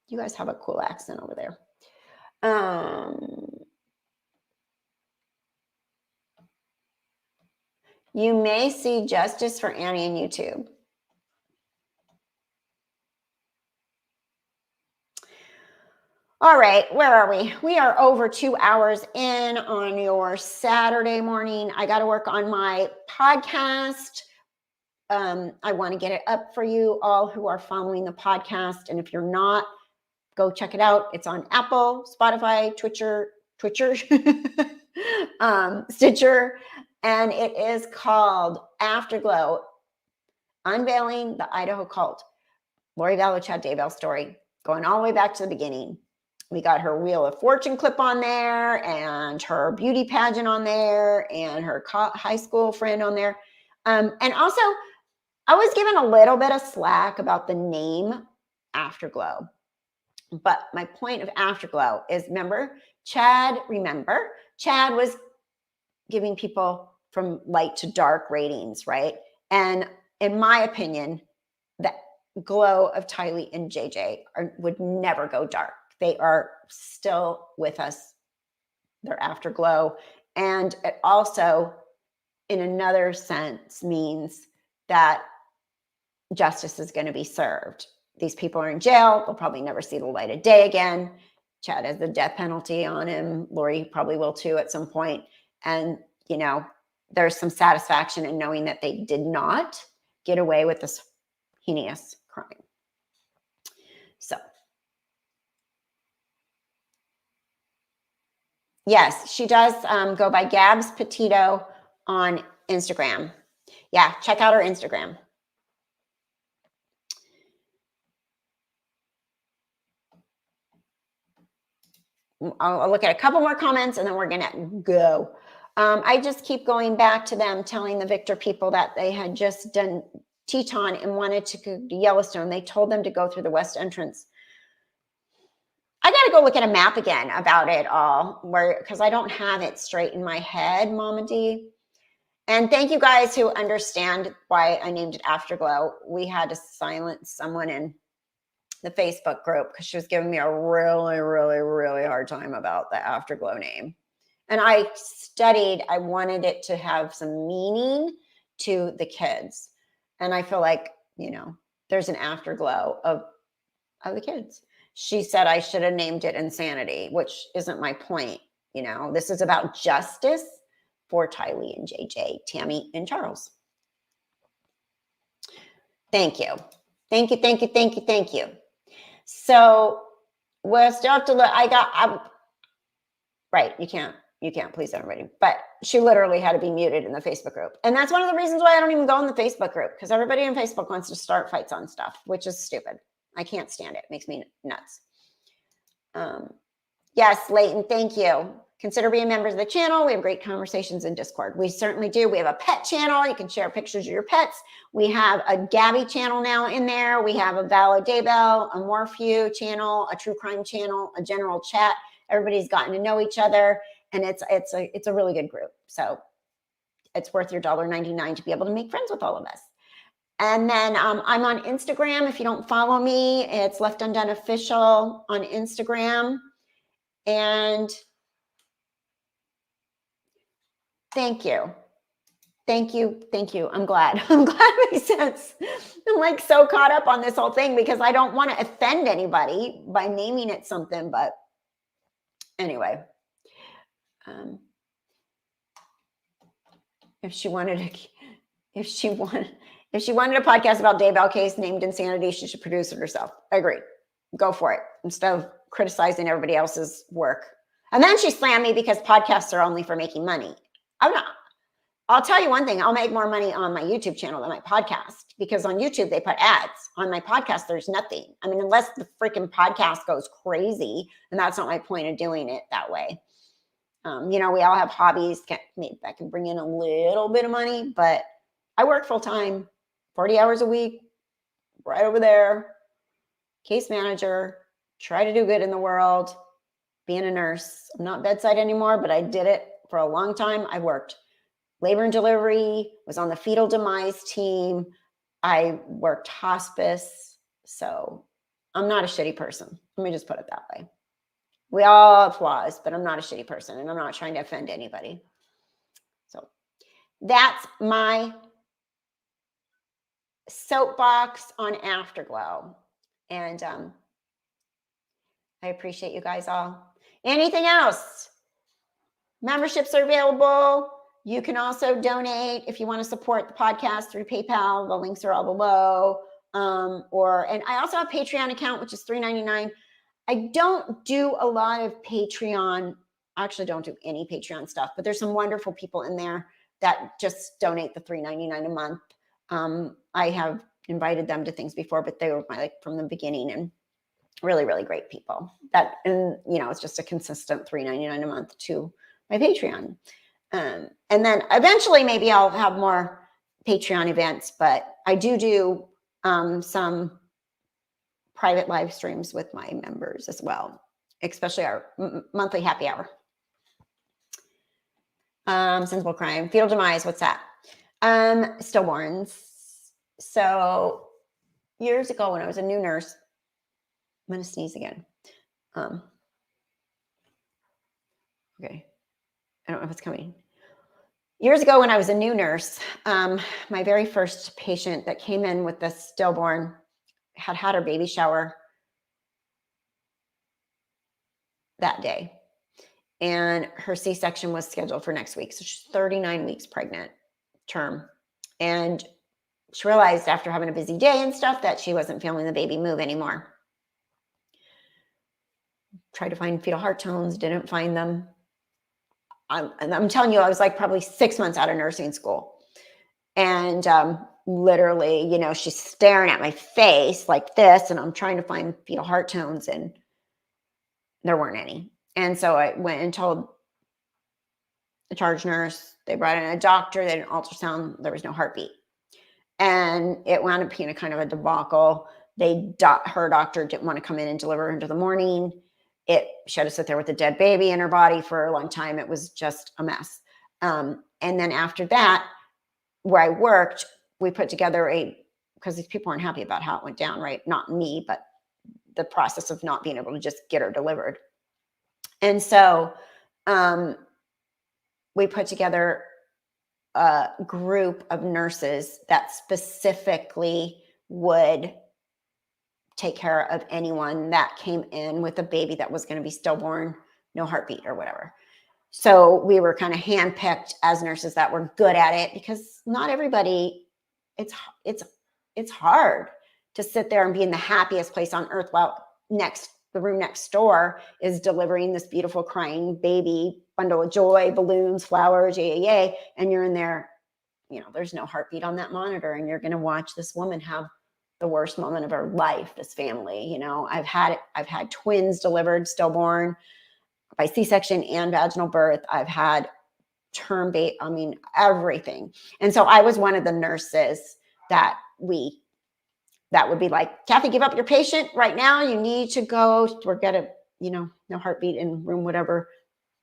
You guys have a cool accent over there. You may see Justice for Annie on YouTube. All right, where are we? We are over 2 hours in on your Saturday morning. I got to work on my podcast. I want to get it up for you all who are following the podcast. And if you're not, go check it out. It's on Apple, Spotify, Twitcher, Stitcher, and it is called Afterglow, Unveiling the Idaho Cult. Lori Vallow, Chad Daybell story, going all the way back to the beginning. We got her Wheel of Fortune clip on there and her beauty pageant on there and her high school friend on there. And also, I was given a little bit of slack about the name Afterglow. But my point of Afterglow is, Chad was giving people from light to dark ratings, right? And in my opinion, the glow of Tylee and JJ would never go dark. They are still with us. They're Afterglow. And it also, in another sense, means that justice is going to be served. These people are in jail. They'll probably never see the light of day again. Chad has the death penalty on him. Lori probably will too at some point. And, you know, there's some satisfaction in knowing that they did not get away with this heinous crime. So, yes, she does go by Gabs Petito on Instagram. Yeah, check out her Instagram. I'll look at a couple more comments and then we're going to go. I just keep going back to them telling the Victor people that they had just done Teton and wanted to go to Yellowstone. They told them to go through the west entrance. I got to go look at a map again about it all, because I don't have it straight in my head, Mama D. And thank you guys who understand why I named it Afterglow. We had to silence someone in the Facebook group because she was giving me a really, really, really hard time about the Afterglow name. And I studied, I wanted it to have some meaning to the kids. And I feel like, there's an afterglow of the kids. She said I should have named it Insanity, which isn't my point. This is about justice for Tylee and JJ, Tammy and Charles. Thank you. Thank you, thank you, thank you, thank you. So we'll still have to look. Right, you can't please everybody. But she literally had to be muted in the Facebook group. And that's one of the reasons why I don't even go in the Facebook group, because everybody in Facebook wants to start fights on stuff, which is stupid. I can't stand it. It makes me nuts. Yes, Leighton, thank you. Consider being members of the channel. We have great conversations in Discord. We certainly do. We have a pet channel. You can share pictures of your pets. We have a Gabby channel now in there. We have a Valor Daybell, a Morphew channel, a true crime channel, a general chat. Everybody's gotten to know each other, and it's a really good group. So it's worth your $1.99 to be able to make friends with all of us. And then I'm on Instagram. If you don't follow me, it's Left Undone Official on Instagram. And thank you. Thank you. Thank you. I'm glad. I'm glad it makes sense. I'm like so caught up on this whole thing because I don't want to offend anybody by naming it something. But anyway, if she wanted a podcast about Daybell case named Insanity, she should produce it herself. I agree. Go for it instead of criticizing everybody else's work. And then she slammed me because podcasts are only for making money. I'll tell you one thing. I'll make more money on my YouTube channel than my podcast, because on YouTube, they put ads. On my podcast, there's nothing. I mean, unless the freaking podcast goes crazy, and that's not my point of doing it that way. We all have hobbies that can bring in a little bit of money, but I work full time, 40 hours a week, right over there, case manager, try to do good in the world, being a nurse. I'm not bedside anymore, but I did it for a long time. I worked labor and delivery, was on the fetal demise team. I worked hospice. So I'm not a shitty person. Let me just put it that way. We all have flaws, but I'm not a shitty person, and I'm not trying to offend anybody. So that's my soapbox on Afterglow. And I appreciate you guys all. Anything else? Memberships are available. You can also donate if you want to support the podcast through PayPal. The links are all below. And I also have a Patreon account, which is $3.99. I don't do a lot of Patreon. I actually don't do any Patreon stuff, but there's some wonderful people in there that just donate the $3.99 a month. I have invited them to things before, but they were from the beginning, and really, really great people. It's just a consistent $3.99 a month to my Patreon. And then eventually maybe I'll have more Patreon events, but I do some private live streams with my members as well, especially our monthly happy hour. Sensible crime, fetal demise. What's that? Stillborns. So years ago when I was a new nurse, I'm going to sneeze again. Okay. I don't know if it's coming. Years ago when I was a new nurse, my very first patient that came in with the stillborn had her baby shower that day. And her C-section was scheduled for next week. So she's 39 weeks pregnant term. And she realized after having a busy day and stuff that she wasn't feeling the baby move anymore. Tried to find fetal heart tones, didn't find them. I'm telling you, I was like probably 6 months out of nursing school. And literally, she's staring at my face like this, and I'm trying to find fetal heart tones, and there weren't any. And so I went and told the charge nurse. They brought in a doctor. They did an ultrasound. There was no heartbeat. And it wound up being a kind of a debacle. Her doctor didn't want to come in and deliver her into the morning. she had to sit there with a dead baby in her body for a long time. It was just a mess. And then after that, where I worked, we put together because these people aren't happy about how it went down, right? Not me, but the process of not being able to just get her delivered. And so we put together a group of nurses that specifically would take care of anyone that came in with a baby that was going to be stillborn, no heartbeat or whatever. So we were kind of handpicked as nurses that were good at it, because not everybody, it's hard to sit there and be in the happiest place on earth while the room next door is delivering this beautiful crying baby, bundle of joy, balloons, flowers, yay, and you're in there, there's no heartbeat on that monitor, and you're going to watch this woman have the worst moment of her life, this family. I've had twins delivered stillborn by C-section and vaginal birth. I've had term baby, everything. And so I was one of the nurses that would be like, Kathy, give up your patient right now. You need to go. We're going to, no heartbeat in room, whatever.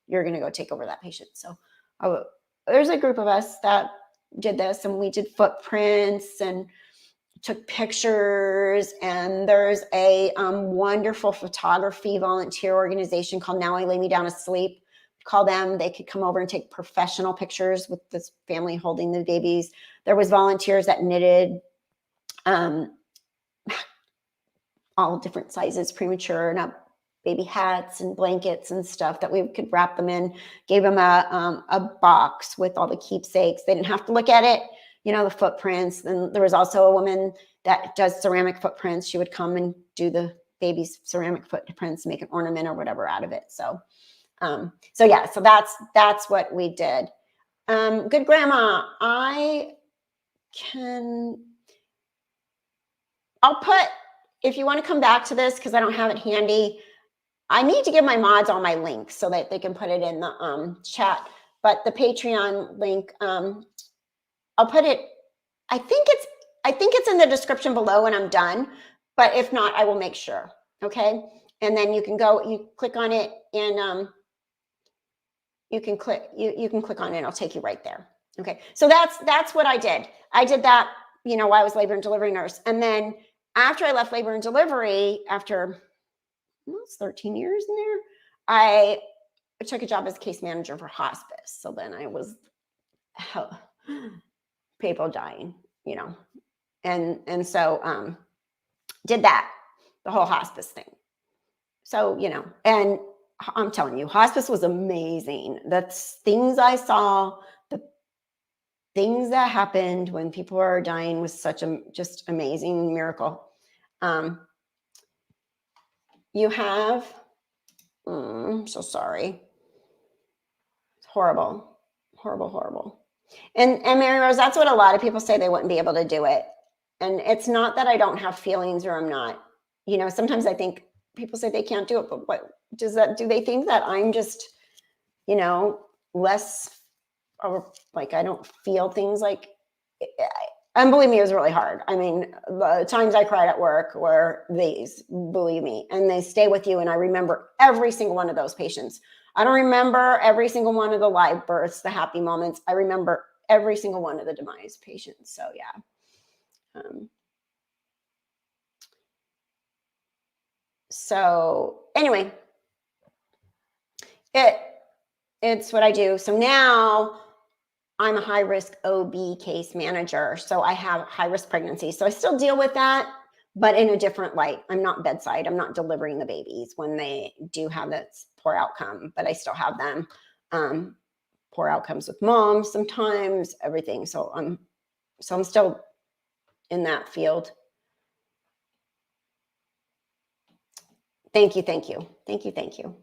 You're going to go take over that patient. So there's a group of us that did this, and we did footprints and took pictures. And there's a wonderful photography volunteer organization called Now I Lay Me Down to Sleep. Call them. They could come over and take professional pictures with this family holding the babies. There was volunteers that knitted all different sizes, premature and up baby hats and blankets and stuff that we could wrap them in. Gave them a box with all the keepsakes. They didn't have to look at it. The footprints. And there was also a woman that does ceramic footprints. She would come and do the baby's ceramic footprints, make an ornament or whatever out of it. So that's what we did. Good grandma, I'll put, if you want to come back to this, because I don't have it handy, I need to give my mods all my links so that they can put it in the chat. But the Patreon link, I'll put it, I think it's in the description below when I'm done, but if not, I will make sure. Okay. And then you can click on it, and you can click on it and it'll take you right there. Okay. So that's what I did. I did that, while I was labor and delivery nurse. And then after I left labor and delivery, after almost 13 years in there, I took a job as case manager for hospice. So then I was people dying, and so did that, the whole hospice thing. So, and I'm telling you, hospice was amazing. That's things I saw, the things that happened when people are dying was such a just amazing miracle. You have, I'm so sorry. It's horrible, horrible, horrible. And Mary Rose, that's what a lot of people say, they wouldn't be able to do it. And it's not that I don't have feelings or I'm not, sometimes I think people say they can't do it, but what does that, do they think that I'm just, less, or like, I don't feel things like, and believe me, it was really hard. I mean, the times I cried at work were these, believe me, and they stay with you. And I remember every single one of those patients. I don't remember every single one of the live births, the happy moments. I remember every single one of the demise patients. So yeah. So anyway, it's what I do. So now I'm a high risk OB case manager. So I have high risk pregnancy. So I still deal with that, but in a different light. I'm not bedside. I'm not delivering the babies when they do have that poor outcome, but I still have them. Poor outcomes with moms sometimes, everything. So I'm still in that field. Thank you. Thank you. Thank you. Thank you.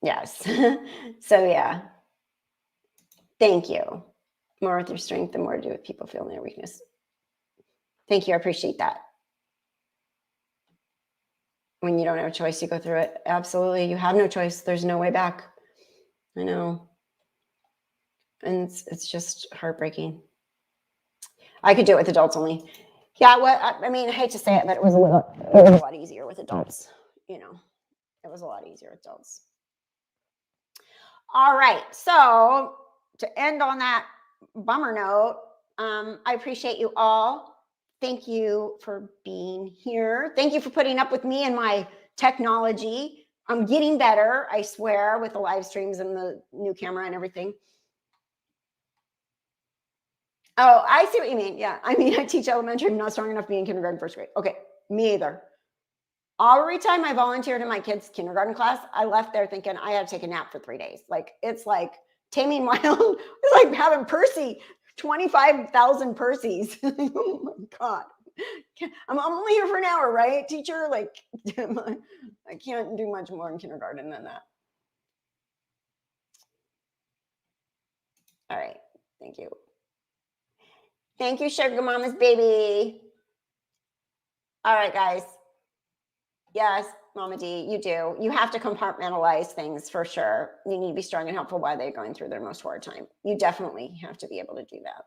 Yes. So yeah. Thank you. More with your strength and more to do with people feeling their weakness. Thank you. I appreciate that. When you don't have a choice, you go through it. Absolutely. You have no choice. There's no way back. I know. And it's just heartbreaking. I could do it with adults only. Yeah, well, I mean, I hate to say it, but it was a lot easier with adults. You know, it was a lot easier with adults. All right, so to end on that bummer note, I appreciate you all. Thank you for being here. Thank you for putting up with me and my technology. I'm getting better, I swear, with the live streams and the new camera and everything. Oh, I see what you mean. Yeah, I mean, I teach elementary. I'm not strong enough to be in kindergarten, first grade. Okay, me either. Every time I volunteered in my kids' kindergarten class, I left there thinking I had to take a nap for 3 days. Like, it's like taming my own. It's like having Percy, 25,000 Percy's. Oh my God. I'm only here for an hour, right, teacher? Like, I can't do much more in kindergarten than that. All right. Thank you. Thank you, Sugar Mama's baby. All right, guys. Yes, Mama D, you do. You have to compartmentalize things for sure. You need to be strong and helpful while they're going through their most hard time. You definitely have to be able to do that.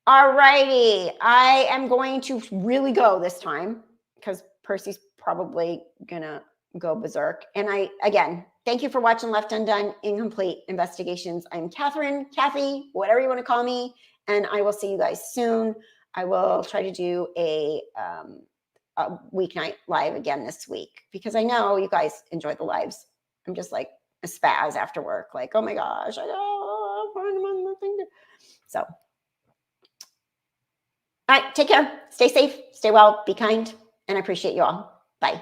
All righty. I am going to really go this time because Percy's probably going to go berserk. And again, thank you for watching Left Undone Incomplete Investigations. I'm Catherine, Kathy, whatever you want to call me. And I will see you guys soon. I will try to do a weeknight live again this week because I know you guys enjoy the lives. I'm just like a spaz after work. Like, oh my gosh, so. All right, take care. Stay safe, stay well, be kind, and I appreciate you all. Bye.